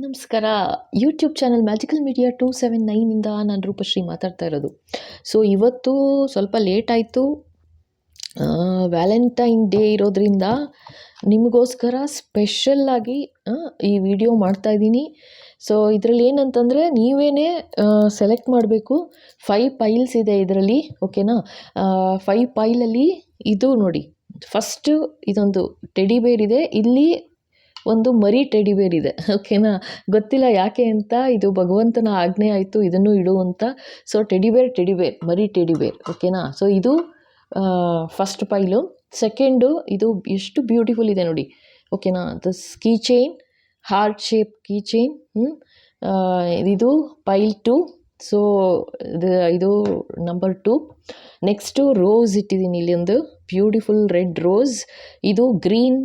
ನಮಸ್ಕಾರ. YouTube channel magical media 279 ನಾನು ರೂಪಶ್ರೀ ಮಾತಾಡ್ತಾ ಇರೋದು. ಸೊ ಇವತ್ತು ಸ್ವಲ್ಪ ಲೇಟ್ ಆಯಿತು. ವ್ಯಾಲೆಂಟೈನ್ ಡೇ ಇರೋದ್ರಿಂದ ನಿಮಗೋಸ್ಕರ ಸ್ಪೆಷಲ್ಲಾಗಿ ಈ ವಿಡಿಯೋ ಮಾಡ್ತಾಯಿದ್ದೀನಿ. ಸೊ ಇದರಲ್ಲಿ ಏನಂತಂದರೆ ನೀವೇ ಸೆಲೆಕ್ಟ್ ಮಾಡಬೇಕು. 5 ಪೈಲ್ಸ್ ಇದೆ ಇದರಲ್ಲಿ, ಓಕೆನಾ. 5 ಪೈಲಲ್ಲಿ ಇದು ನೋಡಿ, ಫಸ್ಟು ಇದೊಂದು ಟೆಡಿ ಬೇರ್ ಇದೆ, ಇಲ್ಲಿ ಒಂದು ಮರಿ ಟೆಡಿ ಬೇರ್ ಇದೆ, ಓಕೆನಾ. ಗೊತ್ತಿಲ್ಲ ಯಾಕೆ ಅಂತ, ಇದು ಭಗವಂತನ ಆಜ್ಞೆ ಆಯಿತು ಇದನ್ನು ಇಡು ಅಂತ. ಸೊ ಟೆಡಿ ಬೇರ್ ಮರಿ ಟೆಡಿ ಬೇರ್, ಓಕೆನಾ. ಸೊ ಇದು ಫಸ್ಟ್ ಪೈಲು. ಸೆಕೆಂಡು, ಇದು ಎಷ್ಟು ಬ್ಯೂಟಿಫುಲ್ ಇದೆ ನೋಡಿ, ಓಕೆನಾ. This key chain, heart shape key chain. ಇದು ಪೈಲ್ 2. ಸೊ ಇದು ನಂಬರ್ 2. ನೆಕ್ಸ್ಟು ರೋಸ್ ಇಟ್ಟಿದ್ದೀನಿ, ಇಲ್ಲಿ ಒಂದು ಬ್ಯೂಟಿಫುಲ್ ರೆಡ್ ರೋಸ್. ಇದು ಗ್ರೀನ್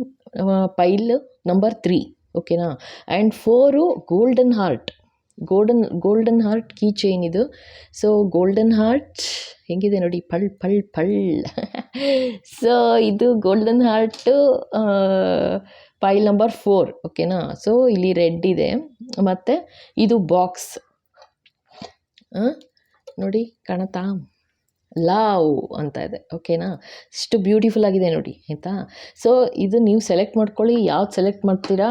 ಪೈಲ್ ನಂಬರ್ 3, ಓಕೆನಾ. And 4 golden heart key chain ಇದು. ಸೊ ಗೋಲ್ಡನ್ ಹಾರ್ಟ್ ಹೆಂಗಿದೆ ನೋಡಿ, ಪಳ್ ಸೊ ಇದು ಗೋಲ್ಡನ್ ಹಾರ್ಟು ಪೈಲ್ ನಂಬರ್ 4, ಓಕೆನಾ. ಸೊ ಇಲ್ಲಿ ರೆಡ್ ಇದೆ, ಮತ್ತು ಇದು ಬಾಕ್ಸ್ ನೋಡಿ, ಕಾಣುತ್ತಾ, ಲಾವ್ ಅಂತ ಇದೆ, ಓಕೆನಾ. ಇಷ್ಟು ಬ್ಯೂಟಿಫುಲ್ ಆಗಿದೆ ನೋಡಿ, ಆಯಿತಾ. ಸೊ ಇದು ನೀವು ಸೆಲೆಕ್ಟ್ ಮಾಡ್ಕೊಳ್ಳಿ, ಯಾವ್ದು ಸೆಲೆಕ್ಟ್ ಮಾಡ್ತೀರಾ.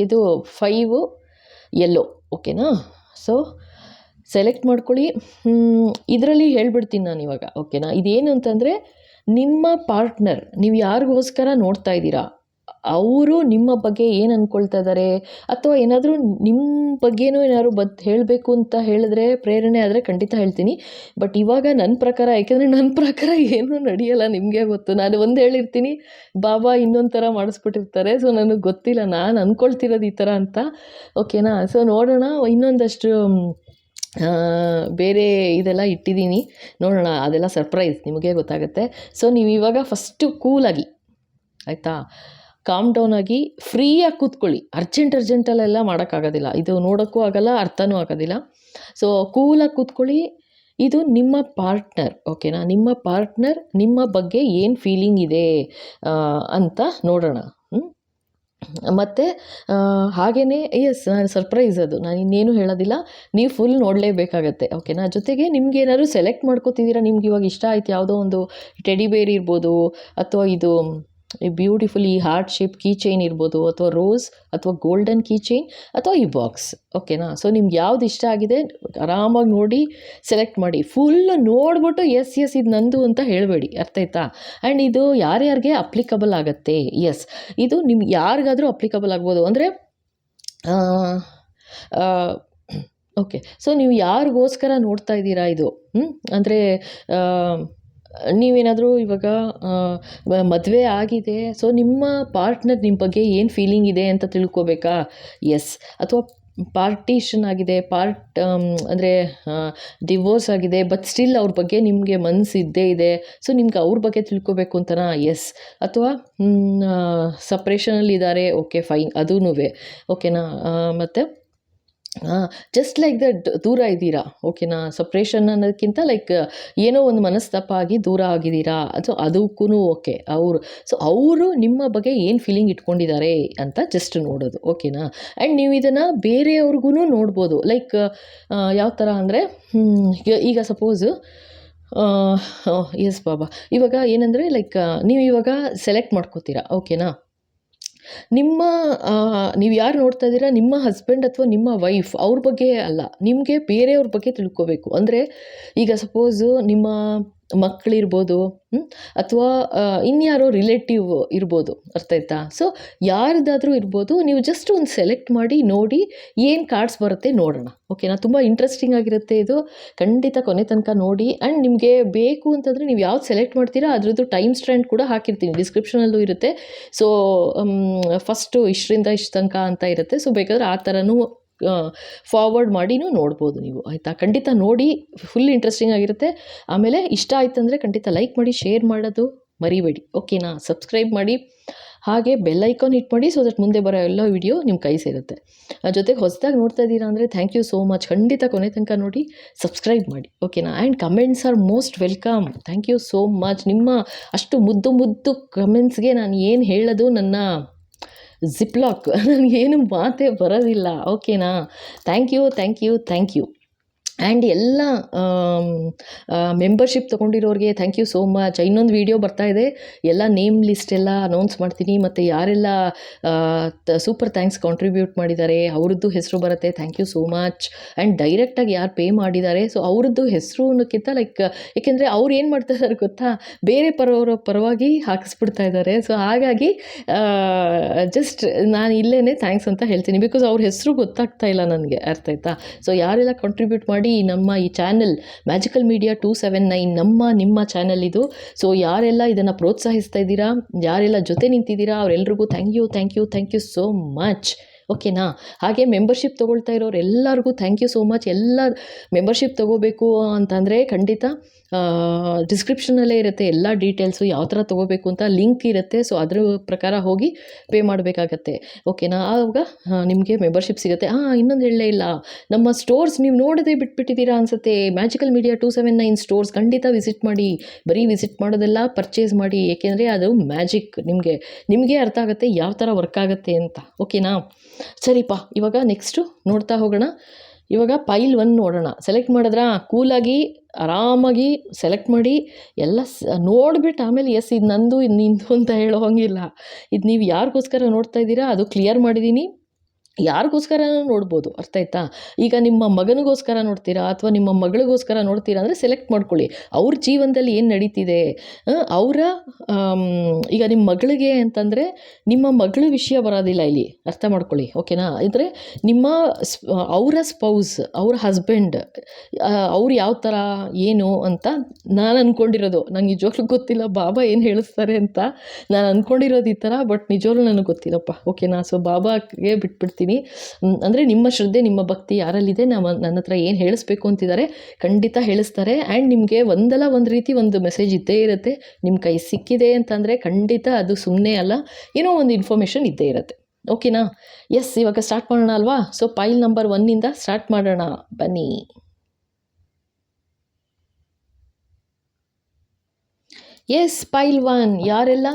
ಇದು 5 ಯೆಲ್ಲೋ, ಓಕೆನಾ. ಸೊ ಸೆಲೆಕ್ಟ್ ಮಾಡ್ಕೊಳ್ಳಿ. ಇದರಲ್ಲಿ ಹೇಳ್ಬಿಡ್ತೀನಿ ನಾನು ಇವಾಗ, ಓಕೆನಾ. ಇದೇನು ಅಂತಂದರೆ, ನಿಮ್ಮ ಪಾರ್ಟ್ನರ್, ನೀವು ಯಾರಿಗೋಸ್ಕರ ನೋಡ್ತಾ ಇದ್ದೀರಾ, ಅವರು ನಿಮ್ಮ ಬಗ್ಗೆ ಏನು ಅಂದ್ಕೊಳ್ತಾ ಇದ್ದಾರೆ, ಅಥವಾ ಏನಾದರೂ ನಿಮ್ಮ ಬಗ್ಗೆನೂ ಏನಾದ್ರು ಹೇಳಬೇಕು ಅಂತ ಹೇಳಿದ್ರೆ, ಪ್ರೇರಣೆ ಆದರೆ ಖಂಡಿತ ಹೇಳ್ತೀನಿ. ಬಟ್ ಇವಾಗ ನನ್ನ ಪ್ರಕಾರ, ಯಾಕೆಂದರೆ ನನ್ನ ಪ್ರಕಾರ ಏನೂ ನಡೆಯಲ್ಲ, ನಿಮಗೆ ಗೊತ್ತು. ನಾನು ಒಂದು ಹೇಳಿರ್ತೀನಿ, ಬಾಬಾ ಇನ್ನೊಂದು ಥರ ಮಾಡಿಸ್ಬಿಟ್ಟಿರ್ತಾರೆ. ಸೊ ನನಗೆ ಗೊತ್ತಿಲ್ಲ, ನಾನು ಅಂದ್ಕೊಳ್ತಿರೋದು ಈ ಥರ ಅಂತ, ಓಕೆನಾ. ಸೊ ನೋಡೋಣ, ಇನ್ನೊಂದಷ್ಟು ಬೇರೆ ಇದೆಲ್ಲ ಇಟ್ಟಿದ್ದೀನಿ, ನೋಡೋಣ, ಅದೆಲ್ಲ ಸರ್ಪ್ರೈಸ್, ನಿಮಗೆ ಗೊತ್ತಾಗುತ್ತೆ. ಸೊ ನೀವು ಇವಾಗ ಫಸ್ಟು ಕೂಲಾಗಿ, ಆಯಿತಾ, ಕಾಮ್ ಡೌನ್ ಆಗಿ ಫ್ರೀಯಾಗಿ ಕೂತ್ಕೊಳ್ಳಿ. ಅರ್ಜೆಂಟಲ್ಲೆಲ್ಲ ಮಾಡೋಕ್ಕಾಗೋದಿಲ್ಲ, ಇದು ನೋಡೋಕ್ಕೂ ಆಗೋಲ್ಲ, ಅರ್ಥನೂ ಆಗೋದಿಲ್ಲ. ಸೊ ಕೂಲಾಗಿ ಕೂತ್ಕೊಳ್ಳಿ. ಇದು ನಿಮ್ಮ ಪಾರ್ಟ್ನರ್, ಓಕೆನಾ. ನಿಮ್ಮ ಪಾರ್ಟ್ನರ್ ನಿಮ್ಮ ಬಗ್ಗೆ ಏನು ಫೀಲಿಂಗ್ ಇದೆ ಅಂತ ನೋಡೋಣ. ಮತ್ತು ಹಾಗೆಯೇ ನಾನು ಸರ್ಪ್ರೈಸ್, ಅದು ನಾನು ಇನ್ನೇನು ಹೇಳೋದಿಲ್ಲ, ನೀವು ಫುಲ್ ನೋಡಲೇಬೇಕಾಗತ್ತೆ, ಓಕೆನಾ. ಜೊತೆಗೆ ನಿಮ್ಗೆ ಏನಾದ್ರು ಸೆಲೆಕ್ಟ್ ಮಾಡ್ಕೋತಿದ್ದೀರಾ, ನಿಮ್ಗೆ ಇವಾಗ ಇಷ್ಟ ಆಯ್ತು ಯಾವುದೋ ಒಂದು ಟೆಡಿ ಬೇರ್ ಇರ್ಬೋದು, ಅಥವಾ ಇದು ಬ್ಯೂಟಿಫುಲ್ ಈ ಹಾರ್ಟ್ ಶೇಪ್ ಕೀ ಚೈನ್ ಇರ್ಬೋದು, ಅಥವಾ ರೋಸ್, ಅಥವಾ ಗೋಲ್ಡನ್ ಕೀ ಚೈನ್, ಅಥವಾ ಈ ಬಾಕ್ಸ್, ಓಕೆನಾ. ಸೊ ನಿಮ್ಗೆ ಯಾವ್ದು ಇಷ್ಟ ಆಗಿದೆ ಆರಾಮಾಗಿ ನೋಡಿ ಸೆಲೆಕ್ಟ್ ಮಾಡಿ. ಫುಲ್ ನೋಡ್ಬಿಟ್ಟು ಎಸ್ ಇದು ನಂದು ಅಂತ ಹೇಳಬೇಡಿ, ಅರ್ಥ ಆಯ್ತಾ. ಆ್ಯಂಡ್ ಇದು ಯಾರ್ಯಾರಿಗೆ ಅಪ್ಲಿಕಬಲ್ ಆಗುತ್ತೆ, ಇದು ನಿಮ್ಗೆ ಯಾರಿಗಾದರೂ ಅಪ್ಲಿಕಬಲ್ ಆಗ್ಬೋದು. ಅಂದರೆ ಓಕೆ, ಸೊ ನೀವು ಯಾರಿಗೋಸ್ಕರ ನೋಡ್ತಾ ಇದ್ದೀರಾ ಇದು, ಅಂದರೆ ನೀವೇನಾದರೂ ಇವಾಗ ಮದುವೆ ಆಗಿದೆ, ಸೊ ನಿಮ್ಮ ಪಾರ್ಟ್ನರ್ ನಿಮ್ಮ ಬಗ್ಗೆ ಏನು ಫೀಲಿಂಗ್ ಇದೆ ಅಂತ ತಿಳ್ಕೊಬೇಕಾ, ಅಥವಾ ಪಾರ್ಟಿಷನ್ ಆಗಿದೆ, ಅಂದರೆ ಡಿವೋರ್ಸ್ ಆಗಿದೆ, ಬಟ್ ಸ್ಟಿಲ್ ಅವ್ರ ಬಗ್ಗೆ ನಿಮಗೆ ಮನಸ್ಸು ಇದ್ದೇ ಇದೆ, ಸೊ ನಿಮ್ಗೆ ಅವ್ರ ಬಗ್ಗೆ ತಿಳ್ಕೊಬೇಕು ಅಂತನಾ, ಅಥವಾ ಸಪ್ರೇಷನಲ್ಲಿದ್ದಾರೆ, ಓಕೆ ಫೈನ್, ಅದೂ ಓಕೆನಾ. ಮತ್ತು ಜಸ್ಟ್ ಲೈಕ್ ದಟ್ ದೂರ ಇದ್ದೀರಾ, ಓಕೆನಾ. ಸಪ್ರೇಷನ್ ಅನ್ನೋದಕ್ಕಿಂತ ಲೈಕ್ ಏನೋ ಒಂದು ಮನಸ್ತಾಪ ಆಗಿ ದೂರ ಆಗಿದ್ದೀರಾ, ಸೊ ಅದಕ್ಕೂ ಓಕೆ. ಅವರು ನಿಮ್ಮ ಬಗ್ಗೆ ಏನು ಫೀಲಿಂಗ್ ಇಟ್ಕೊಂಡಿದ್ದಾರೆ ಅಂತ ಜಸ್ಟ್ ನೋಡೋದು, ಓಕೆನಾ. ಆ್ಯಂಡ್ ನೀವು ಇದನ್ನು ಬೇರೆಯವ್ರಿಗೂ ನೋಡ್ಬೋದು, ಲೈಕ್ ಯಾವ ಥರ ಅಂದರೆ, ಈಗ ಸಪೋಸು ಬಾಬಾ, ಇವಾಗ ಏನಂದರೆ ಲೈಕ್ ನೀವು ಇವಾಗ ಸೆಲೆಕ್ಟ್ ಮಾಡ್ಕೋತೀರಾ, ಓಕೆನಾ. ನೀವು ಯಾರು ನೋಡ್ತಾ ಇದ್ದೀರಾ, ನಿಮ್ಮ ಹಸ್ಬೆಂಡ್ ಅಥವಾ ನಿಮ್ಮ ವೈಫ್, ಅವ್ರ ಬಗ್ಗೆ ಅಲ್ಲ, ನಿಮಗೆ ಬೇರೆಯವ್ರ ಬಗ್ಗೆ ತಿಳ್ಕೋಬೇಕು. ಅಂದರೆ ಈಗ ಸಪೋಸು ನಿಮ್ಮ ಮಕ್ಕಳಿರ್ಬೋದು, ಅಥವಾ ಇನ್ಯಾರೋ ರಿಲೇಟಿವ್ ಇರ್ಬೋದು, ಅರ್ಥ ಆಯ್ತಾ. ಸೊ ಯಾರ್ದಾದ್ರೂ ಇರ್ಬೋದು, ನೀವು ಜಸ್ಟ್ ಒಂದು ಸೆಲೆಕ್ಟ್ ಮಾಡಿ ನೋಡಿ, ಏನು ಕಾರ್ಡ್ಸ್ ಬರುತ್ತೆ ನೋಡೋಣ, ಓಕೆನಾ. ತುಂಬ ಇಂಟ್ರೆಸ್ಟಿಂಗ್ ಆಗಿರುತ್ತೆ ಇದು, ಖಂಡಿತ ಕೊನೆ ತನಕ ನೋಡಿ. ಆ್ಯಂಡ್ ನಿಮಗೆ ಬೇಕು ಅಂತಂದರೆ ನೀವು ಯಾವ್ದು ಸೆಲೆಕ್ಟ್ ಮಾಡ್ತೀರಾ ಅದ್ರದ್ದು ಟೈಮ್ ಸ್ಟ್ಯಾಂಡ್ ಕೂಡ ಹಾಕಿರ್ತೀನಿ, ಡಿಸ್ಕ್ರಿಪ್ಷನಲ್ಲೂ ಇರುತ್ತೆ. ಸೊ ಫಸ್ಟು ಇಷ್ಟರಿಂದ ಇಷ್ಟು ತನಕ ಅಂತ ಇರುತ್ತೆ. ಸೊ ಬೇಕಾದರೆ ಆ ಥರನೂ ಫಾರ್ವರ್ಡ್ ಮಾಡಿನೂ ನೋಡ್ಬೋದು ನೀವು, ಆಯಿತಾ. ಖಂಡಿತ ನೋಡಿ, ಫುಲ್ ಇಂಟ್ರೆಸ್ಟಿಂಗ್ ಆಗಿರುತ್ತೆ. ಆಮೇಲೆ ಇಷ್ಟ ಆಯ್ತಂದರೆ ಖಂಡಿತ ಲೈಕ್ ಮಾಡಿ, ಶೇರ್ ಮಾಡೋದು ಮರಿಬೇಡಿ, ಓಕೆನಾ. ಸಬ್ಸ್ಕ್ರೈಬ್ ಮಾಡಿ, ಹಾಗೆ ಬೆಲ್ ಐಕಾನ್ ಹಿಟ್ ಮಾಡಿ, ಸೊ ದಟ್ ಮುಂದೆ ಬರೋ ಎಲ್ಲ ವಿಡಿಯೋ ನಿಮ್ಮ ಕೈ ಸೇರುತ್ತೆ. ಜೊತೆಗೆ ಹೊಸದಾಗಿ ನೋಡ್ತಾ ಇದ್ದೀರಾ ಅಂದರೆ ಥ್ಯಾಂಕ್ ಯು ಸೋ ಮಚ್, ಖಂಡಿತ ಕೊನೆ ತನಕ ನೋಡಿ, ಸಬ್ಸ್ಕ್ರೈಬ್ ಮಾಡಿ, ಓಕೆನಾ. And comments are most welcome, thank you so much. ನಿಮ್ಮ ಅಷ್ಟು ಮುದ್ದು ಕಮೆಂಟ್ಸ್ಗೆ ನಾನು ಏನು ಹೇಳೋದು, ನನ್ನ ಜಿಪ್ಲಾಕ್ ನನಗೇನು ಮಾತೇ ಬರೋದಿಲ್ಲ. ಓಕೆನಾ. Thank you thank you thank you. And ಎಲ್ಲ ಮೆಂಬರ್ಶಿಪ್ ತೊಗೊಂಡಿರೋರಿಗೆ ಥ್ಯಾಂಕ್ ಯು ಸೋ ಮಚ್. ಇನ್ನೊಂದು ವೀಡಿಯೋ ಬರ್ತಾಯಿದೆ, ಎಲ್ಲ ನೇಮ್ ಲಿಸ್ಟ್ ಎಲ್ಲ ಅನೌನ್ಸ್ ಮಾಡ್ತೀನಿ, ಮತ್ತು ಯಾರೆಲ್ಲ ಸೂಪರ್ ಥ್ಯಾಂಕ್ಸ್ ಕಾಂಟ್ರಿಬ್ಯೂಟ್ ಮಾಡಿದ್ದಾರೆ ಅವ್ರದ್ದು ಹೆಸರು ಬರುತ್ತೆ. Thank you so much. And ಡೈರೆಕ್ಟಾಗಿ ಯಾರು ಪೇ ಮಾಡಿದ್ದಾರೆ, ಸೊ ಅವ್ರದ್ದು ಹೆಸರು ಅನ್ನೋಕ್ಕಿಂತ ಲೈಕ್, ಏಕೆಂದರೆ ಅವ್ರು ಏನು ಮಾಡ್ತಾ ಇದ್ದಾರೆ ಗೊತ್ತಾ, ಬೇರೆ ಪರವಾಗಿ ಹಾಕಿಸ್ಬಿಡ್ತಾ ಇದ್ದಾರೆ. ಸೊ ಹಾಗಾಗಿ ಜಸ್ಟ್ ನಾನು ಇಲ್ಲೇ ಥ್ಯಾಂಕ್ಸ್ ಅಂತ ಹೇಳ್ತೀನಿ, ಬಿಕಾಸ್ ಅವ್ರ ಹೆಸರು ಗೊತ್ತಾಗ್ತಾ ಇಲ್ಲ ನನಗೆ, ಅರ್ಥ ಆಯ್ತಾ. ಸೊ ಯಾರೆಲ್ಲ ಕಾಂಟ್ರಿಬ್ಯೂಟ್ ಮಾಡಿ ನಮ್ಮ ಈ ಚಾನೆಲ್ ಮ್ಯಾಜಿಕಲ್ ಮೀಡಿಯಾ 279 ನಿಮ್ಮ ಚಾನೆಲ್ ಇದು. ಸೊ ಯಾರೆಲ್ಲ ಇದನ್ನು ಪ್ರೋತ್ಸಾಹಿಸ್ತಾ ಇದ್ದೀರಾ, ಯಾರೆಲ್ಲ ಜೊತೆ ನಿಂತಿದ್ದೀರಾ, ಅವರೆಲ್ಲರಿಗೂ ಥ್ಯಾಂಕ್ ಯು ಸೋ ಮಚ್. ಓಕೆನಾ. ಹಾಗೆ ಮೆಂಬರ್ಶಿಪ್ ತೊಗೊಳ್ತಾ ಇರೋರು ಎಲ್ಲರಿಗೂ ಥ್ಯಾಂಕ್ ಯು ಸೋ ಮಚ್. ಎಲ್ಲ ಮೆಂಬರ್ಶಿಪ್ ತೊಗೋಬೇಕು ಅಂತಂದರೆ ಖಂಡಿತ ಡಿಸ್ಕ್ರಿಪ್ಷನಲ್ಲೇ ಇರುತ್ತೆ ಎಲ್ಲ ಡೀಟೇಲ್ಸು, ಯಾವ ಥರ ತೊಗೋಬೇಕು ಅಂತ ಲಿಂಕ್ ಇರುತ್ತೆ. ಸೊ ಅದ್ರ ಪ್ರಕಾರ ಹೋಗಿ ಪೇ ಮಾಡಬೇಕಾಗತ್ತೆ. ಓಕೆನಾ. ಆವಾಗ ನಿಮಗೆ ಮೆಂಬರ್ಶಿಪ್ ಸಿಗುತ್ತೆ. ಇನ್ನೊಂದು ಹೇಳಲೇ ಇಲ್ಲ, ನಮ್ಮ ಸ್ಟೋರ್ಸ್ ನೀವು ನೋಡೋದೇ ಬಿಟ್ಬಿಟ್ಟಿದ್ದೀರಾ ಅನಿಸುತ್ತೆ. ಮ್ಯಾಜಿಕಲ್ ಮೀಡಿಯಾ 279 ಸ್ಟೋರ್ಸ್ ಖಂಡಿತ ವಿಸಿಟ್ ಮಾಡಿ. ಬರೀ ವಿಸಿಟ್ ಮಾಡೋದೆಲ್ಲ ಪರ್ಚೇಸ್ ಮಾಡಿ, ಏಕೆಂದರೆ ಅದು ಮ್ಯಾಜಿಕ್. ನಿಮಗೆ ಅರ್ಥ ಆಗುತ್ತೆ ಯಾವ ಥರ ವರ್ಕ್ ಆಗುತ್ತೆ ಅಂತ. ಓಕೆನಾ. ಸರಿಪ್ಪ, ಇವಾಗ ನೆಕ್ಸ್ಟು ನೋಡ್ತಾ ಹೋಗೋಣ. ಇವಾಗ ಪೈಲ್ 1 ನೋಡೋಣ. ಸೆಲೆಕ್ಟ್ ಮಾಡಿದ್ರಾ, ಕೂಲಾಗಿ ಆರಾಮಾಗಿ ಸೆಲೆಕ್ಟ್ ಮಾಡಿ ಎಲ್ಲ ನೋಡಿಬಿಟ್ಟು ಆಮೇಲೆ ಎಸ್ ಇದು ನಂದು ಇದು ನಿಂದು ಅಂತ ಹೇಳೋ ಹಂಗಿಲ್ಲ. ಇದು ನೀವು ಯಾರಿಗೋಸ್ಕರ ನೋಡ್ತಾ ಇದ್ದೀರಾ ಅದು ಕ್ಲಿಯರ್ ಮಾಡಿದ್ದೀನಿ. ಯಾರಿಗೋಸ್ಕರ ನೋಡ್ಬೋದು, ಅರ್ಥ ಆಯ್ತಾ. ಈಗ ನಿಮ್ಮ ಮಗನಿಗೋಸ್ಕರ ನೋಡ್ತೀರಾ ಅಥವಾ ನಿಮ್ಮ ಮಗಳಿಗೋಸ್ಕರ ನೋಡ್ತೀರಾ ಅಂದರೆ ಸೆಲೆಕ್ಟ್ ಮಾಡ್ಕೊಳ್ಳಿ. ಅವ್ರ ಜೀವನದಲ್ಲಿ ಏನು ನಡೀತಿದೆ, ಅವರ ಈಗ ನಿಮ್ಮ ಮಗಳಿಗೆ ಅಂತಂದರೆ ನಿಮ್ಮ ಮಗಳ ವಿಷಯ ಬರೋದಿಲ್ಲ ಇಲ್ಲಿ, ಅರ್ಥ ಮಾಡ್ಕೊಳ್ಳಿ. ಓಕೆನಾ. ಅಂದರೆ ಅವರ ಸ್ಪೌಸ್, ಅವರ ಹಸ್ಬೆಂಡ್, ಅವ್ರು ಯಾವ ಥರ ಏನು ಅಂತ ನಾನು ಅಂದ್ಕೊಂಡಿರೋದು. ನಂಗೆ ನಿಜವಾಗ್ಲೂ ಗೊತ್ತಿಲ್ಲ ಬಾಬಾ ಏನು ಹೇಳಿಸ್ತಾರೆ ಅಂತ. ನಾನು ಅಂದ್ಕೊಂಡಿರೋದು ಈ ಥರ, ಬಟ್ ನಿಜವಾಗ್ಲೂ ನನಗೆ ಗೊತ್ತಿಲ್ಲಪ್ಪ. ಓಕೆನಾ. ಸೊ ಬಾಬಾಗೆ ಬಿಟ್ಬಿಡ್ತೀನಿ. ಅಂದರೆ ನಿಮ್ಮ ಶ್ರದ್ಧೆ, ನಿಮ್ಮ ಭಕ್ತಿ ಯಾರಲ್ಲಿದೆ, ನನ್ನ ಹತ್ರ ಏನು ಹೇಳಿಸ್ಬೇಕು ಅಂತಿದ್ದಾರೆ ಖಂಡಿತ ಹೇಳಿಸ್ತಾರೆ. ಆ್ಯಂಡ್ ನಿಮಗೆ ಒಂದಲ್ಲ ಒಂದು ರೀತಿ ಒಂದು ಮೆಸೇಜ್ ಇದ್ದೇ ಇರುತ್ತೆ. ನಿಮ್ಮ ಕೈ ಸಿಕ್ಕಿದೆ ಅಂತಂದರೆ ಖಂಡಿತ ಅದು ಸುಮ್ಮನೆ ಅಲ್ಲ, ಏನೋ ಒಂದು ಇನ್ಫಾರ್ಮೇಷನ್ ಇದ್ದೇ ಇರುತ್ತೆ. ಓಕೆನಾ. ಎಸ್, ಇವಾಗ ಸ್ಟಾರ್ಟ್ ಮಾಡೋಣ ಅಲ್ವಾ. ಸೊ ಪೈಲ್ ನಂಬರ್ 1 ಸ್ಟಾರ್ಟ್ ಮಾಡೋಣ ಬನ್ನಿ. ಎಸ್, ಪೈಲ್ 1 ಯಾರೆಲ್ಲ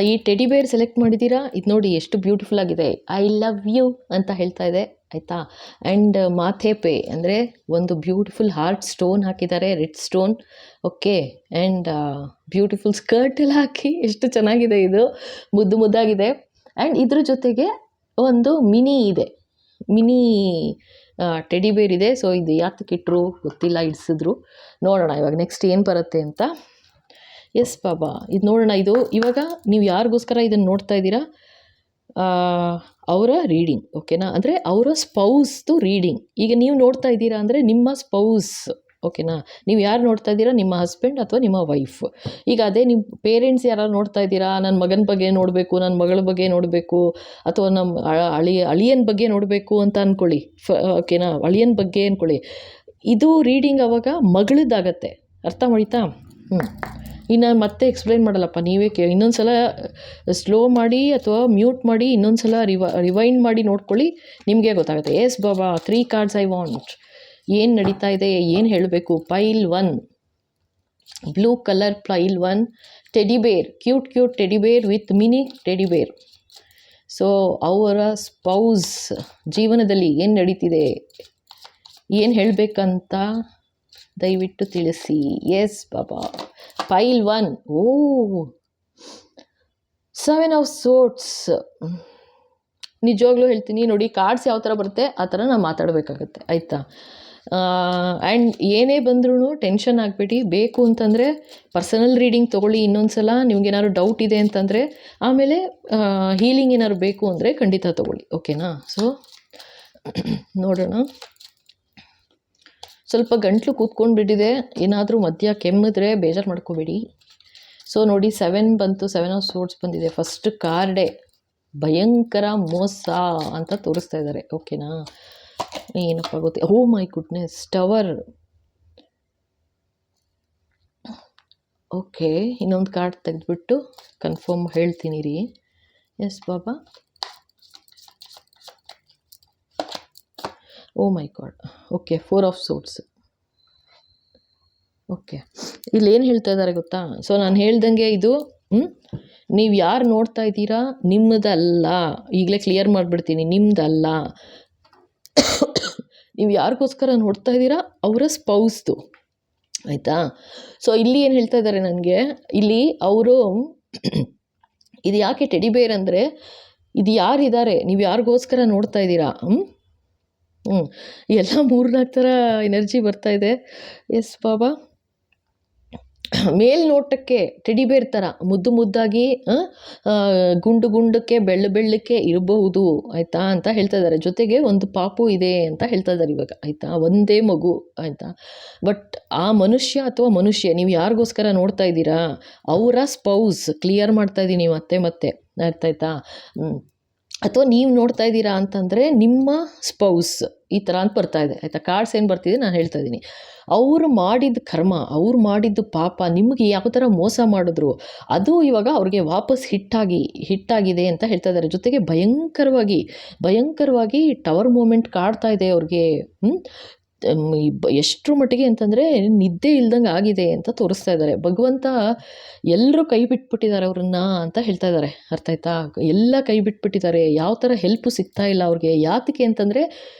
ಈ ಟೆಡಿ ಬೇರ್ ಸೆಲೆಕ್ಟ್ ಮಾಡಿದ್ದೀರಾ, ಇದು ನೋಡಿ ಎಷ್ಟು ಬ್ಯೂಟಿಫುಲ್ ಆಗಿದೆ. ಐ ಲವ್ ಯು ಅಂತ ಹೇಳ್ತಾ ಇದೆ, ಆಯಿತಾ. ಆ್ಯಂಡ್ ಮಾಥೆ ಪೇ ಅಂದರೆ ಒಂದು ಬ್ಯೂಟಿಫುಲ್ ಹಾರ್ಟ್ ಸ್ಟೋನ್ ಹಾಕಿದ್ದಾರೆ, red stone. Okay. And beautiful skirt ಎಲ್ಲ ಹಾಕಿ ಎಷ್ಟು ಚೆನ್ನಾಗಿದೆ, ಇದು ಮುದ್ದಾಗಿದೆ. ಆ್ಯಂಡ್ ಇದ್ರ ಜೊತೆಗೆ ಒಂದು ಮಿನಿ ಟೆಡಿ ಬೇರ್ ಇದೆ. ಸೊ ಇದು ಯಾತಕ್ಕಿಟ್ರು ಗೊತ್ತಿಲ್ಲ, ಇಡಿಸಿದ್ರು. ನೋಡೋಣ ಇವಾಗ ನೆಕ್ಸ್ಟ್ ಏನು ಬರುತ್ತೆ ಅಂತ. ಎಸ್ ಬಾಬಾ, ಇದು ನೋಡೋಣ. ಇದು ಇವಾಗ ನೀವು ಯಾರಿಗೋಸ್ಕರ ಇದನ್ನು ನೋಡ್ತಾ ಇದ್ದೀರಾ, ಅವರ ರೀಡಿಂಗ್. ಓಕೆನಾ. ಅಂದರೆ ಅವರ ಸ್ಪೌಸ್ದು ರೀಡಿಂಗ್. ಈಗ ನೀವು ನೋಡ್ತಾ ಇದ್ದೀರಾ ಅಂದರೆ ನಿಮ್ಮ ಸ್ಪೌಸ್. ಓಕೆನಾ. ನೀವು ಯಾರು ನೋಡ್ತಾ ಇದ್ದೀರಾ, ನಿಮ್ಮ ಹಸ್ಬೆಂಡ್ ಅಥವಾ ನಿಮ್ಮ ವೈಫ್. ಈಗ ಅದೇ ನಿಮ್ಮ ಪೇರೆಂಟ್ಸ್ ಯಾರು ನೋಡ್ತಾ ಇದ್ದೀರಾ, ನನ್ನ ಮಗನ ಬಗ್ಗೆ ನೋಡಬೇಕು, ನನ್ನ ಮಗಳ ಬಗ್ಗೆ ನೋಡಬೇಕು, ಅಥವಾ ನಮ್ಮ ಅಳಿಯನ ಬಗ್ಗೆ ನೋಡಬೇಕು ಅಂತ ಅಂದ್ಕೊಳ್ಳಿ. ಓಕೆನಾ. ಅಳಿಯನ ಬಗ್ಗೆ ಅಂದ್ಕೊಳ್ಳಿ. ಇದು ರೀಡಿಂಗ್ ಅವಾಗ ಮಗಳದ್ದಾಗತ್ತೆ, ಅರ್ಥ ಮಾಡಿತಾ. ಇನ್ನು ಮತ್ತೆ ಎಕ್ಸ್ಪ್ಲೈನ್ ಮಾಡಲ್ಲಪ್ಪ, ನೀವೇ ಇನ್ನೊಂದು ಸಲ ಸ್ಲೋ ಮಾಡಿ ಅಥವಾ ಮ್ಯೂಟ್ ಮಾಡಿ ಇನ್ನೊಂದು ಸಲ ರಿವೈಂಡ್ ಮಾಡಿ ನೋಡ್ಕೊಳ್ಳಿ, ನಿಮಗೆ ಗೊತ್ತಾಗುತ್ತೆ. ಎಸ್ ಬಾಬಾ, 3 ಕಾರ್ಡ್ಸ್ ಐ ವಾಂಟ್. ಏನು ನಡೀತಾ ಇದೆ, ಏನು ಹೇಳಬೇಕು. Pile 1, blue colour pile 1, teddy bear, cute teddy bear with mini teddy bear. So ಅವರ ಸ್ಪೌಸ್ ಜೀವನದಲ್ಲಿ ಏನು ನಡೀತಿದೆ, ಏನು ಹೇಳಬೇಕಂತ ದಯವಿಟ್ಟು ತಿಳಿಸಿ. ಎಸ್ ಬಾಬಾ. Pile 1, oh 7 of swords. ನಿಜವಾಗ್ಲೂ ಹೇಳ್ತೀನಿ ನೋಡಿ, ಕಾರ್ಡ್ಸ್ ಯಾವ ಥರ ಬರುತ್ತೆ ಆ ಥರ ನಾವು ಮಾತಾಡಬೇಕಾಗತ್ತೆ, ಆಯಿತಾ. ಆ್ಯಂಡ್ ಏನೇ ಬಂದ್ರೂ ಟೆನ್ಷನ್ ಆಗಬೇಡಿ. ಬೇಕು ಅಂತಂದರೆ ಪರ್ಸನಲ್ ರೀಡಿಂಗ್ ತೊಗೊಳ್ಳಿ ಇನ್ನೊಂದು ಸಲ. ನಿಮ್ಗೇನಾದ್ರು ಡೌಟ್ ಇದೆ ಅಂತಂದರೆ, ಆಮೇಲೆ ಹೀಲಿಂಗ್ ಏನಾದ್ರು ಬೇಕು ಅಂದರೆ ಖಂಡಿತ ತೊಗೊಳ್ಳಿ. ಓಕೆನಾ. ಸೊ ನೋಡೋಣ. ಸ್ವಲ್ಪ ಗಂಟ್ಲು ಕೂತ್ಕೊಂಡು ಬಿಟ್ಟಿದೆ, ಏನಾದರೂ ಮಧ್ಯ ಕೆಮ್ಮಿದ್ರೆ ಬೇಜಾರು ಮಾಡ್ಕೋಬೇಡಿ. ಸೊ ನೋಡಿ 7 ಬಂತು, 7 ಆಫ್ ಸೋರ್ಟ್ಸ್ ಬಂದಿದೆ. ಫಸ್ಟ್ ಕಾರ್ಡೇ ಭಯಂಕರ ಮೋಸ ಅಂತ ತೋರಿಸ್ತಾ ಇದ್ದಾರೆ. ಓಕೆನಾ. ಏನಪ್ಪ ಗೊತ್ತೆ, oh my goodness, tower. Okay, ಇನ್ನೊಂದು ಕಾರ್ಡ್ ತೆಗೆದುಬಿಟ್ಟು ಕನ್ಫರ್ಮ್ ಹೇಳ್ತೀನಿ ರೀ. Yes Baba. Oh my god. Okay, 4 of swords. Okay, ಇಲ್ಲೇನು ಹೇಳ್ತಾ ಇದ್ದಾರೆ ಗೊತ್ತಾ. ಸೊ ನಾನು ಹೇಳ್ದಂಗೆ ಇದು ನೀವು ಯಾರು ನೋಡ್ತಾ ಇದ್ದೀರಾ ನಿಮ್ಮದಲ್ಲ, ಈಗಲೇ ಕ್ಲಿಯರ್ ಮಾಡಿಬಿಡ್ತೀನಿ, ನಿಮ್ಮದಲ್ಲ. ನೀವು ಯಾರಿಗೋಸ್ಕರ ನೋಡ್ತಾ ಇದ್ದೀರಾ ಅವರ ಸ್ಪೌಸ್ದು, ಆಯಿತಾ. ಸೊ ಇಲ್ಲಿ ಏನು ಹೇಳ್ತಾ ಇದ್ದಾರೆ ನನಗೆ, ಇಲ್ಲಿ ಅವರು ಇದು ಯಾಕೆ ಟೆಡಿ ಬೇರ್ ಅಂದರೆ, ಇದು ಯಾರಿದ್ದಾರೆ, ನೀವು ಯಾರಿಗೋಸ್ಕರ ನೋಡ್ತಾ ಇದ್ದೀರಾ. ಎಲ್ಲ 3-4 ಥರ ಎನರ್ಜಿ ಬರ್ತಾ ಇದೆ. ಎಸ್ ಬಾಬಾ, ಮೇಲ್ನೋಟಕ್ಕೆ ಟೆಡಿ ಬೇರ್ ಥರ ಮುದ್ದು ಮುದ್ದಾಗಿ ಗುಂಡು ಗುಂಡಕ್ಕೆ ಬೆಳ್ಳಕ್ಕೆ ಇರಬಹುದು, ಆಯಿತಾ ಅಂತ ಹೇಳ್ತಾ ಇದ್ದಾರೆ. ಜೊತೆಗೆ ಒಂದು ಪಾಪು ಇದೆ ಅಂತ ಹೇಳ್ತಾ ಇದ್ದಾರೆ ಇವಾಗ, ಆಯಿತಾ, ಒಂದೇ ಮಗು, ಆಯಿತಾ. ಬಟ್ ಆ ಮನುಷ್ಯ ಅಥವಾ ಮನುಷ್ಯ ನೀವು ಯಾರಿಗೋಸ್ಕರ ನೋಡ್ತಾ ಇದ್ದೀರಾ ಅವರ ಸ್ಪೌಸ್, ಕ್ಲಿಯರ್ ಮಾಡ್ತಾ ಇದ್ದೀನಿ ಮತ್ತೆ ಅರ್ಥ ಆಯ್ತಾ. ಅಥವಾ ನೀವು ನೋಡ್ತಾ ಇದ್ದೀರಾ ಅಂತಂದರೆ ನಿಮ್ಮ ಸ್ಪೌಸ್, ಈ ಥರ ಅಂತ ಬರ್ತಾ ಇದೆ, ಆಯಿತಾ. ಕಾರ್ಡ್ಸ್ ಏನು ಬರ್ತಿದೆ ನಾನು ಹೇಳ್ತಾ ಇದ್ದೀನಿ. ಅವರು ಮಾಡಿದ ಕರ್ಮ, ಅವ್ರು ಮಾಡಿದ್ದು ಪಾಪ, ನಿಮಗೆ ಯಾವ ಥರ ಮೋಸ ಮಾಡಿದ್ರು ಅದು ಇವಾಗ ಅವ್ರಿಗೆ ವಾಪಸ್ ಹಿಟ್ಟಾಗಿದೆ ಅಂತ ಹೇಳ್ತಾ ಇದ್ದಾರೆ. ಜೊತೆಗೆ ಭಯಂಕರವಾಗಿ ಟವರ್ ಮೂಮೆಂಟ್ ಕಾಡ್ತಾ ಇದೆ ಅವ್ರಿಗೆ. ಎಷ್ಟರ ಮಟ್ಟಿಗೆ ಅಂತಂದರೆ ನಿದ್ದೆ ಇಲ್ದಂಗೆ ಆಗಿದೆ ಅಂತ ತೋರಿಸ್ತಾ ಇದ್ದಾರೆ. ಭಗವಂತ ಎಲ್ಲರೂ ಕೈ ಬಿಟ್ಬಿಟ್ಟಿದ್ದಾರೆ ಅವ್ರನ್ನ ಅಂತ ಹೇಳ್ತಾ ಇದ್ದಾರೆ, ಅರ್ಥ ಆಯ್ತಾ. ಎಲ್ಲ ಕೈ ಬಿಟ್ಬಿಟ್ಟಿದ್ದಾರೆ, ಯಾವ ಥರ ಹೆಲ್ಪು ಸಿಗ್ತಾ ಇಲ್ಲ ಅವ್ರಿಗೆ. ಯಾತಕ್ಕೆ ಅಂತಂದರೆ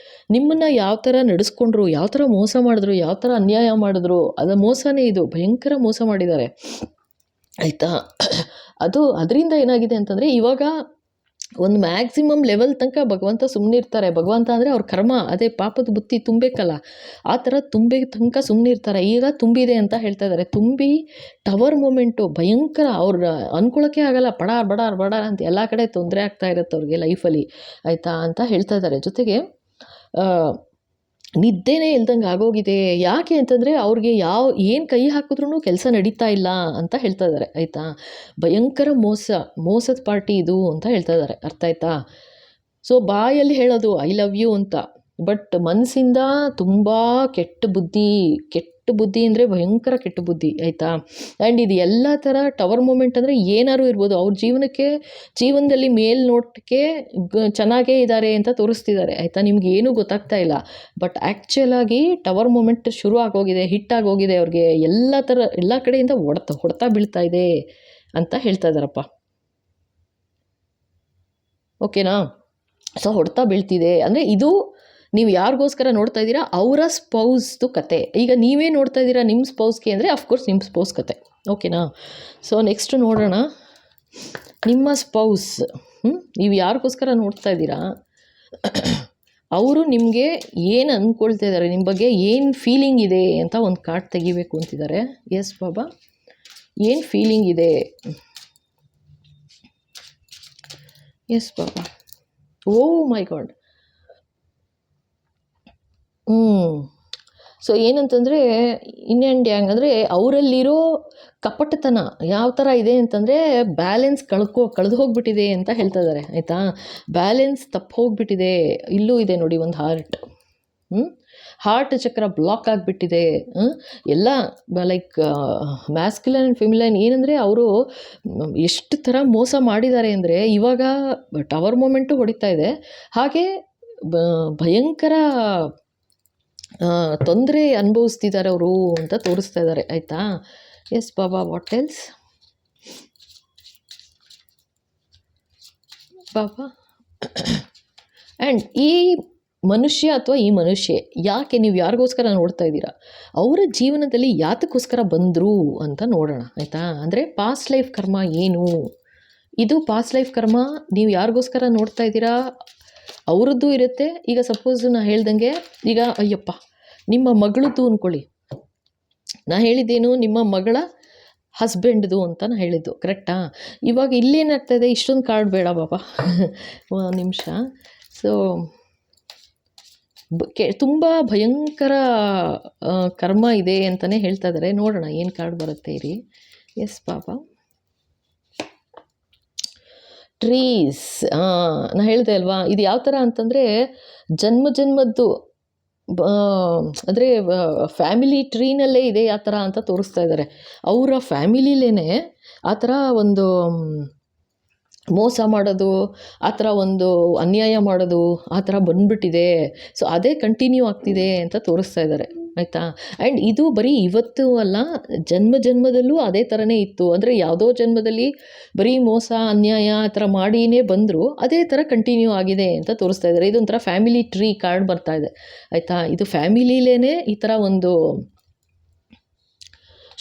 ನಿಮ್ಮನ್ನು ಯಾವ ಥರ ನಡೆಸ್ಕೊಂಡ್ರು, ಯಾವ ಥರ ಮೋಸ ಮಾಡಿದ್ರು, ಯಾವ ಥರ ಅನ್ಯಾಯ ಮಾಡಿದ್ರು, ಅದು ಮೋಸನೇ, ಇದು ಭಯಂಕರ ಮೋಸ ಮಾಡಿದ್ದಾರೆ, ಆಯಿತಾ. ಅದರಿಂದ ಏನಾಗಿದೆ ಅಂತಂದರೆ ಇವಾಗ ಒಂದು ಮ್ಯಾಕ್ಸಿಮಮ್ ಲೆವೆಲ್ ತನಕ ಭಗವಂತ ಸುಮ್ಮನೆ ಇರ್ತಾರೆ. ಭಗವಂತ ಅಂದರೆ ಅವ್ರ ಕರ್ಮ, ಅದೇ ಪಾಪದ ಬುತ್ತಿ ತುಂಬಬೇಕಲ್ಲ, ಆ ಥರ ತನಕ ಸುಮ್ಮನೆ ಇರ್ತಾರೆ. ಈಗ ತುಂಬಿದೆ ಅಂತ ಹೇಳ್ತಾ ಇದ್ದಾರೆ. ತುಂಬಿ ಟವರ್ ಮೂಮೆಂಟು ಭಯಂಕರ, ಅವ್ರು ಅಂದ್ಕೊಳ್ಳೋಕ್ಕೆ ಆಗಲ್ಲ, ಬಡ ಅಂತ ಎಲ್ಲ ಕಡೆ ತೊಂದರೆ ಆಗ್ತಾ ಇರುತ್ತೆ ಅವ್ರಿಗೆ ಲೈಫಲ್ಲಿ, ಆಯಿತಾ ಅಂತ ಹೇಳ್ತಾ ಇದ್ದಾರೆ. ಜೊತೆಗೆ ನಿದ್ದೆನೇ ಇಲ್ದಂಗೆ ಆಗೋಗಿದೆ. ಯಾಕೆ ಅಂತಂದರೆ ಅವ್ರಿಗೆ ಏನು ಕೈ ಹಾಕಿದ್ರೂ ಕೆಲಸ ನಡೀತಾ ಇಲ್ಲ ಅಂತ ಹೇಳ್ತಾ ಇದ್ದಾರೆ, ಆಯಿತಾ. ಭಯಂಕರ ಮೋಸದ ಪಾರ್ಟಿ ಇದು ಅಂತ ಹೇಳ್ತಾ ಇದ್ದಾರೆ, ಅರ್ಥ ಆಯ್ತಾ. ಸೊ ಬಾಯಲ್ಲಿ ಹೇಳೋದು ಐ ಲವ್ ಯು ಅಂತ, ಬಟ್ ಮನಸ್ಸಿಂದ ತುಂಬ ಕೆಟ್ಟ ಬುದ್ಧಿ ಅಂದರೆ ಭಯಂಕರ ಕೆಟ್ಟ ಬುದ್ಧಿ, ಆಯಿತಾ. ಆ್ಯಂಡ್ ಇದು ಎಲ್ಲ ಥರ ಟವರ್ ಮೂಮೆಂಟ್ ಅಂದರೆ ಏನಾರು ಇರ್ಬೋದು, ಅವ್ರ ಜೀವನದಲ್ಲಿ ಮೇಲ್ನೋಟಕ್ಕೆ ಚೆನ್ನಾಗೇ ಇದ್ದಾರೆ ಅಂತ ತೋರಿಸ್ತಿದ್ದಾರೆ, ಆಯಿತಾ. ನಿಮ್ಗೆ ಏನೂ ಗೊತ್ತಾಗ್ತಾ ಇಲ್ಲ, ಬಟ್ ಆ್ಯಕ್ಚುಲಾಗಿ ಟವರ್ ಮೂಮೆಂಟ್ ಶುರು ಆಗೋಗಿದೆ, ಹಿಟ್ಟಾಗೋಗಿದೆ ಅವ್ರಿಗೆ. ಎಲ್ಲ ಕಡೆಯಿಂದ ಹೊಡ್ತಾ ಬೀಳ್ತಾ ಇದೆ ಅಂತ ಹೇಳ್ತಾ ಇದ್ದಾರಪ್ಪ, ಓಕೆನಾ. ಸೊ ಹೊಡ್ತಾ ಬೀಳ್ತಿದೆ ಅಂದರೆ ಇದು ನೀವು ಯಾರಿಗೋಸ್ಕರ ನೋಡ್ತಾ ಇದ್ದೀರಾ ಅವರ ಸ್ಪೌಸ್ದು ಕತೆ. ಈಗ ನೀವೇ ನೋಡ್ತಾ ಇದ್ದೀರಾ ನಿಮ್ಮ ಸ್ಪೌಸ್ಗೆ ಅಂದರೆ ಅಫ್ಕೋರ್ಸ್ ನಿಮ್ಮ ಸ್ಪೌಸ್ ಕತೆ, ಓಕೆನಾ. ಸೊ ನೆಕ್ಸ್ಟ್ ನೋಡೋಣ, ನಿಮ್ಮ ಸ್ಪೌಸ್, ನೀವು ಯಾರಿಗೋಸ್ಕರ ನೋಡ್ತಾ ಇದ್ದೀರಾ ಅವರು ನಿಮಗೆ ಏನು ಅಂದ್ಕೊಳ್ತಾ ಇದ್ದಾರೆ, ನಿಮ್ಮ ಬಗ್ಗೆ ಏನು ಫೀಲಿಂಗ್ ಇದೆ ಅಂತ ಒಂದು ಕಾರ್ಡ್ ತೆಗಿಬೇಕು ಅಂತಿದ್ದಾರೆ. ಎಸ್ ಬಾಬಾ, ಏನು ಫೀಲಿಂಗ್ ಇದೆ. S Baba, oh my god. So ಏನಂತಂದರೆ ಇನ್ ಆ್ಯಂಡ್ ಯಾಂಗ್ ಅಂದರೆ ಅವರಲ್ಲಿರೋ ಕಪಟತನ ಯಾವ ಥರ ಇದೆ ಅಂತಂದರೆ ಬ್ಯಾಲೆನ್ಸ್ ಕಳೆದು ಹೋಗಿಬಿಟ್ಟಿದೆ ಅಂತ ಹೇಳ್ತಾ ಇದ್ದಾರೆ, ಆಯಿತಾ. ಬ್ಯಾಲೆನ್ಸ್ ತಪ್ಪು ಹೋಗಿಬಿಟ್ಟಿದೆ. ಇಲ್ಲೂ ಇದೆ ನೋಡಿ ಒಂದು ಹಾರ್ಟ್ ಚಕ್ರ ಬ್ಲಾಕ್ ಆಗಿಬಿಟ್ಟಿದೆ. ಎಲ್ಲ ಲೈಕ್ ಮ್ಯಾಸ್ಕ್ಯುಲೈನ್ ಆ್ಯಂಡ್ ಫೆಮಿಲೈನ್ ಏನಂದರೆ ಅವರು ಎಷ್ಟು ಥರ ಮೋಸ ಮಾಡಿದ್ದಾರೆ ಅಂದರೆ ಇವಾಗ ಟವರ್ ಮೂಮೆಂಟು ಹೊಡಿತಾ ಇದೆ, ಹಾಗೆ ಭಯಂಕರ ತೊಂದರೆ ಅನುಭವಿಸ್ತಿದ್ದಾರೆ ಅವರು ಅಂತ ತೋರಿಸ್ತಾ ಇದ್ದಾರೆ, ಆಯಿತಾ. ಎಸ್ ಬಾಬಾ, ವಾಟ್ ಎಲ್ಸ್ ಬಾಬಾ. ಆ್ಯಂಡ್ ಈ ಮನುಷ್ಯ ಅಥವಾ ಈ ಮನುಷ್ಯೆ ಯಾಕೆ ನೀವು ಯಾರಿಗೋಸ್ಕರ ನೋಡ್ತಾ ಇದ್ದೀರಾ, ಅವರ ಜೀವನದಲ್ಲಿ ಯಾತಕ್ಕೋಸ್ಕರ ಬಂದರು ಅಂತ ನೋಡೋಣ, ಆಯಿತಾ. ಅಂದರೆ ಪಾಸ್ಟ್ ಲೈಫ್ ಕರ್ಮ ಏನು, ಇದು ಪಾಸ್ಟ್ ಲೈಫ್ ಕರ್ಮ. ನೀವು ಯಾರಿಗೋಸ್ಕರ ನೋಡ್ತಾ ಇದ್ದೀರಾ ಅವ್ರದ್ದು ಇರುತ್ತೆ. ಈಗ ಸಪೋಸ್ ನಾ ಹೇಳ್ದಂಗೆ, ಈಗ ಅಯ್ಯಪ್ಪ ನಿಮ್ಮ ಮಗಳದ್ದು ಅಂದ್ಕೊಳ್ಳಿ, ನಾ ಹೇಳಿದ್ದೇನು ನಿಮ್ಮ ಮಗಳ ಹಸ್ಬೆಂಡ್ದು ಅಂತ ನಾ ಹೇಳಿದ್ದು, ಕರೆಕ್ಟಾ. ಇವಾಗ ಇಲ್ಲೇನಾಗ್ತಾಯಿದೆ, ಇಷ್ಟೊಂದು ಕಾರ್ಡ್ ಬೇಡ ಬಾಬಾ, ಒಂದು ನಿಮಿಷ. ಸೊ ತುಂಬ ಭಯಂಕರ ಕರ್ಮ ಇದೆ ಅಂತಲೇ ಹೇಳ್ತಾ ಇದ್ದಾರೆ. ನೋಡೋಣ ಏನು ಕಾರ್ಡ್ ಬರುತ್ತೆ ಇರಿ. ಎಸ್ ಬಾಬಾ, ಟ್ರೀಸ್. ನಾನು ಹೇಳಿದೆ ಅಲ್ವಾ, ಇದು ಯಾವ ಥರ ಅಂತಂದರೆ ಜನ್ಮದ್ದು ಅಂದರೆ ಫ್ಯಾಮಿಲಿ ಟ್ರೀನಲ್ಲೇ ಇದೆ ಆ ಥರ ಅಂತ ತೋರಿಸ್ತಾ ಇದ್ದಾರೆ. ಅವರ ಫ್ಯಾಮಿಲಿಲೇ ಆ ಥರ ಒಂದು ಮೋಸ ಮಾಡೋದು, ಆ ಥರ ಒಂದು ಅನ್ಯಾಯ ಮಾಡೋದು, ಆ ಥರ ಬಂದ್ಬಿಟ್ಟಿದೆ. ಸೊ ಅದೇ ಕಂಟಿನ್ಯೂ ಆಗ್ತಿದೆ ಅಂತ ತೋರಿಸ್ತಾ ಇದ್ದಾರೆ, ಆಯಿತಾ. ಆ್ಯಂಡ್ ಇದು ಬರೀ ಇವತ್ತು ಅಲ್ಲ, ಜನ್ಮದಲ್ಲೂ ಅದೇ ಥರನೇ ಇತ್ತು. ಅಂದರೆ ಯಾವುದೋ ಜನ್ಮದಲ್ಲಿ ಬರೀ ಮೋಸ ಅನ್ಯಾಯ ಆ ಥರ ಮಾಡಿಯೇ ಬಂದರೂ ಅದೇ ಥರ ಕಂಟಿನ್ಯೂ ಆಗಿದೆ ಅಂತ ತೋರಿಸ್ತಾ ಇದ್ದಾರೆ. ಇದೊಂಥರ ಫ್ಯಾಮಿಲಿ ಟ್ರೀ ಕಾರ್ಡ್ ಬರ್ತಾ ಇದೆ ಆಯಿತಾ. ಇದು ಫ್ಯಾಮಿಲಿಲೇ ಈ ಥರ ಒಂದು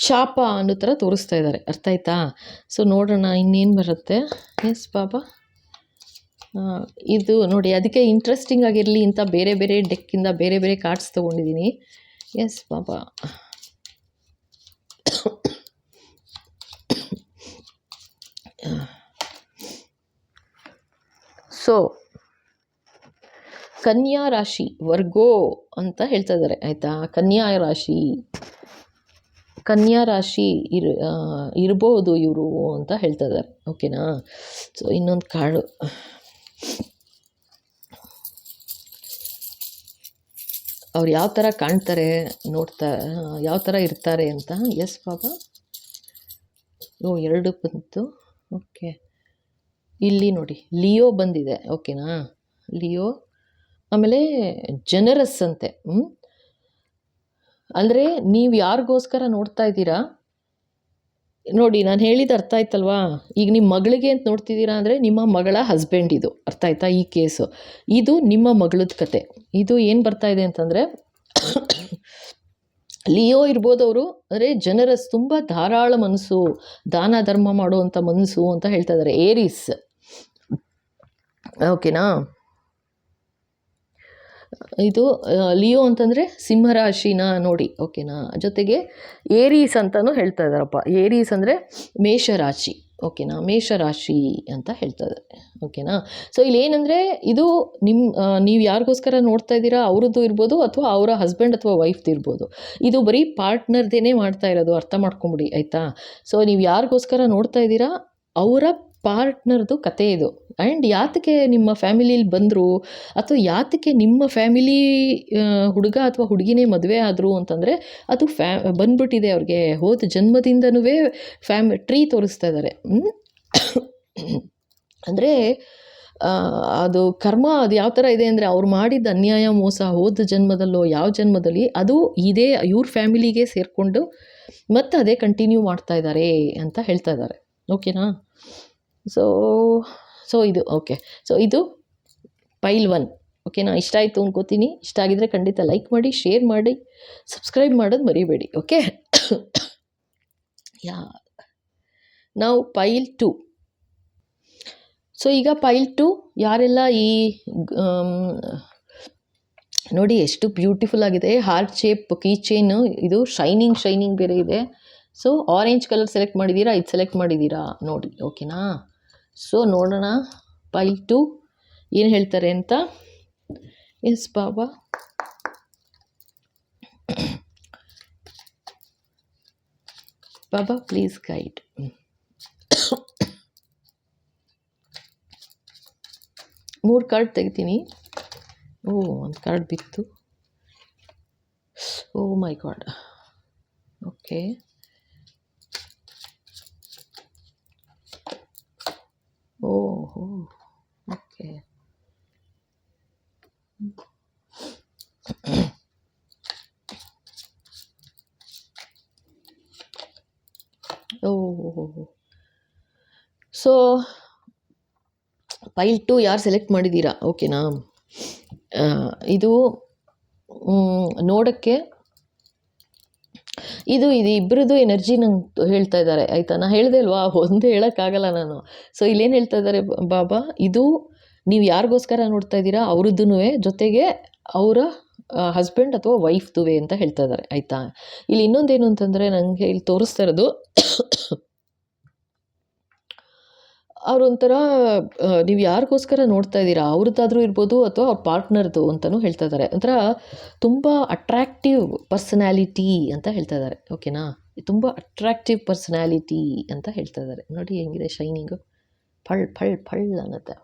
ಶಾಪ ಅನ್ನೋ ಥರ ತೋರಿಸ್ತಾ ಇದ್ದಾರೆ, ಅರ್ಥ ಆಯ್ತಾ. ಸೊ ನೋಡೋಣ ಇನ್ನೇನು ಬರುತ್ತೆ. ಎಸ್ ಬಾಬಾ, ಇದು ನೋಡಿ, ಅದಕ್ಕೆ ಇಂಟ್ರೆಸ್ಟಿಂಗ್ ಆಗಿರಲಿ ಅಂತ ಬೇರೆ ಬೇರೆ ಡೆಕ್ಕಿಂದ ಬೇರೆ ಬೇರೆ ಕಾರ್ಡ್ಸ್ ತೊಗೊಂಡಿದ್ದೀನಿ. ಎಸ್ ಬಾಬಾ, ಸೊ ಕನ್ಯಾ ರಾಶಿ ವರ್ಗೋ ಅಂತ ಹೇಳ್ತಾ ಇದ್ದಾರೆ ಆಯಿತಾ. ಕನ್ಯಾ ರಾಶಿ ಇರ್ಬೋದು ಇವರು ಅಂತ ಹೇಳ್ತಾ ಇದ್ದಾರೆ, ಓಕೆನಾ. ಸೊ ಇನ್ನೊಂದು ಕಾರ್ಡು, ಅವ್ರು ಯಾವ ಥರ ಕಾಣ್ತಾರೆ ಯಾವ ಥರ ಇರ್ತಾರೆ ಅಂತ. ಎಸ್ ಬಾಬಾ, ಎರಡು ಬಂತು. ಓಕೆ, ಇಲ್ಲಿ ನೋಡಿ ಲಿಯೋ ಬಂದಿದೆ, ಓಕೆನಾ. ಲಿಯೋ, ಆಮೇಲೆ ಜನರಸ್ ಅಂತೆ. ಅಂದರೆ ನೀವು ಯಾರಿಗೋಸ್ಕರ ನೋಡ್ತಾ ಇದ್ದೀರಾ ನೋಡಿ, ನಾನು ಹೇಳಿದ ಅರ್ಥ ಆಯ್ತಲ್ವಾ. ಈಗ ನಿಮ್ಮ ಮಗಳಿಗೆ ಅಂತ ನೋಡ್ತಿದ್ದೀರಾ ಅಂದರೆ ನಿಮ್ಮ ಮಗಳ ಹಸ್ಬೆಂಡ್, ಇದು ಅರ್ಥ ಆಯ್ತಾ. ಈ ಕೇಸು ಇದು ನಿಮ್ಮ ಮಗಳದ ಕತೆ. ಇದು ಏನು ಬರ್ತಾ ಇದೆ ಅಂತಂದರೆ ಲಿಯೋ ಇರ್ಬೋದು ಅವರು, ಅಂದರೆ ಜನರಸ್, ತುಂಬ ಧಾರಾಳ ಮನಸ್ಸು, ದಾನ ಧರ್ಮ ಮಾಡುವಂಥ ಮನಸ್ಸು ಅಂತ ಹೇಳ್ತಾ ಇದ್ದಾರೆ. ಏರೀಸ್, ಓಕೆನಾ. ಇದು ಲಿಯೋ ಅಂತಂದರೆ ಸಿಂಹರಾಶಿನ ನೋಡಿ, ಓಕೆನಾ. ಜೊತೆಗೆ ಏರೀಸ್ ಅಂತಲೂ ಹೇಳ್ತಾ ಇದ್ದಾರಪ್ಪ. ಏರೀಸ್ ಅಂದರೆ ಮೇಷರಾಶಿ, ಓಕೆನಾ. ಮೇಷರಾಶಿ ಅಂತ ಹೇಳ್ತಾ ಇದ್ದಾರೆ, ಓಕೆನಾ. ಸೊ ಇಲ್ಲೇನೆಂದರೆ ಇದು ನೀವು ಯಾರಿಗೋಸ್ಕರ ನೋಡ್ತಾ ಇದ್ದೀರಾ ಅವ್ರದ್ದು ಇರ್ಬೋದು, ಅಥವಾ ಅವರ ಹಸ್ಬೆಂಡ್ ಅಥವಾ ವೈಫ್ದು ಇರ್ಬೋದು. ಇದು ಬರೀ ಪಾರ್ಟ್ನರ್ದೇ ಮಾಡ್ತಾ ಇರೋದು, ಅರ್ಥ ಮಾಡ್ಕೊಂಬಿಡಿ ಆಯಿತಾ. ಸೊ ನೀವು ಯಾರಿಗೋಸ್ಕರ ನೋಡ್ತಾ ಇದ್ದೀರಾ ಅವರ ಪಾರ್ಟ್ನರ್ದು ಕತೆ ಇದು. ಆ್ಯಂಡ್ ಯಾತಕ್ಕೆ ನಿಮ್ಮ ಫ್ಯಾಮಿಲೀಲಿ ಬಂದರು, ಅಥವಾ ಯಾತಕ್ಕೆ ನಿಮ್ಮ ಫ್ಯಾಮಿಲಿ ಹುಡುಗ ಅಥವಾ ಹುಡುಗಿನೇ ಮದುವೆ ಆದರು ಅಂತಂದರೆ ಅದು ಬಂದ್ಬಿಟ್ಟಿದೆ ಅವ್ರಿಗೆ. ಹೋದ ಜನ್ಮದಿಂದನೂ ಟ್ರೀ ತೋರಿಸ್ತಾ ಇದ್ದಾರೆ. ಅಂದರೆ ಅದು ಕರ್ಮ ಅದು ಯಾವ ಥರ ಇದೆ ಅಂದರೆ ಅವ್ರು ಮಾಡಿದ ಅನ್ಯಾಯ ಮೋಸ ಹೋದ ಜನ್ಮದಲ್ಲೋ ಯಾವ ಜನ್ಮದಲ್ಲಿ ಅದು ಇದೇ ಇವ್ರ ಫ್ಯಾಮಿಲಿಗೆ ಸೇರಿಕೊಂಡು ಮತ್ತು ಅದೇ ಕಂಟಿನ್ಯೂ ಮಾಡ್ತಾ ಇದ್ದಾರೆ ಅಂತ ಹೇಳ್ತಾ ಇದ್ದಾರೆ, ಓಕೆನಾ. ಸೊ ಇದು ಓಕೆ. ಸೊ ಇದು ಪೈಲ್ 1, ಓಕೆನಾ. ಇಷ್ಟ ಆಯಿತು ಅನ್ಕೋತೀನಿ. ಇಷ್ಟ ಆಗಿದರೆ ಖಂಡಿತ ಲೈಕ್ ಮಾಡಿ, ಶೇರ್ ಮಾಡಿ, ಸಬ್ಸ್ಕ್ರೈಬ್ ಮಾಡೋದು ಮರಿಬೇಡಿ, ಓಕೆ. ನಾವು ಪೈಲ್ 2. ಸೊ ಈಗ ಪೈಲ್ 2 ಯಾರೆಲ್ಲ ಈ ನೋಡಿ ಎಷ್ಟು ಬ್ಯೂಟಿಫುಲ್ ಆಗಿದೆ. ಹಾರ್ಟ್ ಶೇಪ್ ಕೀ ಚೈನು, ಇದು ಶೈನಿಂಗ್ ಬೇರೆ ಇದೆ. ಸೊ ಆರೆಂಜ್ ಕಲರ್ ಸೆಲೆಕ್ಟ್ ಮಾಡಿದ್ದೀರಾ, ಇದು ಸೆಲೆಕ್ಟ್ ಮಾಡಿದ್ದೀರಾ ನೋಡಿ, ಓಕೆನಾ. ಸೊ ನೋಡೋಣ ಪೈಲ್ 2 ಏನು ಹೇಳ್ತಾರೆ ಅಂತ. Yes Baba, Baba please guide. ಮೂರು ಕಾರ್ಡ್ ತೆಗಿತೀನಿ. ಒಂದು ಕಾರ್ಡ್ ಬಿತ್ತು. Oh my god, okay. ಓಹೋ, ಓಕೆ. ಓಹೋ, ಸೊ ಪೈಲ್ 2 ಯಾರು ಸೆಲೆಕ್ಟ್ ಮಾಡಿದ್ದೀರಾ, ಓಕೆನಾ. ಇದು ನೋಡೋಕ್ಕೆ ಇದು ಇಬ್ಬರದು ಎನರ್ಜಿ ನಂಗೆ ಹೇಳ್ತಾ ಇದ್ದಾರೆ ಆಯಿತಾ. ನಾನು ಹೇಳಿದೆ ಅಲ್ವಾ, ಒಂದು ಹೇಳೋಕ್ಕಾಗಲ್ಲ ನಾನು. ಸೊ ಇಲ್ಲೇನು ಹೇಳ್ತಾ ಇದ್ದಾರೆ ಬಾಬಾ, ಇದು ನೀವು ಯಾರಿಗೋಸ್ಕರ ನೋಡ್ತಾ ಇದ್ದೀರಾ ಅವ್ರದ್ದೂ, ಜೊತೆಗೆ ಅವರ ಹಸ್ಬೆಂಡ್ ಅಥವಾ ವೈಫ್ದುವೆ ಅಂತ ಹೇಳ್ತಾ ಇದ್ದಾರೆ ಆಯಿತಾ. ಇಲ್ಲಿ ಇನ್ನೊಂದೇನು ಅಂತಂದರೆ ನನಗೆ ಇಲ್ಲಿ ತೋರಿಸ್ತಾ ಇರೋದು ಅವರೊಂಥರ ನೀವು ಯಾರಿಗೋಸ್ಕರ ನೋಡ್ತಾ ಇದ್ದೀರಾ ಅವ್ರದ್ದಾದರೂ ಇರ್ಬೋದು, ಅಥವಾ ಅವ್ರ ಪಾರ್ಟ್ನರ್ದು ಅಂತಲೂ ಹೇಳ್ತಾ ಇದ್ದಾರೆ. ಒಂಥರ ತುಂಬ ಅಟ್ರ್ಯಾಕ್ಟಿವ್ ಪರ್ಸನ್ಯಾಲಿಟಿ ಅಂತ ಹೇಳ್ತಾ ಇದ್ದಾರೆ, ಓಕೆನಾ. ತುಂಬ ಅಟ್ರ್ಯಾಕ್ಟಿವ್ ಪರ್ಸನ್ಯಾಲಿಟಿ ಅಂತ ಹೇಳ್ತಾ ಇದ್ದಾರೆ. ನೋಡಿ ಹೆಂಗಿದೆ ಶೈನಿಂಗು, ಫಳ್ ಅನ್ನತ್ತೆ.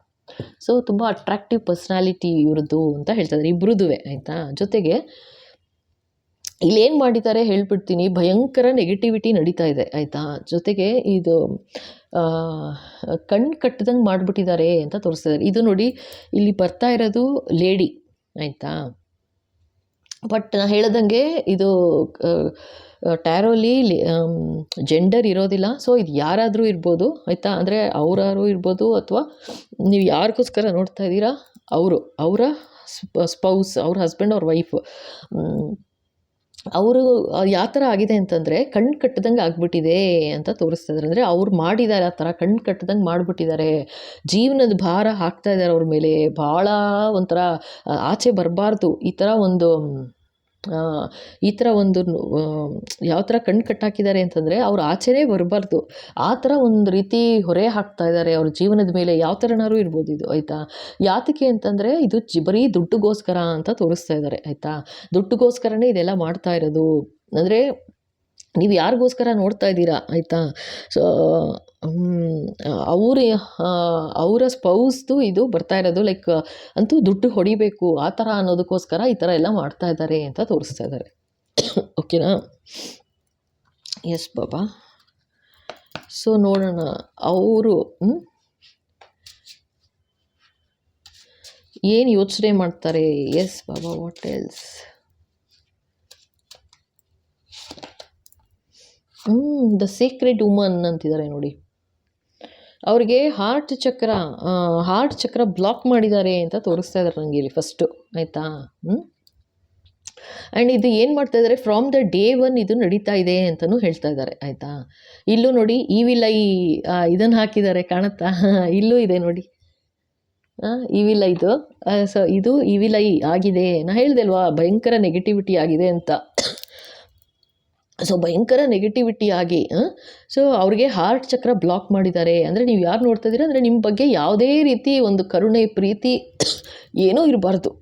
ಸೊ ತುಂಬ ಅಟ್ರ್ಯಾಕ್ಟಿವ್ ಪರ್ಸನ್ಯಾಲಿಟಿ ಇವ್ರದ್ದು ಅಂತ ಹೇಳ್ತಾ ಇದ್ದಾರೆ, ಇಬ್ಬರದ್ದು ಆಯಿತಾ. ಜೊತೆಗೆ ಇಲ್ಲೇನು ಮಾಡಿದ್ದಾರೆ ಹೇಳ್ಬಿಡ್ತೀನಿ, ಭಯಂಕರ ನೆಗೆಟಿವಿಟಿ ನಡೀತಾ ಇದೆ ಆಯಿತಾ. ಜೊತೆಗೆ ಇದು ಕಣ್ಣು ಕಟ್ಟದಂಗೆ ಮಾಡಿಬಿಟ್ಟಿದ್ದಾರೆ ಅಂತ ತೋರಿಸ್ತಿದ್ದಾರೆ. ಇದು ನೋಡಿ ಇಲ್ಲಿ ಬರ್ತಾ ಇರೋದು ಲೇಡಿ ಆಯಿತಾ. ಬಟ್ ನಾ ಹೇಳ್ದಂಗೆ ಇದು ಟ್ಯಾರೋಲಿ ಜೆಂಡರ್ ಇರೋದಿಲ್ಲ. ಸೊ ಇದು ಯಾರಾದರೂ ಇರ್ಬೋದು ಆಯಿತಾ. ಅಂದರೆ ಅವರಾರು ಇರ್ಬೋದು ಅಥವಾ ನೀವು ಯಾರಿಗೋಸ್ಕರ ನೋಡ್ತಾ ಇದ್ದೀರಾ ಅವರ ಸ್ಪೌಸ್, ಅವ್ರ ಹಸ್ಬೆಂಡ್, ಅವ್ರ ವೈಫ್, ಅವರು ಯಾವ ಥರ ಆಗಿದೆ ಅಂತಂದರೆ ಕಣ್ಣು ಕಟ್ಟದಂಗೆ ಆಗ್ಬಿಟ್ಟಿದೆ ಅಂತ ತೋರಿಸ್ತಾ ಇದ್ದಾರೆ. ಅಂದರೆ ಅವ್ರು ಮಾಡಿದ್ದಾರೆ, ಆ ಥರ ಕಣ್ಣು ಕಟ್ಟದಂಗೆ ಮಾಡಿಬಿಟ್ಟಿದ್ದಾರೆ. ಜೀವನದ ಭಾರ ಹಾಕ್ತಾ ಇದ್ದಾರೆ ಅವ್ರ ಮೇಲೆ. ಭಾಳ ಒಂಥರ ಆಚೆ ಬರಬಾರ್ದು ಈ ಥರ ಒಂದು ಯಾವ ಥರ ಕಣ್ಣು ಕಟ್ಟಾಕಿದ್ದಾರೆ ಅಂತಂದರೆ ಅವ್ರು ಆಚೆನೇ ಬರಬಾರ್ದು. ಆ ಥರ ಒಂದು ರೀತಿ ಹೊರೆ ಹಾಕ್ತಾ ಇದ್ದಾರೆ ಅವ್ರ ಜೀವನದ ಮೇಲೆ. ಯಾವ ಥರನಾರು ಇರ್ಬೋದು ಇದು ಆಯಿತಾ. ಯಾತಕ್ಕೆ ಅಂತಂದರೆ ಇದು ಬರೀ ದುಡ್ಡುಗೋಸ್ಕರ ಅಂತ ತೋರಿಸ್ತಾ ಇದ್ದಾರೆ ಆಯಿತಾ. ದುಡ್ಡುಗೋಸ್ಕರನೇ ಇದೆಲ್ಲ ಮಾಡ್ತಾ ಇರೋದು. ಅಂದರೆ ನೀವು ಯಾರಿಗೋಸ್ಕರ ನೋಡ್ತಾ ಇದ್ದೀರಾ ಆಯಿತಾ. ಸೊ ಅವರ ಸ್ಪೌಸ್ದು ಇದು ಬರ್ತಾ ಇರೋದು ಲೈಕ್ ಅಂತೂ ದುಡ್ಡು ಹೊಡಿಬೇಕು ಆ ಥರ ಅನ್ನೋದಕ್ಕೋಸ್ಕರ ಈ ಥರ ಎಲ್ಲ ಮಾಡ್ತಾ ಇದ್ದಾರೆ ಅಂತ ತೋರಿಸ್ತಾ ಇದ್ದಾರೆ. ಓಕೆನಾ. ಎಸ್ ಬಾಬಾ. ಸೊ ನೋಡೋಣ ಅವರು ಏನು ಯೋಚನೆ ಮಾಡ್ತಾರೆ. Yes Baba, what else. The secret woman ಅಂತಿದ್ದಾರೆ ನೋಡಿ. ಅವ್ರಿಗೆ ಹಾರ್ಟ್ ಚಕ್ರ ಬ್ಲಾಕ್ ಮಾಡಿದ್ದಾರೆ ಅಂತ ತೋರಿಸ್ತಾ ಇದ್ದಾರೆ ನನಗೆ ಇಲ್ಲಿ ಫಸ್ಟು ಆಯಿತಾ. ಆ್ಯಂಡ್ ಇದು ಏನು ಮಾಡ್ತಾ ಇದ್ದಾರೆ, ಫ್ರಾಮ್ ದ ಡೇ 1 ಇದು ನಡೀತಾ ಇದೆ ಅಂತಲೂ ಹೇಳ್ತಾ ಇದ್ದಾರೆ ಆಯಿತಾ. ಇಲ್ಲೂ ನೋಡಿ ಈವಿಲ್ ಐ ಇದನ್ನು ಹಾಕಿದ್ದಾರೆ, ಕಾಣುತ್ತಾ. ಇಲ್ಲೂ ಇದೆ ನೋಡಿ ಈವಿಲ್ ಐದು. ಸೊ ಇದು ಈವಿಲ್ ಐ ಆಗಿದೆ. ನಾ ಹೇಳಿದೆ ಅಲ್ವಾ ಭಯಂಕರ ನೆಗೆಟಿವಿಟಿ ಆಗಿದೆ ಅಂತ. ಸೊ ಭಯಂಕರ ನೆಗೆಟಿವಿಟಿ ಆಗಿ ಸೊ ಅವ್ರಿಗೆ ಹಾರ್ಟ್ ಚಕ್ರ ಬ್ಲಾಕ್ ಮಾಡಿದ್ದಾರೆ. ಅಂದರೆ ನೀವು ಯಾರು ನೋಡ್ತಾ ಇದ್ದೀರಾ ಅಂದರೆ ನಿಮ್ಮ ಬಗ್ಗೆ ಯಾವುದೇ ರೀತಿ ಒಂದು ಕರುಣೆ ಪ್ರೀತಿ ಏನೂ ಇರಬಾರ್ದು.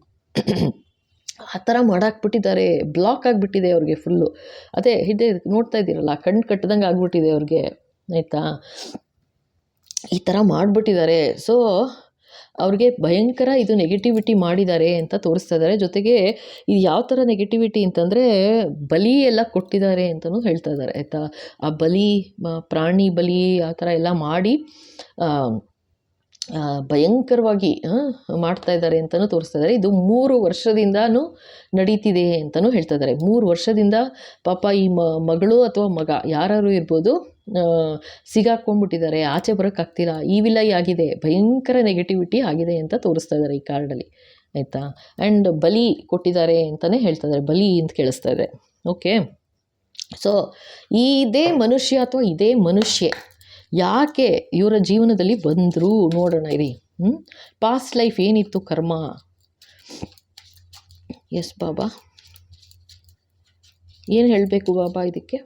ಆ ಥರ ಮಾಡಾಕ್ಬಿಟ್ಟಿದ್ದಾರೆ. ಬ್ಲಾಕ್ ಆಗಿಬಿಟ್ಟಿದೆ ಅವ್ರಿಗೆ ಫುಲ್ಲು. ಅದೇ ಇದೆ ನೋಡ್ತಾ ಇದ್ದೀರಲ್ಲ, ಕಣ್ಣು ಕಟ್ಟದಂಗೆ ಆಗ್ಬಿಟ್ಟಿದೆ ಅವ್ರಿಗೆ ಆಯಿತಾ. ಈ ಥರ ಮಾಡಿಬಿಟ್ಟಿದ್ದಾರೆ. ಸೊ ಅವ್ರಿಗೆ ಭಯಂಕರ ಇದು ನೆಗೆಟಿವಿಟಿ ಮಾಡಿದ್ದಾರೆ ಅಂತ ತೋರಿಸ್ತಾ ಇದ್ದಾರೆ. ಜೊತೆಗೆ ಇದು ಯಾವ ಥರ ನೆಗೆಟಿವಿಟಿ ಅಂತಂದರೆ ಬಲಿ ಎಲ್ಲ ಕೊಟ್ಟಿದ್ದಾರೆ ಅಂತಲೂ ಹೇಳ್ತಾ ಇದ್ದಾರೆ ಆಯಿತಾ. ಆ ಬಲಿ, ಪ್ರಾಣಿ ಬಲಿ ಆ ಥರ ಎಲ್ಲ ಮಾಡಿ ಭಯಂಕರವಾಗಿ ಮಾಡ್ತಾ ಇದ್ದಾರೆ ಅಂತಲೂ ತೋರಿಸ್ತಾ ಇದ್ದಾರೆ. ಇದು 3 ವರ್ಷದಿಂದನೂ ನಡೀತಿದೆ ಅಂತಲೂ ಹೇಳ್ತಾ ಇದ್ದಾರೆ. 3 ವರ್ಷದಿಂದ ಪಾಪ ಈ ಮಗಳು ಅಥವಾ ಮಗ ಯಾರು ಇರ್ಬೋದು ಸಿಗಾಕೊಂಡ್ಬಿಟ್ಟಿದ್ದಾರೆ, ಆಚೆ ಬರೋಕ್ಕಾಗ್ತಿಲ್ಲ. ಈವಿಲ್ ಐ ಆಗಿದೆ, ಭಯಂಕರ ನೆಗೆಟಿವಿಟಿ ಆಗಿದೆ ಅಂತ ತೋರಿಸ್ತಾ ಇದ್ದಾರೆ ಈ ಕಾರ್ಡಲ್ಲಿ ಆಯಿತಾ. ಆ್ಯಂಡ್ ಬಲಿ ಕೊಟ್ಟಿದ್ದಾರೆ ಅಂತಲೇ ಹೇಳ್ತಾ ಇದ್ದಾರೆ, ಬಲಿ ಅಂತ ಕೇಳಿಸ್ತಾ ಇದೆ. ಓಕೆ. ಸೊ ಇದೇ ಮನುಷ್ಯ ಅಥವಾ ಇದೇ ಮನುಷ್ಯೆ ಯಾಕೆ ಇವರ ಜೀವನದಲ್ಲಿ ಬಂದರು ನೋಡೋಣ ಇರಿ. ಪಾಸ್ಟ್ ಲೈಫ್ ಏನಿತ್ತು ಕರ್ಮ. ಎಸ್ ಬಾಬಾ, ಏನು ಹೇಳಬೇಕು ಬಾಬಾ ಇದಕ್ಕೆ.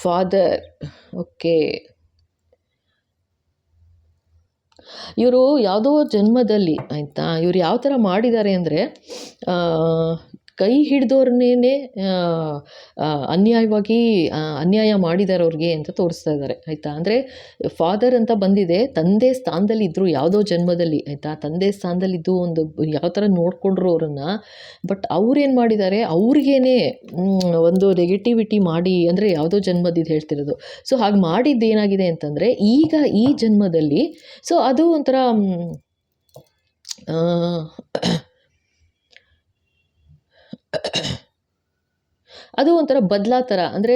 ಫಾದರ್. ಓಕೆ. ಇವರು ಯಾವುದೋ ಜನ್ಮದಲ್ಲಿ ಆಯಿತಾ, ಇವರು ಯಾವ ಥರ ಮಾಡಿದ್ದಾರೆ ಅಂದರೆ ಕೈ ಹಿಡಿದವ್ರನ್ನೇ ಅನ್ಯಾಯವಾಗಿ ಅನ್ಯಾಯ ಮಾಡಿದ್ದಾರೆ ಅವ್ರಿಗೆ ಅಂತ ತೋರಿಸ್ತಾ ಇದ್ದಾರೆ ಆಯಿತಾ. ಅಂದರೆ ಫಾದರ್ ಅಂತ ಬಂದಿದೆ, ತಂದೆ ಸ್ಥಾನದಲ್ಲಿ ಇದ್ದರು ಯಾವುದೋ ಜನ್ಮದಲ್ಲಿ ಆಯಿತಾ. ತಂದೆ ಸ್ಥಾನದಲ್ಲಿದ್ದು ಒಂದು ಯಾವ ಥರ ನೋಡಿಕೊಂಡ್ರು ಅವರನ್ನು. ಬಟ್ ಅವ್ರೇನು ಮಾಡಿದ್ದಾರೆ, ಅವ್ರಿಗೇನೆ ಒಂದು ನೆಗೆಟಿವಿಟಿ ಮಾಡಿ, ಅಂದರೆ ಯಾವುದೋ ಜನ್ಮದಿದ್ದು ಹೇಳ್ತಿರೋದು. ಸೊ ಹಾಗೆ ಮಾಡಿದ್ದು ಏನಾಗಿದೆ ಅಂತಂದರೆ ಈಗ ಈ ಜನ್ಮದಲ್ಲಿ ಸೊ ಅದು ಒಂಥರ ಅದು ಒಂಥರ ಬದಲಾ ಥರ. ಅಂದರೆ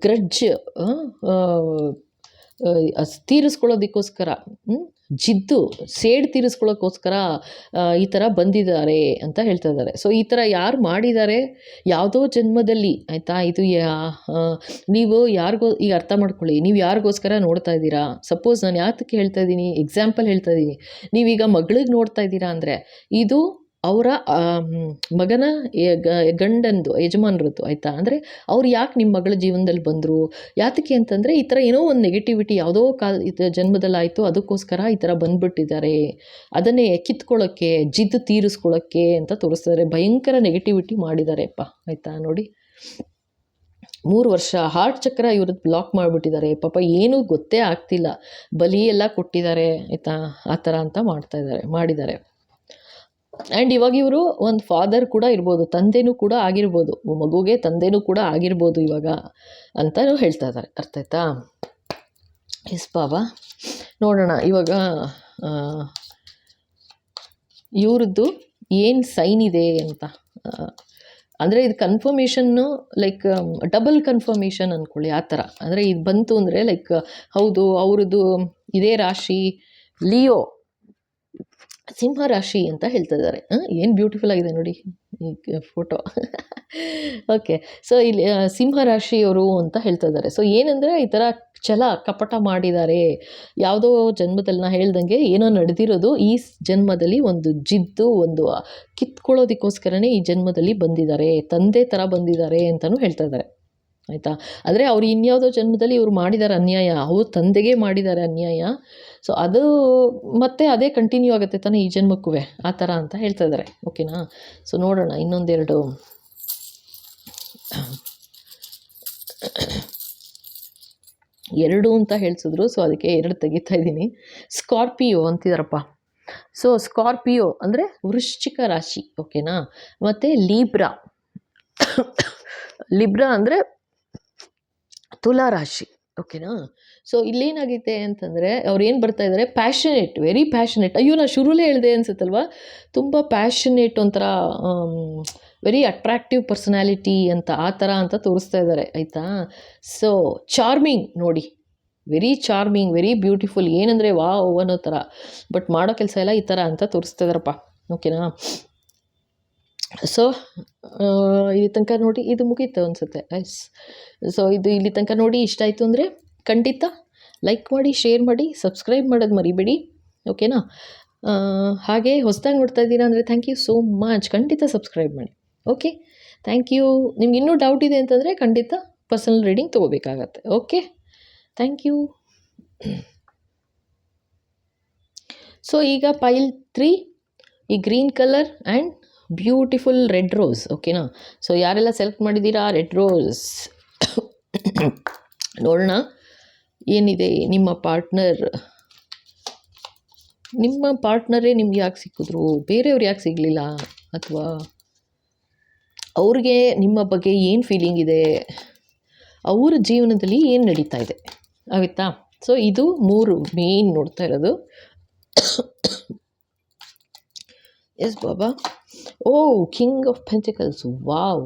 ಗ್ರಡ್ಜ್ ತೀರಿಸ್ಕೊಳ್ಳೋದಕ್ಕೋಸ್ಕರ ಜಿದ್ದು ಸೇಡು ತೀರಿಸ್ಕೊಳ್ಳೋಕ್ಕೋಸ್ಕರ ಈ ಥರ ಬಂದಿದ್ದಾರೆ ಅಂತ ಹೇಳ್ತಾ ಇದ್ದಾರೆ. ಸೊ ಈ ಥರ ಯಾರು ಮಾಡಿದ್ದಾರೆ ಯಾವುದೋ ಜನ್ಮದಲ್ಲಿ ಆಯಿತಾ. ಇದು ನೀವು ಯಾರಿಗೋ ಈಗ ಅರ್ಥ ಮಾಡ್ಕೊಳ್ಳಿ, ನೀವು ಯಾರಿಗೋಸ್ಕರ ನೋಡ್ತಾ ಇದ್ದೀರಾ. ಸಪೋಸ್ ನಾನು ಯಾತಕ್ಕೆ ಹೇಳ್ತಾ ಇದ್ದೀನಿ, ಎಕ್ಸಾಂಪಲ್ ಹೇಳ್ತಾ ಇದ್ದೀನಿ. ನೀವೀಗ ಮಗಳಿಗೆ ನೋಡ್ತಾ ಇದ್ದೀರಾ ಅಂದರೆ ಇದು ಅವರ ಮಗನ ಗಂಡಂದು ಯಜಮಾನ್ರದ್ದು ಆಯಿತಾ. ಅಂದರೆ ಅವ್ರು ಯಾಕೆ ನಿಮ್ಮ ಮಗಳ ಜೀವನದಲ್ಲಿ ಬಂದರು, ಯಾತಕ್ಕೆ ಅಂತಂದರೆ ಈ ಥರ ಏನೋ ಒಂದು ನೆಗೆಟಿವಿಟಿ ಯಾವುದೋ ಜನ್ಮದಲ್ಲಿ ಆಯಿತು, ಅದಕ್ಕೋಸ್ಕರ ಈ ಥರ ಬಂದುಬಿಟ್ಟಿದ್ದಾರೆ. ಅದನ್ನೇ ಕಿತ್ಕೊಳ್ಳೋಕ್ಕೆ, ಜಿದ್ದು ತೀರಿಸ್ಕೊಳ್ಳೋಕ್ಕೆ ಅಂತ ತೋರಿಸ್ತಾರೆ. ಭಯಂಕರ ನೆಗೆಟಿವಿಟಿ ಮಾಡಿದ್ದಾರೆಪ್ಪ ಆಯಿತಾ. ನೋಡಿ 3 ವರ್ಷ ಹಾರ್ಟ್ ಚಕ್ರ ಇವ್ರದ್ದು ಬ್ಲಾಕ್ ಮಾಡಿಬಿಟ್ಟಿದ್ದಾರೆ. ಪಾಪ ಏನೂ ಗೊತ್ತೇ ಆಗ್ತಿಲ್ಲ. ಬಲಿ ಎಲ್ಲ ಕೊಟ್ಟಿದ್ದಾರೆ ಆಯಿತಾ. ಆ ಥರ ಅಂತ ಮಾಡಿದ್ದಾರೆ. ಆ್ಯಂಡ್ ಇವಾಗ ಇವರು ಒಂದು ಫಾದರ್ ಕೂಡ ಇರ್ಬೋದು, ತಂದೆನೂ ಕೂಡ ಆಗಿರ್ಬೋದು, ಮಗುಗೆ ತಂದೆನೂ ಕೂಡ ಆಗಿರ್ಬೋದು ಇವಾಗ ಅಂತಲೂ ಹೇಳ್ತಾ ಇದ್ದಾರೆ. ಅರ್ಥ ಆಯ್ತಾ. ಎಸ್ ಬಾಬಾ. ನೋಡೋಣ ಇವಾಗ ಇವ್ರದ್ದು ಏನು ಸೈನ್ ಇದೆ ಅಂತ. ಅಂದರೆ ಇದು ಕನ್ಫರ್ಮೇಷನ್ನು ಲೈಕ್ ಡಬಲ್ ಕನ್ಫರ್ಮೇಷನ್ ಅಂದ್ಕೊಳ್ಳಿ, ಆ ಥರ. ಅಂದರೆ ಇದು ಬಂತು ಅಂದರೆ ಲೈಕ್ ಹೌದು ಅವ್ರದ್ದು ಇದೇ ರಾಶಿ ಲಿಯೋ, ಸಿಂಹ ರಾಶಿ ಅಂತ ಹೇಳ್ತಿದ್ದಾರೆ. ಏನು ಬ್ಯೂಟಿಫುಲ್ ಆಗಿದೆ ನೋಡಿ ಈ ಫೋಟೋ. ಓಕೆ, ಸೊ ಇಲ್ಲಿ ಸಿಂಹ ರಾಶಿಯವರು ಅಂತ ಹೇಳ್ತಾ ಇದ್ದಾರೆ. ಸೊ ಏನಂದರೆ ಈ ಥರ ಛಲ ಕಪಟ ಮಾಡಿದ್ದಾರೆ, ಯಾವುದೋ ಜನ್ಮದಲ್ಲಿ ನಾ ಹೇಳ್ದಂಗೆ ಏನೋ ನಡೆದಿರೋದು ಈ ಜನ್ಮದಲ್ಲಿ ಒಂದು ಜಿದ್ದು ಒಂದು ಕಿತ್ಕೊಳ್ಳೋದಕ್ಕೋಸ್ಕರನೇ ಈ ಜನ್ಮದಲ್ಲಿ ಬಂದಿದ್ದಾರೆ, ತಂದೆ ಥರ ಬಂದಿದ್ದಾರೆ ಅಂತಲೂ ಹೇಳ್ತಾ ಇದ್ದಾರೆ. ಆಯಿತಾ? ಆದರೆ ಅವ್ರು ಇನ್ಯಾವುದೋ ಜನ್ಮದಲ್ಲಿ ಇವ್ರು ಮಾಡಿದ್ದಾರೆ ಅನ್ಯಾಯ, ಅವ್ರ ತಂದೆಗೆ ಮಾಡಿದ್ದಾರೆ ಅನ್ಯಾಯ. ಸೊ ಅದು ಮತ್ತೆ ಅದೇ ಕಂಟಿನ್ಯೂ ಆಗುತ್ತೆ ತಾನೇ ಈ ಜನ್ಮಕ್ಕೂ, ಆ ಥರ ಅಂತ ಹೇಳ್ತಾ ಇದ್ದಾರೆ. ಓಕೆನಾ? ಸೊ ನೋಡೋಣ ಇನ್ನೊಂದೆರಡು. ಎರಡು ಅಂತ ಹೇಳ್ಸಿದ್ರು, ಸೊ ಅದಕ್ಕೆ ಎರಡು ತೆಗಿತಾ ಇದ್ದೀನಿ. ಸ್ಕಾರ್ಪಿಯೋ ಅಂತಿದಾರಪ್ಪ. ಸೊ ಸ್ಕಾರ್ಪಿಯೋ ಅಂದರೆ ವೃಶ್ಚಿಕ ರಾಶಿ. ಓಕೆನಾ? ಮತ್ತು ಲಿಬ್ರಾ ಅಂದರೆ ತುಲಾ ರಾಶಿ. ಓಕೆನಾ? ಸೊ ಇಲ್ಲೇನಾಗಿದೆ ಅಂತಂದರೆ ಅವ್ರು ಏನು ಬರ್ತಾ ಇದ್ದಾರೆ, ಪ್ಯಾಷನೇಟ್, ವೆರಿ ಪ್ಯಾಷನೇಟ್. ಅಯ್ಯೋ ನಾ ಶುರುಲೇ ಹೇಳಿದೆ ಅನ್ಸುತ್ತಲ್ವ, ತುಂಬ ಪ್ಯಾಷನೇಟ್, ಒಂಥರ ವೆರಿ ಅಟ್ರಾಕ್ಟಿವ್ ಪರ್ಸನಾಲಿಟಿ ಅಂತ, ಆ ಥರ ಅಂತ ತೋರಿಸ್ತಾ ಇದ್ದಾರೆ. ಆಯಿತಾ? ಸೊ ಚಾರ್ಮಿಂಗ್ ನೋಡಿ, ವೆರಿ ಚಾರ್ಮಿಂಗ್, ವೆರಿ ಬ್ಯೂಟಿಫುಲ್, ಏನಂದರೆ ವಾವ್ ಅನ್ನೋ ಥರ. ಬಟ್ ಮಾಡೋ ಕೆಲಸ ಎಲ್ಲ ಈ ಥರ ಅಂತ ತೋರಿಸ್ತಾ ಇದ್ದಾರಪ್ಪ. ಓಕೆನಾ? ಸೊ ಇಲ್ಲಿ ತನಕ ನೋಡಿ, ಇದು ಮುಗೀತು ಅನಿಸುತ್ತೆ. ಎಸ್. ಸೊ ಇದು ಇಲ್ಲಿ ತನಕ ನೋಡಿ ಇಷ್ಟ ಆಯಿತು ಅಂದರೆ ಖಂಡಿತ ಲೈಕ್ ಮಾಡಿ, ಶೇರ್ ಮಾಡಿ, ಸಬ್ಸ್ಕ್ರೈಬ್ ಮಾಡೋದು ಮರಿಬೇಡಿ. ಓಕೆನಾ? ಹಾಗೆ ಹೊಸದಾಗಿ ನೋಡ್ತಾ ಇದ್ದೀರಾ ಅಂದರೆ ಥ್ಯಾಂಕ್ ಯು ಸೋ ಮಚ್, ಖಂಡಿತ ಸಬ್ಸ್ಕ್ರೈಬ್ ಮಾಡಿ. Okay, thank you. ನಿಮ್ಗೆ ಇನ್ನೂ ಡೌಟ್ ಇದೆ ಅಂತಂದರೆ ಖಂಡಿತ ಪರ್ಸನಲ್ ರೀಡಿಂಗ್ ತೊಗೋಬೇಕಾಗತ್ತೆ. Okay, thank you. ಸೊ ಈಗ ಪೈಲ್ 3, ಈ green colour and beautiful red rose. ಓಕೆನಾ? ಸೊ ಯಾರೆಲ್ಲ ಸೆಲೆಕ್ಟ್ ಮಾಡಿದ್ದೀರಾ ರೆಡ್ ರೋಸ್, ನೋಡೋಣ ಏನಿದೆ. ನಿಮ್ಮ ಪಾರ್ಟ್ನರೇ ನಿಮ್ಗೆ ಯಾಕೆ ಸಿಕ್ಕಿದ್ರು, ಬೇರೆಯವ್ರು ಯಾಕೆ ಸಿಗಲಿಲ್ಲ, ಅಥವಾ ಅವ್ರಿಗೆ ನಿಮ್ಮ ಬಗ್ಗೆ ಏನು ಫೀಲಿಂಗ್ ಇದೆ, ಅವ್ರ ಜೀವನದಲ್ಲಿ ಏನು ನಡೀತಾ ಇದೆ, ಆಗುತ್ತಾ? ಸೊ ಇದು 3 ಮೇನ್ ನೋಡ್ತಾ ಇರೋದು. Yes Baba. Oh, king of pentacles. Wow,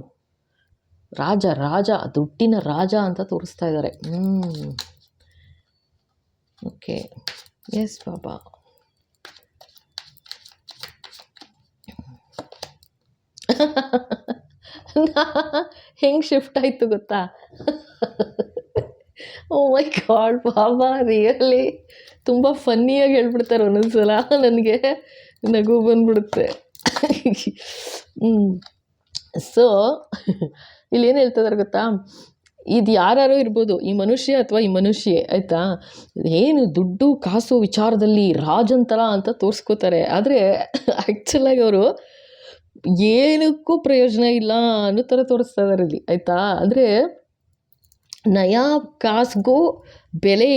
ರಾಜ, ದುಡ್ಡಿನ ರಾಜ ಅಂತ ತೋರಿಸ್ತಾ ಇದ್ದಾರೆ. ಓಕೆ, ಎಸ್ ಬಾಬಾ. ಹೆಂಗೆ ಶಿಫ್ಟ್ ಆಯಿತು ಗೊತ್ತಾ? ಓ ಮೈ ಗಾಡ್ ಬಾಬಾ, ರಿಯಲಿ ತುಂಬ ಫನ್ನಿಯಾಗಿ ಹೇಳ್ಬಿಡ್ತಾರೆ ಒಂದೊಂದ್ಸಲ, ನನಗೆ ನಗು ಬಂದ್ಬಿಡುತ್ತೆ. ಸೊ ಇಲ್ಲೇನು ಹೇಳ್ತಿದ್ದಾರೆ ಗೊತ್ತಾ, ಇದು ಯಾರು ಇರ್ಬೋದು, ಈ ಮನುಷ್ಯ ಅಥವಾ ಈ ಮನುಷ್ಯೆ, ಆಯಿತಾ? ಏನು ದುಡ್ಡು ಕಾಸು ವಿಚಾರದಲ್ಲಿ ರಾಜಂತರ ಅಂತ ತೋರಿಸ್ಕೋತಾರೆ, ಆದರೆ ಆ್ಯಕ್ಚುಲಾಗಿ ಅವರು ಏನಕ್ಕೂ ಪ್ರಯೋಜನ ಇಲ್ಲ ಅನ್ನೋ ಥರ ತೋರಿಸ್ತಾ ಇದ್ದಾರೆ ಇಲ್ಲಿ, ಆಯಿತಾ? ಅಂದರೆ ನಯಾ ಕಾಸ್ಗೂ ಬೆಲೆ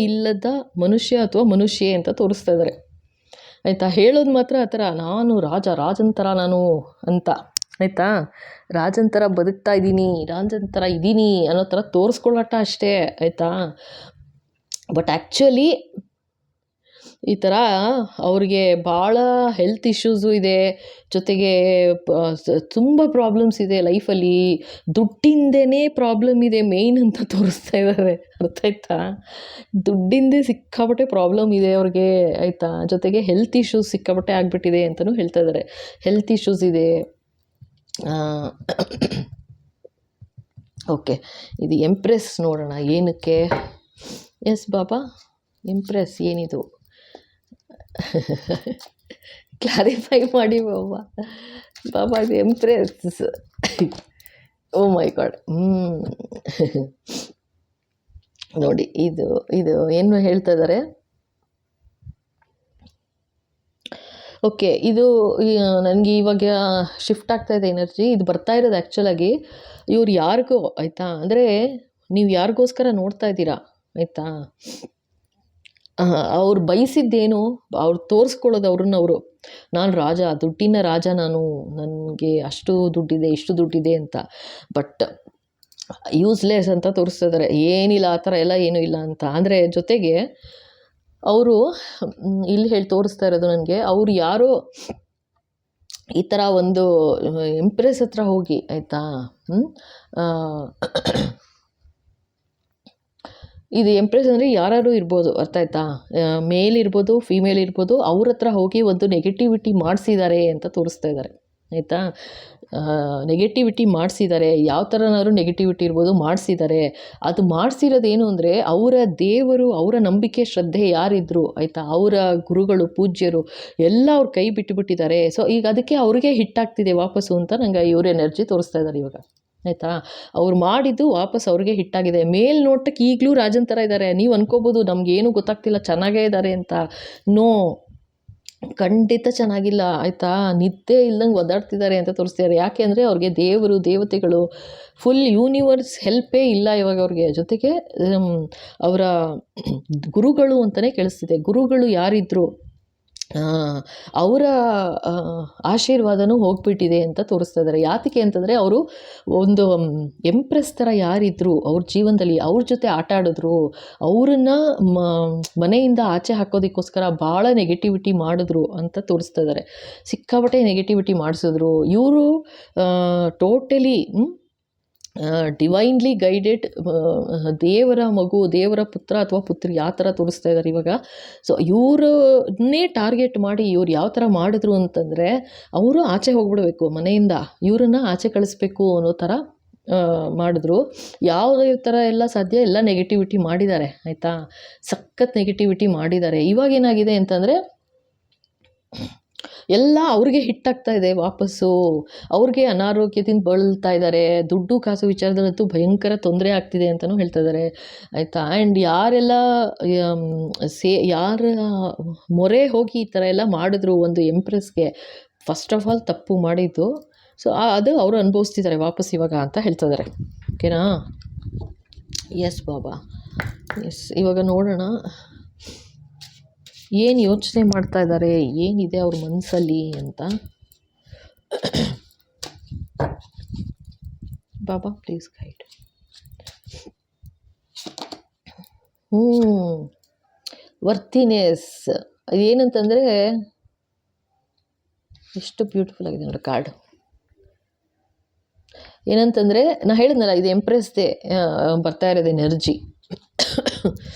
ಇಲ್ಲದ ಮನುಷ್ಯ ಅಥವಾ ಮನುಷ್ಯೆ ಅಂತ ತೋರಿಸ್ತಾ ಇದ್ದಾರೆ, ಆಯಿತಾ? ಹೇಳೋದು ಮಾತ್ರ ಆ ಥರ, ನಾನು ರಾಜಂತರ ನಾನು ಅಂತ, ಆಯಿತಾ? ರಾಜಂತರ ಬದುಕ್ತಾ ಇದ್ದೀನಿ, ರಾಜಂತರ ಇದ್ದೀನಿ ಅನ್ನೋ ಥರ ತೋರಿಸ್ಕೊಳ್ಳೋಟ ಅಷ್ಟೇ, ಆಯಿತಾ? ಬಟ್ ಆ್ಯಕ್ಚುಲಿ ಈ ಥರ ಅವ್ರಿಗೆ ಭಾಳ ಹೆಲ್ತ್ ಇಶ್ಯೂಸು ಇದೆ, ಜೊತೆಗೆ ತುಂಬ ಪ್ರಾಬ್ಲಮ್ಸ್ ಇದೆ ಲೈಫಲ್ಲಿ, ದುಡ್ಡಿಂದೇ ಪ್ರಾಬ್ಲಮ್ ಇದೆ ಮೇಯ್ನ್ ಅಂತ ತೋರಿಸ್ತಾ ಇದ್ದಾರೆ, ಅರ್ಥ ಆಯ್ತಾ? ದುಡ್ಡಿಂದೇ ಸಿಕ್ಕಾಪಟ್ಟೆ ಪ್ರಾಬ್ಲಮ್ ಇದೆ ಅವ್ರಿಗೆ, ಆಯಿತಾ? ಜೊತೆಗೆ ಹೆಲ್ತ್ ಇಶ್ಯೂಸ್ ಸಿಕ್ಕಾಪಟ್ಟೆ ಆಗಿಬಿಟ್ಟಿದೆ ಅಂತಲೂ ಹೇಳ್ತಾ ಇದ್ದಾರೆ. ಹೆಲ್ತ್ ಇಶ್ಯೂಸ್ ಇದೆ. ಓಕೆ, ಇದು ಎಂಪ್ರೆಸ್ ನೋಡೋಣ ಏನಕ್ಕೆ. ಎಸ್ ಬಾಬಾ, ಎಂಪ್ರೆಸ್ ಏನಿದು ಕ್ಲಾರಿಫೈ ಮಾಡಿ ಬಾಬಾ ಇದು ಎಂಪ್ರೆಸ್. O my god. ನೋಡಿ ಇದು ಏನು ಹೇಳ್ತಾ ಇದ್ದಾರೆ. ಓಕೆ, ಇದು ನನಗೆ ಇವಾಗ ಶಿಫ್ಟ್ ಆಗ್ತಾ ಇದೆ ಎನರ್ಜಿ, ಇದು ಬರ್ತಾ ಇರೋದು ಆ್ಯಕ್ಚುಲಾಗಿ ಇವ್ರು ಯಾರಿಗೋ, ಆಯಿತಾ? ಅಂದರೆ ನೀವು ಯಾರಿಗೋಸ್ಕರ ನೋಡ್ತಾ ಇದ್ದೀರಾ, ಆಯಿತಾ? ಅವ್ರು ಬಯಸಿದ್ದೇನು, ಅವ್ರು ತೋರಿಸ್ಕೊಳ್ಳೋದು ಅವ್ರನ್ನವರು, ನಾನು ರಾಜ, ದುಡ್ಡಿನ ರಾಜ ನಾನು, ನನಗೆ ಅಷ್ಟು ದುಡ್ಡಿದೆ ಇಷ್ಟು ದುಡ್ಡಿದೆ ಅಂತ. ಬಟ್ ಯೂಸ್ಲೆಸ್ ಅಂತ ತೋರಿಸ್ತಾ ಇದ್ದಾರೆ, ಏನಿಲ್ಲ ಆ ಥರ ಎಲ್ಲ ಏನೂ ಇಲ್ಲ ಅಂತ. ಅಂದರೆ ಜೊತೆಗೆ ಅವರು ಇಲ್ಲಿ ತೋರಿಸ್ತಾ ಇರೋದು ನನಗೆ, ಅವ್ರು ಯಾರೋ ಈ ಥರ ಒಂದು ಎಂಪ್ರೆಸ್ ಹತ್ರ ಹೋಗಿ ಆಯಿತಾ, ಇದು ಎಂಪ್ರೆಸ್ ಅಂದರೆ ಯಾರು ಇರ್ಬೋದು, ಅರ್ಥ ಆಯ್ತಾ, ಮೇಲ್ ಇರ್ಬೋದು ಫೀಮೇಲ್ ಇರ್ಬೋದು, ಅವ್ರ ಹತ್ರ ಹೋಗಿ ಒಂದು ನೆಗೆಟಿವಿಟಿ ಮಾಡಿಸಿದ್ದಾರೆ ಅಂತ ತೋರಿಸ್ತಾ ಇದ್ದಾರೆ ಆಯಿತಾ. ನೆಗೆಟಿವಿಟಿ ಮಾಡಿಸಿದ್ದಾರೆ, ಯಾವ ಥರನಾದ್ರು ನೆಗೆಟಿವಿಟಿ ಇರ್ಬೋದು ಮಾಡಿಸಿದ್ದಾರೆ. ಅದು ಮಾಡಿಸಿರೋದೇನು ಅಂದರೆ ಅವರ ದೇವರು, ಅವರ ನಂಬಿಕೆ ಶ್ರದ್ಧೆ ಯಾರಿದ್ರು ಆಯಿತಾ, ಅವರ ಗುರುಗಳು ಪೂಜ್ಯರು ಎಲ್ಲ ಅವ್ರ ಕೈ ಬಿಟ್ಟುಬಿಟ್ಟಿದ್ದಾರೆ. ಸೊ ಈಗ ಅದಕ್ಕೆ ಅವ್ರಿಗೆ ಹಿಟ್ಟಾಗ್ತಿದೆ ವಾಪಸ್ಸು ಅಂತ ನಂಗೆ ಇವ್ರ ಎನರ್ಜಿ ತೋರಿಸ್ತಾ ಇದ್ದಾರೆ ಇವಾಗ ಆಯಿತಾ. ಅವ್ರು ಮಾಡಿದ್ದು ವಾಪಸ್ ಅವ್ರಿಗೆ ಹಿಟ್ಟಾಗಿದೆ. ಮೇಲ್ನೋಟಕ್ಕೆ ಈಗಲೂ ರಾಜನ್ ಥರ ಇದ್ದಾರೆ. ನೀವು ಅನ್ಕೋಬೋದು ನಮಗೇನು ಗೊತ್ತಾಗ್ತಿಲ್ಲ ಚೆನ್ನಾಗೇ ಇದ್ದಾರೆ ಅಂತ. ನೋ, ಖಂಡಿತ ಚೆನ್ನಾಗಿಲ್ಲ ಆಯಿತಾ. ನಿದ್ದೆ ಇಲ್ದಂಗೆ ಒದ್ದಾಡ್ತಿದ್ದಾರೆ ಅಂತ ತೋರಿಸ್ತಿದ್ದಾರೆ. ಯಾಕೆ ಅಂದರೆ ಅವ್ರಿಗೆ ದೇವರು ದೇವತೆಗಳು ಫುಲ್ ಯೂನಿವರ್ಸ್ ಹೆಲ್ಪೇ ಇಲ್ಲ ಇವಾಗ ಅವ್ರಿಗೆ. ಜೊತೆಗೆ ಅವರ ಗುರುಗಳು ಅಂತಲೇ ಕೇಳಿಸ್ತಿದೆ. ಗುರುಗಳು ಯಾರಿದ್ರು ಅವರ ಆಶೀರ್ವಾದನೂ ಹೋಗ್ಬಿಟ್ಟಿದೆ ಅಂತ ತೋರಿಸ್ತಾ ಇದ್ದಾರೆ. ಯಾತಕ್ಕೆ ಅಂತಂದರೆ ಅವರು ಒಂದು ಎಂಪ್ರೆಸ್ ಥರ ಯಾರಿದ್ರು ಅವ್ರ ಜೀವನದಲ್ಲಿ, ಅವ್ರ ಜೊತೆ ಆಟ ಆಡಿದ್ರು, ಅವರನ್ನು ಮನೆಯಿಂದ ಆಚೆ ಹಾಕೋದಕ್ಕೋಸ್ಕರ ಭಾಳ ನೆಗೆಟಿವಿಟಿ ಮಾಡಿದ್ರು ಅಂತ ತೋರಿಸ್ತಾ ಇದ್ದಾರೆ. ಸಿಕ್ಕಾಪಟ್ಟೆ ನೆಗೆಟಿವಿಟಿ ಮಾಡಿಸಿದ್ರು ಇವರು. ಟೋಟಲಿ ಡಿವೈನ್ಲಿ ಗೈಡೆಡ್ ದೇವರ ಮಗು, ದೇವರ ಪುತ್ರ ಅಥವಾ ಪುತ್ರಿ ಆ ಥರ ತೋರಿಸ್ತಾ ಇದ್ದಾರೆ ಇವಾಗ. ಸೊ ಇವ್ರನ್ನೇ ಟಾರ್ಗೆಟ್ ಮಾಡಿ ಇವ್ರು ಯಾವ ಥರ ಮಾಡಿದ್ರು ಅಂತಂದರೆ, ಅವರು ಆಚೆ ಹೋಗ್ಬಿಡ್ಬೇಕು ಮನೆಯಿಂದ, ಇವರನ್ನು ಆಚೆ ಕಳಿಸ್ಬೇಕು ಅನ್ನೋ ಥರ ಮಾಡಿದ್ರು. ಯಾವುದೇ ಥರ ಎಲ್ಲ ಸಾಧ್ಯ ಎಲ್ಲ ನೆಗೆಟಿವಿಟಿ ಮಾಡಿದ್ದಾರೆ ಆಯಿತಾ. ಸಖತ್ ನೆಗೆಟಿವಿಟಿ ಮಾಡಿದ್ದಾರೆ. ಇವಾಗ ಏನಾಗಿದೆ ಅಂತಂದರೆ ಎಲ್ಲ ಅವ್ರಿಗೆ ಹಿಟ್ಟಾಗ್ತಾ ಇದೆ ವಾಪಸ್ಸು. ಅವ್ರಿಗೆ ಅನಾರೋಗ್ಯದಿಂದ ಬಳಲ್ತಾ ಇದ್ದಾರೆ. ದುಡ್ಡು ಕಾಸು ವಿಚಾರದಲ್ಲಂತೂ ಭಯಂಕರ ತೊಂದರೆ ಆಗ್ತಿದೆ ಅಂತಲೂ ಹೇಳ್ತಾ ಇದ್ದಾರೆ ಆಯಿತಾ. ಆ್ಯಂಡ್ ಯಾರೆಲ್ಲ ಯಾರ ಮೊರೆ ಹೋಗಿ ಈ ಥರ ಎಲ್ಲ ಮಾಡಿದ್ರು ಒಂದು ಎಂಪ್ರೆಸ್ಗೆ, ಫಸ್ಟ್ ಆಫ್ ಆಲ್ ತಪ್ಪು ಮಾಡಿದ್ದು. ಸೊ ಅದು ಅವರು ಅನುಭವಿಸ್ತಿದ್ದಾರೆ ವಾಪಸ್ ಇವಾಗ ಅಂತ ಹೇಳ್ತಾ ಇದ್ದಾರೆ. ಓಕೆನಾ? ಎಸ್ ಬಾಬಾ, ಎಸ್. ಇವಾಗ ನೋಡೋಣ ಏನು ಯೋಚನೆ ಮಾಡ್ತಾ ಇದ್ದಾರೆ, ಏನಿದೆ ಅವ್ರ ಮನಸ್ಸಲ್ಲಿ ಅಂತ. ಬಾಬಾ ಪ್ಲೀಸ್ ಗೈಡ್. ವರ್ತಿನೆಸ್ ಏನಂತಂದರೆ ಎಷ್ಟು ಬ್ಯೂಟಿಫುಲ್ ಆಗಿದೆ ನೋಡಿ ಕಾರ್ಡ್. ಏನಂತಂದರೆ ನಾ ಹೇಳಿದ್ನಲ್ಲ, ಇದು ಎಂಪ್ರೆಸ್ದೇ ಬರ್ತಾ ಇರೋದು ಎನರ್ಜಿ.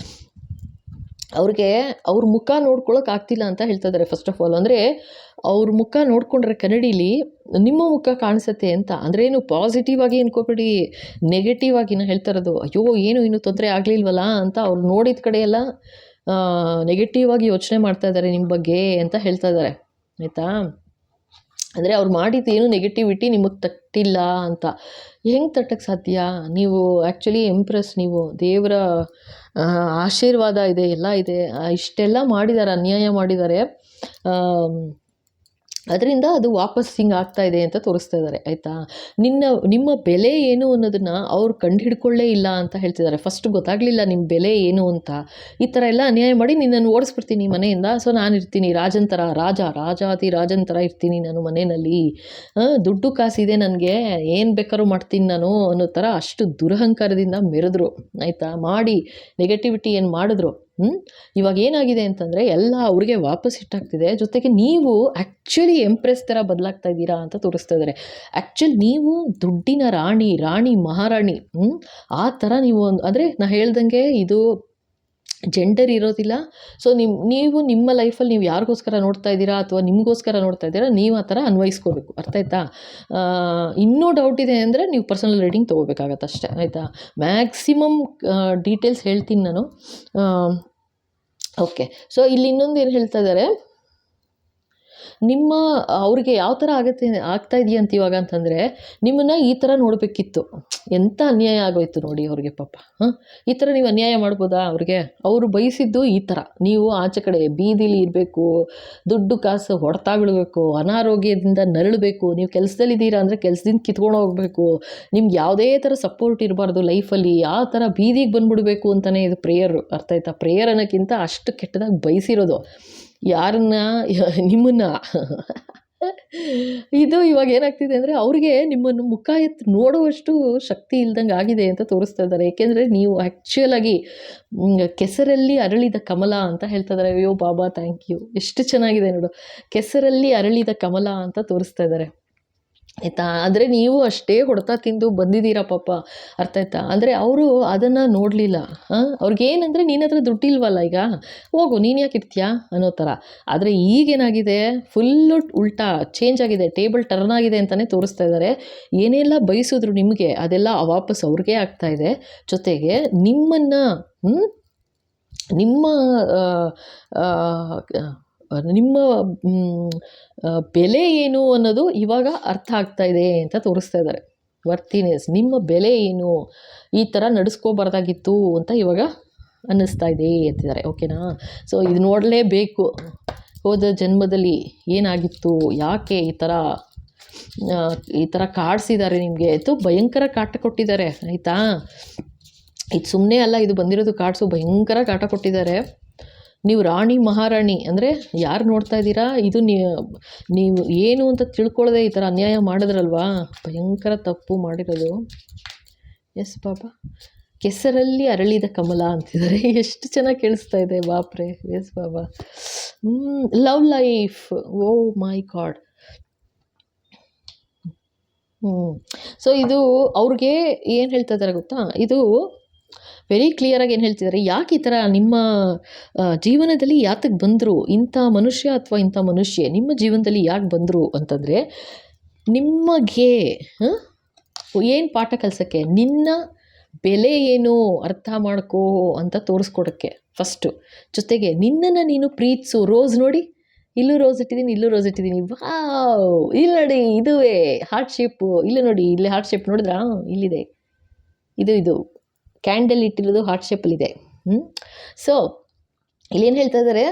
ಅವ್ರಿಗೆ ಅವ್ರ ಮುಖ ನೋಡ್ಕೊಳ್ಳೋಕೆ ಆಗ್ತಿಲ್ಲ ಅಂತ ಹೇಳ್ತಾ ಇದ್ದಾರೆ. ಫಸ್ಟ್ ಆಫ್ ಆಲ್ ಅಂದರೆ ಅವ್ರ ಮುಖ ನೋಡಿಕೊಂಡ್ರೆ ಕನ್ನಡಿಲಿ ನಿಮ್ಮ ಮುಖ ಕಾಣಿಸುತ್ತೆ ಅಂತ. ಅಂದರೆ ಏನು ಪಾಸಿಟಿವ್ ಆಗಿ ಅನ್ಕೋಬೇಡಿ, ನೆಗೆಟಿವ್ ಆಗಿ ನಾನು ಹೇಳ್ತಾ ಇರೋದು. ಅಯ್ಯೋ ಏನು ಇನ್ನೂ ತೊಂದರೆ ಆಗಲಿಲ್ವಲ್ಲ ಅಂತ ಅವ್ರು ನೋಡಿದ ಕಡೆ ಎಲ್ಲ ನೆಗೆಟಿವ್ ಆಗಿ ಯೋಚನೆ ಮಾಡ್ತಾ ಇದ್ದಾರೆ ನಿಮ್ಮ ಬಗ್ಗೆ ಅಂತ ಹೇಳ್ತಾ ಇದ್ದಾರೆ ಆಯಿತಾ. ಅಂದರೆ ಅವ್ರು ಮಾಡಿದ್ದು ಏನು ನೆಗೆಟಿವಿಟಿ ನಿಮಗೆ ತಟ್ಟಿಲ್ಲ ಅಂತ. ಹೆಂಗೆ ತಟ್ಟಕ್ಕೆ ಸಾಧ್ಯ? ನೀವು ಆ್ಯಕ್ಚುಲಿ ಎಂಪ್ರೆಸ್, ನೀವು ದೇವರ ಆಶೀರ್ವಾದ ಇದೆ, ಎಲ್ಲ ಇದೆ. ಇಷ್ಟೆಲ್ಲ ಮಾಡಿದ್ದಾರೆ, ಅನ್ಯಾಯ ಮಾಡಿದ್ದಾರೆ, ಅದರಿಂದ ಅದು ವಾಪಸ್ ಹಿಂಗೆ ಆಗ್ತಾ ಇದೆ ಅಂತ ತೋರಿಸ್ತಾ ಇದ್ದಾರೆ ಆಯಿತಾ. ನಿಮ್ಮ ಬೆಲೆ ಏನು ಅನ್ನೋದನ್ನು ಅವ್ರು ಕಂಡು ಹಿಡ್ಕೊಳ್ಳೇ ಇಲ್ಲ ಅಂತ ಹೇಳ್ತಿದ್ದಾರೆ. ಫಸ್ಟ್ ಗೊತ್ತಾಗಲಿಲ್ಲ ನಿಮ್ಮ ಬೆಲೆ ಏನು ಅಂತ. ಈ ಥರ ಎಲ್ಲ ಅನ್ಯಾಯ ಮಾಡಿ ನಿನ್ನನ್ನು ಓಡಿಸ್ಬಿಡ್ತೀನಿ ಮನೆಯಿಂದ. ಸೊ ನಾನು ಇರ್ತೀನಿ ರಾಜನ್ ಥರ, ರಾಜಾತಿ ರಾಜನ್ ಥರ ಇರ್ತೀನಿ ನಾನು ಮನೆಯಲ್ಲಿ. ದುಡ್ಡು ಕಾಸಿದೆ ನನಗೆ, ಏನು ಬೇಕಾದ್ರೂ ಮಾಡ್ತೀನಿ ನಾನು ಅನ್ನೋ ಥರ ಅಷ್ಟು ದುರಹಂಕಾರದಿಂದ ಮೆರೆದ್ರು ಆಯಿತಾ. ಮಾಡಿ ನೆಗೆಟಿವಿಟಿ ಏನು ಮಾಡಿದ್ರು. ಇವಾಗ ಏನಾಗಿದೆ ಅಂತಂದರೆ ಎಲ್ಲ ಅವ್ರಿಗೆ ವಾಪಸ್ ಹಿಟ್ಟಾಗ್ತಿದೆ. ಜೊತೆಗೆ ನೀವು ಆ್ಯಕ್ಚುಲಿ ಎಂಪ್ರೆಸ್ ಥರ ಬದಲಾಗ್ತಾ ಇದ್ದೀರಾ ಅಂತ ತೋರಿಸ್ತಾ ಇದ್ದಾರೆ. ಆ್ಯಕ್ಚುಲಿ ನೀವು ದುಡ್ಡಿನ ರಾಣಿ ಮಹಾರಾಣಿ ಆ ಥರ ನೀವು ಅಂದರೆ ನಾ ಹೇಳ್ದಂಗೆ ಇದು ಜೆಂಡರ್ ಇರೋದಿಲ್ಲ. ಸೊ ನೀವು ನಿಮ್ಮ ಲೈಫಲ್ಲಿ ನೀವು ಯಾರಿಗೋಸ್ಕರ ನೋಡ್ತಾ ಇದ್ದೀರಾ ಅಥವಾ ನಿಮಗೋಸ್ಕರ ನೋಡ್ತಾ ಇದ್ದೀರಾ, ನೀವು ಆ ಥರ ಅನ್ವಯಿಸ್ಕೋಬೇಕು. ಅರ್ಥ ಆಯ್ತಾ? ಇನ್ನೂ ಡೌಟ್ ಇದೆ ಅಂದರೆ ನೀವು ಪರ್ಸನಲ್ ರೀಡಿಂಗ್ ತೊಗೋಬೇಕಾಗತ್ತೆ ಅಷ್ಟೇ ಆಯಿತಾ. ಮ್ಯಾಕ್ಸಿಮಮ್ ಡೀಟೇಲ್ಸ್ ಹೇಳ್ತೀನಿ ನಾನು. ಓಕೆ, ಸೊ ಇಲ್ಲಿ ಇನ್ನೊಂದು ಏನು ಹೇಳ್ತಾ ಇದ್ದಾರೆ, ಅವ್ರಿಗೆ ಯಾವ ಥರ ಆಗ್ತಾ ಇದೆಯಾ ಅಂತ ಇವಾಗ ಅಂತಂದರೆ, ನಿಮ್ಮನ್ನು ಈ ಥರ ನೋಡಬೇಕಿತ್ತು. ಎಂಥ ಅನ್ಯಾಯ ಆಗೋಯ್ತು ನೋಡಿ ಅವ್ರಿಗೆ ಪಾಪ. ಈ ಥರ ನೀವು ಅನ್ಯಾಯ ಮಾಡ್ಬೋದಾ ಅವ್ರಿಗೆ? ಅವರು ಬಯಸಿದ್ದು ಈ ಥರ, ನೀವು ಆಚೆ ಕಡೆ ಬೀದಿಲಿ ಇರಬೇಕು, ದುಡ್ಡು ಕಾಸು ಹೊಡ್ತಾ ಬೀಳಬೇಕು, ಅನಾರೋಗ್ಯದಿಂದ ನರಳಬೇಕು. ನೀವು ಕೆಲಸದಲ್ಲಿದ್ದೀರಾ ಅಂದರೆ ಕೆಲಸದಿಂದ ಕಿತ್ಕೊಂಡು ಹೋಗಬೇಕು, ನಿಮ್ಗೆ ಯಾವುದೇ ಥರ ಸಪೋರ್ಟ್ ಇರಬಾರ್ದು ಲೈಫಲ್ಲಿ, ಆ ಥರ ಬೀದಿಗೆ ಬಂದುಬಿಡಬೇಕು ಅಂತಲೇ ಇದು ಪ್ರೇಯರು. ಅರ್ಥ ಆಯ್ತಾ? ಪ್ರೇಯರ್ ಅನ್ನೋಕ್ಕಿಂತ ಅಷ್ಟು ಕೆಟ್ಟದಾಗಿ ಬಯಸಿರೋದು ಯಾರನ್ನ, ನಿಮ್ಮನ್ನು ಇದು ಇವಾಗ ಏನಾಗ್ತಿದೆ ಅಂದರೆ ಅವ್ರಿಗೆ ನಿಮ್ಮನ್ನು ಮುಖ ಎತ್ತಿ ನೋಡುವಷ್ಟು ಶಕ್ತಿ ಇಲ್ದಂಗೆ ಆಗಿದೆ ಅಂತ ತೋರಿಸ್ತಾ ಇದ್ದಾರೆ. ಏಕೆಂದರೆ ನೀವು ಆ್ಯಕ್ಚುಯಲಾಗಿ ಕೆಸರಲ್ಲಿ ಅರಳಿದ ಕಮಲ ಅಂತ ಹೇಳ್ತಾ ಇದ್ದಾರೆ. ಅಯ್ಯೋ ಬಾಬಾ ಥ್ಯಾಂಕ್ ಯು, ಎಷ್ಟು ಚೆನ್ನಾಗಿದೆ ನೋಡು, ಕೆಸರಲ್ಲಿ ಅರಳಿದ ಕಮಲ ಅಂತ ತೋರಿಸ್ತಾ ಇದ್ದಾರೆ ಆಯಿತಾ. ಆದರೆ ನೀವು ಅಷ್ಟೇ ಹೊಡೆತ ತಿಂದು ಬಂದಿದ್ದೀರಾ ಪಾಪ, ಅರ್ಥ ಆಯ್ತಾ. ಅಂದರೆ ಅವರು ಅದನ್ನು ನೋಡಲಿಲ್ಲ. ಅವ್ರಿಗೇನಂದರೆ ನಿನ್ನ ಹತ್ರ ದುಡ್ಡಿಲ್ವಲ್ಲ, ಈಗ ಹೋಗು ನೀನು ಯಾಕೆ ಇರ್ತೀಯಾ ಅನ್ನೋ ಥರ. ಆದರೆ ಈಗೇನಾಗಿದೆ, ಫುಲ್ಲು ಉಲ್ಟಾ ಚೇಂಜ್ ಆಗಿದೆ, ಟೇಬಲ್ ಟರ್ನ್ ಆಗಿದೆ ಅಂತಲೇ ತೋರಿಸ್ತಾ ಇದ್ದಾರೆ. ಏನೆಲ್ಲ ಬಯಸಿದ್ರು ನಿಮಗೆ ಅದೆಲ್ಲ ವಾಪಸ್ ಅವ್ರಿಗೆ ಆಗ್ತಾಯಿದೆ. ಜೊತೆಗೆ ನಿಮ್ಮನ್ನು ನಿಮ್ಮ ನಿಮ್ಮ ಬೆಲೆ ಏನು ಅನ್ನೋದು ಇವಾಗ ಅರ್ಥ ಆಗ್ತಾ ಇದೆ ಅಂತ ತೋರಿಸ್ತಾ ಇದ್ದಾರೆ. ವರ್ತಿನೆಸ್, ನಿಮ್ಮ ಬೆಲೆ ಏನು, ಈ ಥರ ನಡೆಸ್ಕೋಬಾರ್ದಾಗಿತ್ತು ಅಂತ ಇವಾಗ ಅನ್ನಿಸ್ತಾ ಇದೆ ಅಂತಿದ್ದಾರೆ. ಓಕೆನಾ. ಸೊ ಇದು ನೋಡಲೇಬೇಕು, ಹೋದ ಜನ್ಮದಲ್ಲಿ ಏನಾಗಿತ್ತು, ಯಾಕೆ ಈ ಥರ ಕಾಡಿಸಿದ್ದಾರೆ ನಿಮಗೆ, ಭಯಂಕರ ಕಾಟ ಕೊಟ್ಟಿದ್ದಾರೆ ಆಯಿತಾ. ಇದು ಸುಮ್ಮನೆ ಅಲ್ಲ, ಇದು ಬಂದಿರೋದು ಕಾಡ್ಸು, ಭಯಂಕರ ಕಾಟ ಕೊಟ್ಟಿದ್ದಾರೆ. ನೀವು ರಾಣಿ ಮಹಾರಾಣಿ ಅಂದರೆ ಯಾರು ನೋಡ್ತಾ ಇದ್ದೀರಾ, ಇದು ನೀವು ಏನು ಅಂತ ತಿಳ್ಕೊಳ್ಳದೆ ಈ ಥರ ಅನ್ಯಾಯ ಮಾಡಿದ್ರಲ್ವಾ, ಭಯಂಕರ ತಪ್ಪು ಮಾಡಿರೋದು. ಎಸ್ ಬಾಬಾ, ಕೆಸರಲ್ಲಿ ಅರಳಿದ ಕಮಲ ಅಂತಿದ್ದಾರೆ. ಎಷ್ಟು ಚೆನ್ನಾಗಿ ಕೇಳಿಸ್ತಾ ಇದೆ ಬಾಪ್ರೆ. S Baba. Love life, O my god. So ಇದು ಅವ್ರಿಗೆ ಏನು ಹೇಳ್ತಾ ಇದ್ದಾರೆ ಗೊತ್ತಾ, ಇದು ವೆರಿ ಕ್ಲಿಯರಾಗಿ ಏನು ಹೇಳ್ತಿದ್ದಾರೆ, ಯಾಕೆ ಈ ಥರ ನಿಮ್ಮ ಜೀವನದಲ್ಲಿ ಯಾತಕ್ಕೆ ಬಂದರು, ಇಂಥ ಮನುಷ್ಯ ಅಥವಾ ಇಂಥ ಮನುಷ್ಯೆ ನಿಮ್ಮ ಜೀವನದಲ್ಲಿ ಯಾಕೆ ಬಂದರು ಅಂತಂದರೆ, ನಿಮಗೆ ಏನು ಪಾಠ ಕಲಿಸೋಕ್ಕೆ, ನಿನ್ನ ಬೆಲೆ ಏನು ಅರ್ಥ ಮಾಡ್ಕೋ ಅಂತ ತೋರಿಸ್ಕೊಡೋಕ್ಕೆ ಫಸ್ಟು. ಜೊತೆಗೆ ನಿನ್ನನ್ನು ನೀನು ಪ್ರೀತಿಸು. ರೋಸ್ ನೋಡಿ, ಇಲ್ಲೂ ರೋಸ್ ಇಟ್ಟಿದ್ದೀನಿ, ಇಲ್ಲೂ ರೋಸ್ ಇಟ್ಟಿದ್ದೀನಿ, ವಾವ್, ಇಲ್ಲಿ ನೋಡಿ ಇದುವೇ ಹಾರ್ಟ್ ಶೇಪು, ಇಲ್ಲಿ ನೋಡಿ ಇಲ್ಲಿ ಹಾರ್ಟ್ ಶೇಪ್ ನೋಡಿದ್ರಾ, ಇಲ್ಲಿದೆ, ಇದು ಕ್ಯಾಂಡಲ್ ಇಟ್ಟಿರೋದು ಹಾರ್ಟ್ ಶೇಪಲ್ಲಿದೆ. ಸೊ ಇಲ್ಲೇನು ಹೇಳ್ತಾ ಇದ್ದಾರೆ,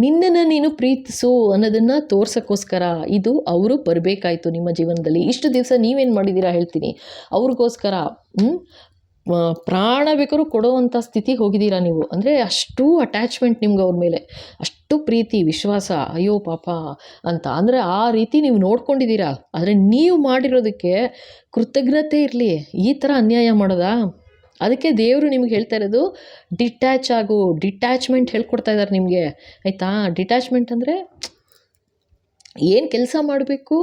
ನಿನ್ನನ್ನು ನೀನು ಪ್ರೀತಿಸು ಅನ್ನೋದನ್ನು ತೋರ್ಸೋಕ್ಕೋಸ್ಕರ ಇದು ಅವರು ಬರಬೇಕಾಯ್ತು ನಿಮ್ಮ ಜೀವನದಲ್ಲಿ. ಇಷ್ಟು ದಿವಸ ನೀವೇನು ಮಾಡಿದ್ದೀರಾ ಹೇಳ್ತೀನಿ, ಅವ್ರಿಗೋಸ್ಕರ ಪ್ರಾಣ ಬೇಕಾದ್ರೂ ಕೊಡೋವಂಥ ಸ್ಥಿತಿಗೆ ಹೋಗಿದ್ದೀರಾ ನೀವು. ಅಂದರೆ ಅಷ್ಟು ಅಟ್ಯಾಚ್ಮೆಂಟ್ ನಿಮ್ಗೆ ಅವ್ರ ಮೇಲೆ, ಅಷ್ಟು ಪ್ರೀತಿ ವಿಶ್ವಾಸ, ಅಯ್ಯೋ ಪಾಪ ಅಂತ. ಅಂದರೆ ಆ ರೀತಿ ನೀವು ನೋಡ್ಕೊಂಡಿದ್ದೀರಾ. ಆದರೆ ನೀವು ಮಾಡಿರೋದಕ್ಕೆ ಕೃತಜ್ಞತೆ ಇರಲಿ, ಈ ಥರ ಅನ್ಯಾಯ ಮಾಡೋದಾ? ಅದಕ್ಕೆ ದೇವರು ನಿಮ್ಗೆ ಹೇಳ್ತಾ ಇರೋದು ಡಿಟ್ಯಾಚ್ ಆಗು, ಡಿಟ್ಯಾಚ್ಮೆಂಟ್ ಹೇಳ್ಕೊಡ್ತಾ ಇದ್ದಾರೆ ನಿಮಗೆ ಆಯಿತಾ. ಡಿಟ್ಯಾಚ್ಮೆಂಟ್ ಅಂದರೆ ಏನು ಕೆಲಸ ಮಾಡಬೇಕು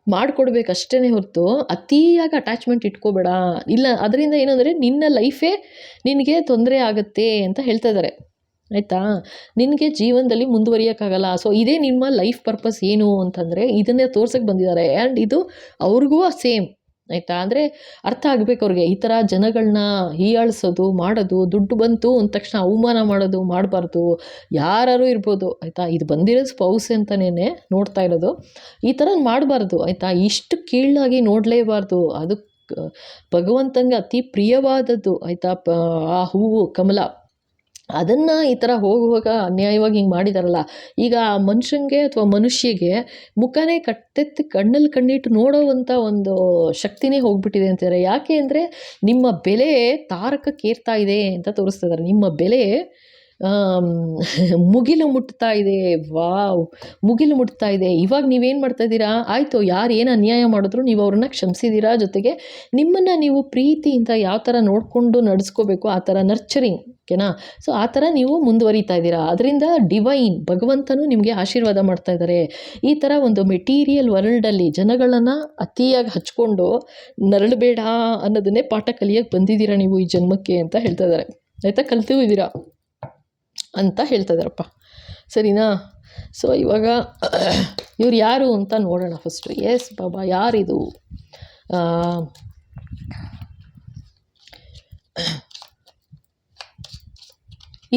ಮಾಡಿಕೊಡ್ಬೇಕು ಅಷ್ಟೇ ಹೊರತು ಅತಿಯಾಗಿ ಅಟ್ಯಾಚ್ಮೆಂಟ್ ಇಟ್ಕೋಬೇಡ. ಇಲ್ಲ ಅದರಿಂದ ಏನಂದರೆ ನಿನ್ನ ಲೈಫೇ ನಿನಗೆ ತೊಂದರೆ ಆಗುತ್ತೆ ಅಂತ ಹೇಳ್ತಾ ಇದ್ದಾರೆ ಆಯಿತಾ. ನಿನಗೆ ಜೀವನದಲ್ಲಿ ಮುಂದುವರಿಯೋಕ್ಕಾಗಲ್ಲ. ಸೊ ಇದೇ ನಿಮ್ಮ ಲೈಫ್ ಪರ್ಪಸ್ ಏನು ಅಂತಂದರೆ ಇದನ್ನೇ ತೋರ್ಸಕ್ಕೆ ಬಂದಿದ್ದಾರೆ. ಆ್ಯಂಡ್ ಇದು ಅವ್ರಿಗೂ ಸೇಮ್ ಆಯಿತಾ. ಅಂದರೆ ಅರ್ಥ ಆಗಬೇಕು ಅವ್ರಿಗೆ, ಈ ಥರ ಜನಗಳನ್ನ ಹೀಯಾಳಿಸೋದು ಮಾಡೋದು, ದುಡ್ಡು ಬಂತು ಅಂದ ತಕ್ಷಣ ಅವಮಾನ ಮಾಡೋದು ಮಾಡಬಾರ್ದು. ಯಾರು ಇರ್ಬೋದು ಆಯಿತಾ. ಇದು ಬಂದಿರೋದು ಸ್ಪೌಸ್ ಅಂತಲೇ ನೋಡ್ತಾ ಇರೋದು, ಈ ಥರ ಮಾಡಬಾರ್ದು ಆಯಿತಾ. ಇಷ್ಟು ಕೀಳಾಗಿ ನೋಡಲೇಬಾರ್ದು. ಅದು ಭಗವಂತಂಗೆ ಅತಿ ಪ್ರಿಯವಾದದ್ದು ಆಯಿತಾ. ಆ ಹೂವು ಕಮಲ, ಅದನ್ನು ಈ ಥರ ಹೋಗುವಾಗ ಅನ್ಯಾಯವಾಗಿ ಹಿಂಗೆ ಮಾಡಿದಾರಲ್ಲ. ಈಗ ಆ ಮನುಷ್ಯನಿಗೆ ಅಥವಾ ಮನುಷ್ಯಗೆ ಮುಖನೇ ಕಟ್ಟೆತ್ತಿ ಕಣ್ಣಲ್ಲಿ ಕಣ್ಣಿಟ್ಟು ನೋಡೋವಂಥ ಒಂದು ಶಕ್ತಿನೇ ಹೋಗ್ಬಿಟ್ಟಿದೆ ಅಂತಾರೆ. ಯಾಕೆ ಅಂದರೆ ನಿಮ್ಮ ಬೆಲೆ ತಾರಕಕ್ಕೇರ್ತಾ ಇದೆ ಅಂತ ತೋರಿಸ್ತಾ ಇದ್ದಾರೆ. ನಿಮ್ಮ ಬೆಲೆ ಮುಗಿಲು ಮುಟ್ತಾ ಇದೆ. ವಾವ್, ಮುಗಿಲು ಮುಟ್ತಾ ಇದೆ. ಇವಾಗ ನೀವೇನು ಮಾಡ್ತಾಯಿದ್ದೀರಾ, ಆಯಿತು ಯಾರು ಏನು ಅನ್ಯಾಯ ಮಾಡಿದ್ರು ನೀವು ಅವ್ರನ್ನ ಕ್ಷಮಿಸಿದ್ದೀರಾ. ಜೊತೆಗೆ ನಿಮ್ಮನ್ನು ನೀವು ಪ್ರೀತಿಯಿಂದ ಯಾವ ಥರ ನೋಡಿಕೊಂಡು ನಡೆಸ್ಕೋಬೇಕು ಆ ಥರ ನರ್ಚರಿಂಗ್, ಓಕೆನಾ. ಸೊ ಆ ಥರ ನೀವು ಮುಂದುವರಿತಾ ಇದ್ದೀರಾ. ಅದರಿಂದ ಡಿವೈನ್ ಭಗವಂತನೂ ನಿಮಗೆ ಆಶೀರ್ವಾದ ಮಾಡ್ತಾ ಇದ್ದಾರೆ. ಈ ಥರ ಒಂದು ಮೆಟೀರಿಯಲ್ ವರ್ಲ್ಡಲ್ಲಿ ಜನಗಳನ್ನು ಅತಿಯಾಗಿ ಹಚ್ಕೊಂಡು ನರಳಬೇಡ ಅನ್ನೋದನ್ನೇ ಪಾಠ ಕಲಿಯೋಕ್ಕೆ ಬಂದಿದ್ದೀರಾ ನೀವು ಈ ಜನ್ಮಕ್ಕೆ ಅಂತ ಹೇಳ್ತಾ ಇದ್ದಾರೆ ಆಯಿತಾ. ಕಲ್ತೂ ಇದ್ದೀರಾ ಅಂತ ಹೇಳ್ತಾ ಇದ್ದಾರಪ್ಪ, ಸರಿನಾ. ಸೊ ಇವಾಗ ಇವ್ರು ಯಾರು ಅಂತ ನೋಡೋಣ ಫಸ್ಟು. ಎಸ್ ಬಾಬಾ, ಯಾರಿದು?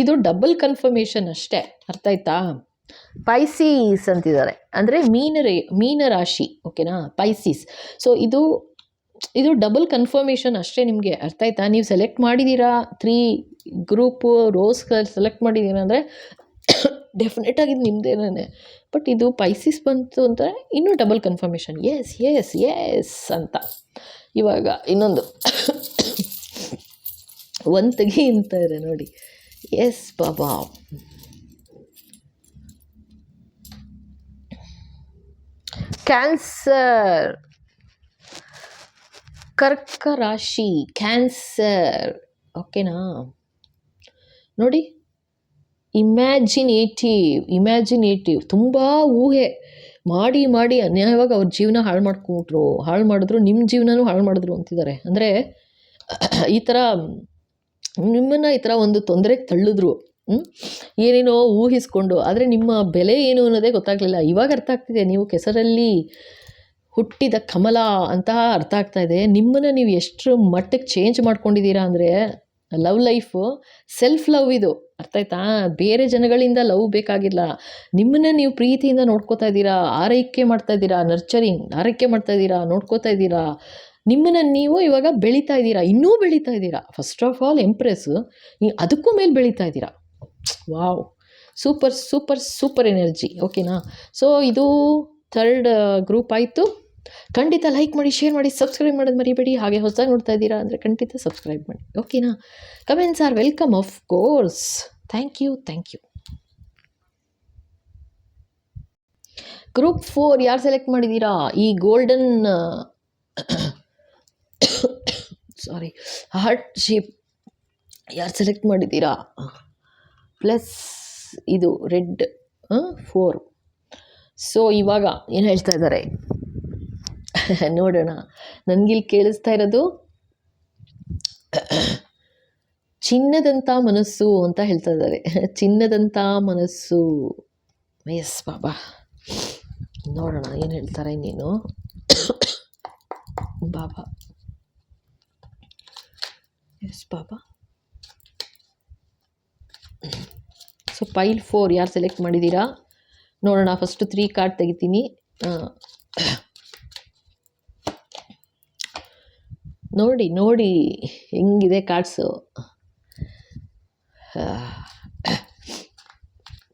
ಇದು ಡಬಲ್ ಕನ್ಫರ್ಮೇಷನ್ ಅಷ್ಟೇ, ಅರ್ಥ ಆಯ್ತಾ. ಪೈಸೀಸ್ ಅಂತಿದ್ದಾರೆ, ಅಂದರೆ ಮೀನ ರಾಶಿ, ಓಕೆನಾ, ಪೈಸೀಸ್. ಸೊ ಇದು ಡಬಲ್ ಕನ್ಫರ್ಮೇಷನ್ ಅಷ್ಟೇ ನಿಮಗೆ, ಅರ್ಥ ಆಯ್ತಾ. ನೀವು ಸೆಲೆಕ್ಟ್ ಮಾಡಿದ್ದೀರಾ 3 ಗ್ರೂಪು ರೋಸ್ಗಳು ಸೆಲೆಕ್ಟ್ ಮಾಡಿದ್ದೀರಾ ಅಂದರೆ ಡೆಫಿನೆಟಾಗಿ ಇದು ನಿಮ್ಮದೇನೇ. ಬಟ್ ಇದು ಪೈಸಿಸ್ ಬಂತು ಅಂತ ಇನ್ನೂ double confirmation. Yes yes yes ಅಂತ. ಇವಾಗ ಇನ್ನೊಂದು ಒಂದು ತೆಗಿ ಅಂತ ಇದೆ ನೋಡಿ. ಎಸ್ ಬಾಬಾ, ಕ್ಯಾನ್ಸರ್, ಕರ್ಕ ರಾಶಿ, ಕ್ಯಾನ್ಸರ್. ಓಕೆನಾ? ನೋಡಿ, ಇಮ್ಯಾಜಿನೇಟಿವ್ ತುಂಬ ಊಹೆ ಮಾಡಿ ಅನ್ಯಾಯವಾಗಿ ಅವ್ರ ಜೀವನ ಹಾಳು ಮಾಡಿದ್ರು, ನಿಮ್ಮ ಜೀವನನೂ ಹಾಳು ಮಾಡಿದ್ರು ಅಂತಿದ್ದಾರೆ. ಅಂದರೆ ಈ ಥರ ನಿಮ್ಮನ್ನು ಈ ಥರ ಒಂದು ತೊಂದರೆಗೆ ತಳ್ಳಿದ್ರು, ಏನೇನೋ ಊಹಿಸ್ಕೊಂಡು. ಆದರೆ ನಿಮ್ಮ ಬೆಲೆ ಏನು ಅನ್ನೋದೇ ಗೊತ್ತಾಗಲಿಲ್ಲ. ಇವಾಗ ಅರ್ಥ ಆಗ್ತಿದೆ, ನೀವು ಕೆಸರಲ್ಲಿ ಹುಟ್ಟಿದ ಕಮಲ ಅಂತ ಅರ್ಥ ಆಗ್ತಾ ಇದೆ. ನಿಮ್ಮನ್ನು ನೀವು ಎಷ್ಟು ಮಟ್ಟಕ್ಕೆ ಚೇಂಜ್ ಮಾಡ್ಕೊಂಡಿದ್ದೀರಾ ಅಂದರೆ, ಲವ್ ಲೈಫು ಸೆಲ್ಫ್ ಲವ್ ಇದು, ಅರ್ಥ ಆಯ್ತಾ? ಬೇರೆ ಜನಗಳಿಂದ ಲವ್ ಬೇಕಾಗಿಲ್ಲ. ನಿಮ್ಮನ್ನು ನೀವು ಪ್ರೀತಿಯಿಂದ ನೋಡ್ಕೋತಾ ಇದ್ದೀರಾ, ಆರೈಕೆ ಮಾಡ್ತಾ ಇದ್ದೀರಾ, ಆರೈಕೆ ಮಾಡ್ತಾ ಇದ್ದೀರಾ, ನೋಡ್ಕೋತಾ ಇದ್ದೀರಾ. ನಿಮ್ಮನ್ನು ನೀವು ಇವಾಗ ಬೆಳೀತಾ ಇದ್ದೀರಾ, ಇನ್ನೂ ಬೆಳೀತಾ ಇದ್ದೀರಾ. ಫಸ್ಟ್ ಆಫ್ ಆಲ್ ಎಂಪ್ರೆಸ್ಸು, ಅದಕ್ಕೂ ಮೇಲೆ ಬೆಳೀತಾ ಇದ್ದೀರಾ. Wow, super super super energy. ಓಕೆನಾ? ಸೊ ಇದು 3rd ಗ್ರೂಪ್ ಆಯಿತು. ಖಂಡಿತ ಲೈಕ್ ಮಾಡಿ, ಶೇರ್ ಮಾಡಿ, ಸಬ್ಸ್ಕ್ರೈಬ್ ಮಾಡೋದು ಮರಿಬೇಡಿ. ಹಾಗೆ ಹೊಸದಾಗಿ ನೋಡ್ತಾ ಇದ್ದೀರಾ ಅಂದರೆ ಖಂಡಿತ ಸಬ್ಸ್ಕ್ರೈಬ್ ಮಾಡಿ. ಓಕೆನಾ? Comments are welcome, of course. Thank you. Group 4 ಯಾರು ಸೆಲೆಕ್ಟ್ ಮಾಡಿದ್ದೀರಾ? ಈ ಗೋಲ್ಡನ್ ಹಾರ್ಟ್ ಶೇಪ್ ಯಾರು ಸೆಲೆಕ್ಟ್ ಮಾಡಿದ್ದೀರಾ? ಪ್ಲಸ್ ಇದು ರೆಡ್ 4. ಸೊ ಇವಾಗ ಏನು ಹೇಳ್ತಾ ಇದ್ದಾರೆ ನೋಡೋಣ. ನನಗಿಲ್ಲಿ ಕೇಳಿಸ್ತಾ ಇರೋದು ಚಿನ್ನದಂಥ ಮನಸ್ಸು ಅಂತ ಹೇಳ್ತಾ ಇದ್ದಾರೆ. ಚಿನ್ನದಂಥ ಮನಸ್ಸು. ಎಸ್ ಬಾಬಾ, ನೋಡೋಣ ಏನು ಹೇಳ್ತಾರೆ ನೀನು ಬಾಬಾ. ಎಸ್ ಬಾಬಾ. ಸೊ ಪೈಲ್ 4 ಯಾರು ಸೆಲೆಕ್ಟ್ ಮಾಡಿದ್ದೀರಾ ನೋಡೋಣ. ಫಸ್ಟು 3 ಕಾರ್ಡ್ ತೆಗಿತೀನಿ. ನೋಡಿ ಹೆಂಗಿದೆ ಕಾರ್ಡ್ಸು.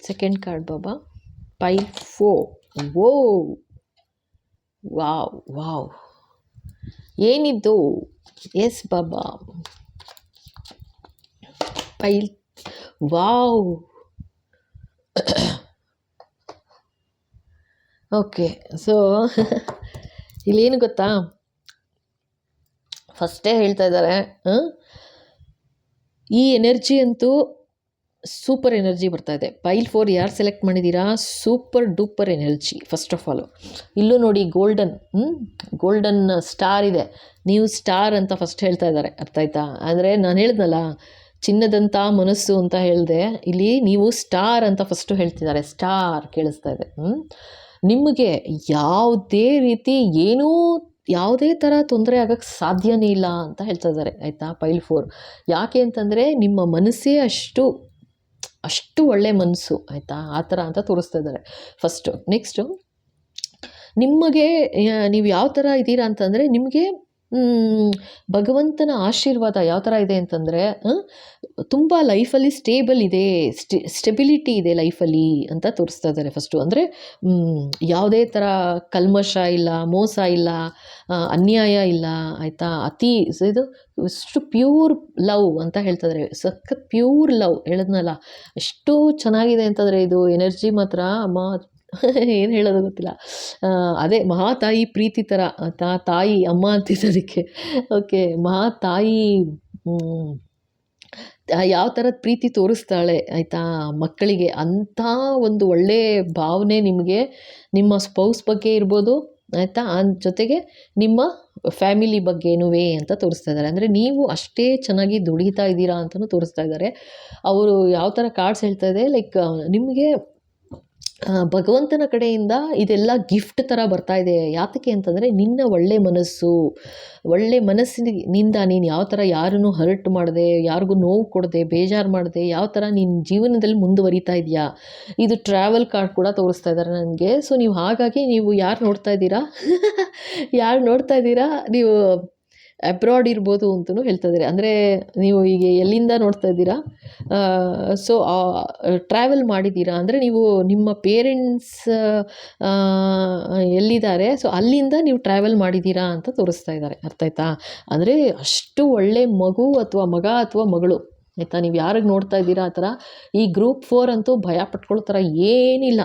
ಸೆಕೆಂಡ್ ಕಾರ್ಡ್ ಬಾಬಾ, ಪೈಲ್ 4. ವಾವ್ ಏನಿದ್ದು? ಎಸ್ ಬಾಬಾ, ಪೈಲ್. Wow, okay. ಸೊ ಇಲ್ಲೇನು ಗೊತ್ತಾ, ಫಸ್ಟೇ ಹೇಳ್ತಾ ಇದ್ದಾರೆ, ಈ ಎನರ್ಜಿ ಅಂತೂ ಸೂಪರ್ ಎನರ್ಜಿ ಬರ್ತಾ ಇದೆ. ಪೈಲ್ 4 ಯಾರು ಸೆಲೆಕ್ಟ್ ಮಾಡಿದ್ದೀರಾ? Super duper energy. First of all ಇಲ್ಲೂ ನೋಡಿ ಗೋಲ್ಡನ್ ಸ್ಟಾರ್ ಇದೆ. ನೀವು ಸ್ಟಾರ್ ಅಂತ ಫಸ್ಟ್ ಹೇಳ್ತಾ ಇದ್ದಾರೆ, ಅರ್ಥ ಆಯ್ತಾ? ಅಂದರೆ ನಾನು ಹೇಳಿದ್ನಲ್ಲ, ಚಿನ್ನದಂಥ ಮನಸ್ಸು ಅಂತ ಹೇಳಿದೆ, ಇಲ್ಲಿ ನೀವು ಸ್ಟಾರ್ ಅಂತ ಫಸ್ಟು ಹೇಳ್ತಿದ್ದಾರೆ. ಸ್ಟಾರ್ ಕೇಳಿಸ್ತಾ ಇದೆ. ನಿಮಗೆ ಯಾವುದೇ ರೀತಿ ಯಾವುದೇ ಥರ ತೊಂದರೆ ಆಗೋಕ್ಕೆ ಸಾಧ್ಯನೇ ಇಲ್ಲ ಅಂತ ಹೇಳ್ತಾ ಇದ್ದಾರೆ, ಆಯಿತಾ? ಪೈಲ್ 4 ಯಾಕೆ ಅಂತಂದರೆ ನಿಮ್ಮ ಮನಸ್ಸೇ ಅಷ್ಟು ಒಳ್ಳೆ ಮನಸ್ಸು, ಆಯಿತಾ? ಆ ಥರ ಅಂತ ತೋರಿಸ್ತಾ ಇದ್ದಾರೆ ಫಸ್ಟು. ನೆಕ್ಸ್ಟು ನಿಮಗೆ ನೀವು ಯಾವ ಥರ ಇದ್ದೀರಾ ಅಂತಂದರೆ, ನಿಮಗೆ ಭಗವಂತನ ಆಶೀರ್ವಾದ ಯಾವ ಥರ ಇದೆ ಅಂತಂದರೆ, ತುಂಬ ಲೈಫಲ್ಲಿ ಸ್ಟೆಬಿಲಿಟಿ ಇದೆ ಲೈಫಲ್ಲಿ ಅಂತ ತೋರಿಸ್ತಾ ಇದ್ದಾರೆ ಫಸ್ಟು. ಅಂದರೆ ಯಾವುದೇ ಥರ ಕಲ್ಮಶ ಇಲ್ಲ, ಮೋಸ ಇಲ್ಲ, ಅನ್ಯಾಯ ಇಲ್ಲ, ಆಯಿತಾ? ಇದು ಅಷ್ಟು ಪ್ಯೂರ್ ಲವ್ ಅಂತ ಹೇಳ್ತಾ ಇದ್ದಾರೆ. ಸಖತ್ ಪ್ಯೂರ್ ಲವ್ ಹೇಳಿದ್ನಲ್ಲ, ಎಷ್ಟು ಚೆನ್ನಾಗಿದೆ ಅಂತಂದರೆ ಇದು ಎನರ್ಜಿ ಮಾತ್ರ. ಏನು ಹೇಳೋದು ಗೊತ್ತಿಲ್ಲ. ಅದೇ ಮಹಾತಾಯಿ ಪ್ರೀತಿ ಥರ, ತಾಯಿ ಅಮ್ಮ ಅಂತಿದ್ದದಕ್ಕೆ. ಓಕೆ, ಮಹಾತಾಯಿ ಯಾವ ಥರದ ಪ್ರೀತಿ ತೋರಿಸ್ತಾಳೆ, ಆಯಿತಾ? ಮಕ್ಕಳಿಗೆ ಅಂಥ ಒಂದು ಒಳ್ಳೆಯ ಭಾವನೆ ನಿಮಗೆ ನಿಮ್ಮ ಸ್ಪೌಸ್ ಬಗ್ಗೆ ಇರ್ಬೋದು, ಆಯಿತಾ? ಜೊತೆಗೆ ನಿಮ್ಮ ಫ್ಯಾಮಿಲಿ ಬಗ್ಗೆನೂ ಅಂತ ತೋರಿಸ್ತಾ ಇದ್ದಾರೆ. ಅಂದರೆ ನೀವು ಅಷ್ಟೇ ಚೆನ್ನಾಗಿ ದುಡಿತಾ ಇದ್ದೀರಾ ಅಂತಲೂ ತೋರಿಸ್ತಾ ಇದ್ದಾರೆ. ಅವರು ಯಾವ ಥರ ಕಾರ್ಡ್ಸ್ ಹೇಳ್ತಾ ಇದೆ, ಲೈಕ್ ನಿಮಗೆ ಭಗವಂತನ ಕಡೆಯಿಂದ ಇದೆಲ್ಲ ಗಿಫ್ಟ್ ಥರ ಬರ್ತಾ ಇದೆ. ಯಾತಕ್ಕೆ ಅಂತಂದರೆ, ನಿನ್ನ ಒಳ್ಳೆ ಮನಸ್ಸಿನಿಂದ ನೀನು ಯಾವ ಥರ ಯಾರನ್ನೂ ಹರ್ಟ್ ಮಾಡದೆ, ಯಾರಿಗೂ ನೋವು ಕೊಡದೆ, ಬೇಜಾರು ಮಾಡದೆ, ಯಾವ ಥರ ನಿನ್ನ ಜೀವನದಲ್ಲಿ ಮುಂದುವರಿತಾ ಇದೆಯಾ. ಇದು ಟ್ರಾವೆಲ್ ಕಾರ್ಡ್ ಕೂಡ ತೋರಿಸ್ತಾ ಇದ್ದಾರೆ ನನಗೆ. ಸೊ ನೀವು ಹಾಗಾಗಿ ನೀವು ಯಾರು ನೋಡ್ತಾ ಇದ್ದೀರಾ ನೀವು ಅಬ್ರಾಡ್ ಇರ್ಬೋದು ಅಂತಲೂ ಹೇಳ್ತಾ ಇದ್ದಾರೆ. ಅಂದರೆ ನೀವು ಈಗ ಎಲ್ಲಿಂದ ನೋಡ್ತಾ ಇದ್ದೀರಾ, ಸೊ ಟ್ರಾವೆಲ್ ಮಾಡಿದ್ದೀರಾ ಅಂದರೆ ನೀವು ನಿಮ್ಮ ಪೇರೆಂಟ್ಸ್ ಎಲ್ಲಿದ್ದಾರೆ, ಸೊ ಅಲ್ಲಿಂದ ನೀವು ಟ್ರಾವೆಲ್ ಮಾಡಿದ್ದೀರಾ ಅಂತ ತೋರಿಸ್ತಾ ಇದ್ದಾರೆ, ಅರ್ಥ ಆಯ್ತಾ? ಅಂದರೆ ಅಷ್ಟು ಒಳ್ಳೆ ಮಗು ಅಥವಾ ಮಗ ಅಥವಾ ಮಗಳು, ಆಯಿತಾ? ನೀವು ಯಾರಿಗೆ ನೋಡ್ತಾ ಇದ್ದೀರಾ ಆ ಥರ. ಈ ಗ್ರೂಪ್ 4 ಅಂತೂ ಭಯ ಪಟ್ಕೊಳ್ಳೋ ಥರ ಏನಿಲ್ಲ,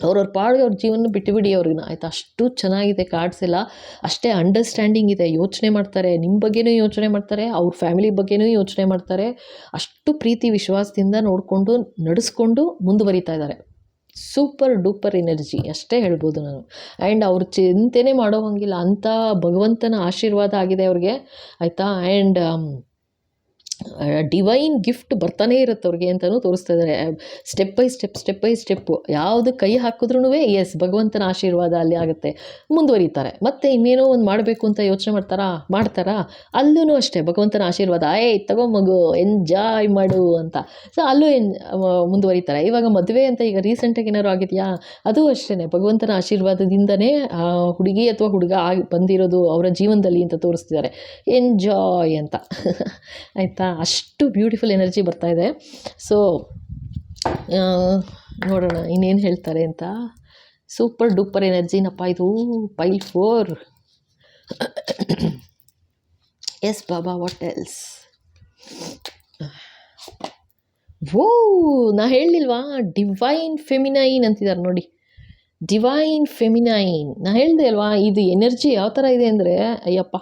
ಅವ್ರವ್ರ ಪಾಡಿಗೆ ಅವ್ರ ಜೀವನ ಬಿಟ್ಟುಬಿಡಿ ಅವ್ರನ್ನ, ಆಯಿತಾ. ಅಷ್ಟು ಚೆನ್ನಾಗಿದೆ ಕಾರ್ಡ್ಸ್ ಎಲ್ಲ, ಅಷ್ಟೇ ಅಂಡರ್ಸ್ಟ್ಯಾಂಡಿಂಗ್ ಇದೆ. ಯೋಚನೆ ಮಾಡ್ತಾರೆ, ನಿಮ್ಮ ಬಗ್ಗೆನೂ ಯೋಚನೆ ಮಾಡ್ತಾರೆ, ಅವ್ರ ಫ್ಯಾಮಿಲಿ ಬಗ್ಗೆನೂ ಯೋಚನೆ ಮಾಡ್ತಾರೆ. ಅಷ್ಟು ಪ್ರೀತಿ ವಿಶ್ವಾಸದಿಂದ ನೋಡಿಕೊಂಡು ನಡೆಸ್ಕೊಂಡು ಮುಂದುವರಿತಾ ಇದ್ದಾರೆ. ಸೂಪರ್ ಡೂಪರ್ ಎನರ್ಜಿ ಅಷ್ಟೇ ಹೇಳ್ಬೋದು ನಾನು. ಆ್ಯಂಡ್ ಅವ್ರು ಚಿಂತೆನೇ ಮಾಡೋ ಹಂಗಿಲ್ಲ, ಅಂಥ ಭಗವಂತನ ಆಶೀರ್ವಾದ ಆಗಿದೆ ಅವ್ರಿಗೆ, ಆಯಿತಾ. ಆ್ಯಂಡ್ ಡಿವೈನ್ ಗಿಫ್ಟ್ ಬರ್ತಾನೇ ಇರುತ್ತೆ ಅವ್ರಿಗೆ ಅಂತಲೂ ತೋರಿಸ್ತಾ ಇದ್ದಾರೆ. ಸ್ಟೆಪ್ ಬೈ ಸ್ಟೆಪ್ಪು ಯಾವುದು ಕೈ ಹಾಕಿದ್ರೂ ಎಸ್ ಭಗವಂತನ ಆಶೀರ್ವಾದ ಅಲ್ಲಿ ಆಗುತ್ತೆ, ಮುಂದುವರಿತಾರೆ. ಮತ್ತು ಇನ್ನೇನೋ ಒಂದು ಮಾಡಬೇಕು ಅಂತ ಯೋಚನೆ ಮಾಡ್ತಾರಾ ಅಲ್ಲೂ ಅಷ್ಟೇ ಭಗವಂತನ ಆಶೀರ್ವಾದ, ತಗೋ ಮಗು ಎಂಜಾಯ್ ಮಾಡು ಅಂತ. ಸೊ ಅಲ್ಲೂ ಮುಂದುವರಿತಾರೆ. ಇವಾಗ ಮದುವೆ ಅಂತ ಈಗ ರೀಸೆಂಟಾಗಿ ಏನಾದ್ರು ಆಗಿದೆಯಾ, ಅದು ಅಷ್ಟೇ ಭಗವಂತನ ಆಶೀರ್ವಾದದಿಂದನೇ ಹುಡುಗಿ ಅಥವಾ ಹುಡುಗ ಬಂದಿರೋದು ಅವರ ಜೀವನದಲ್ಲಿ ಅಂತ ತೋರಿಸ್ತಿದ್ದಾರೆ. ಎಂಜಾಯ್ ಅಂತ ಆಯಿತಾ. ಅಷ್ಟು ಬ್ಯೂಟಿಫುಲ್ ಎನರ್ಜಿ ಬರ್ತಾಯಿದೆ. ಸೊ ನೋಡೋಣ ಇನ್ನೇನು ಹೇಳ್ತಾರೆ ಅಂತ. ಸೂಪರ್ ಡೂಪರ್ ಎನರ್ಜಿನಪ್ಪ ಇದು. Pile 4. Yes Baba, what else? Oh, ನಾ ಹೇಳಿಲ್ವಾ ಡಿವೈನ್ ಫೆಮಿನೈನ್ ಅಂತಿದ್ದಾರೆ ನೋಡಿ. ಡಿವೈನ್ ಫೆಮಿನೈನ್ ನಾ ಹೇಳಿದೆ ಅಲ್ವಾ, ಇದು ಎನರ್ಜಿ ಯಾವ ಥರ ಇದೆ ಅಂದರೆ, ಅಯ್ಯಪ್ಪ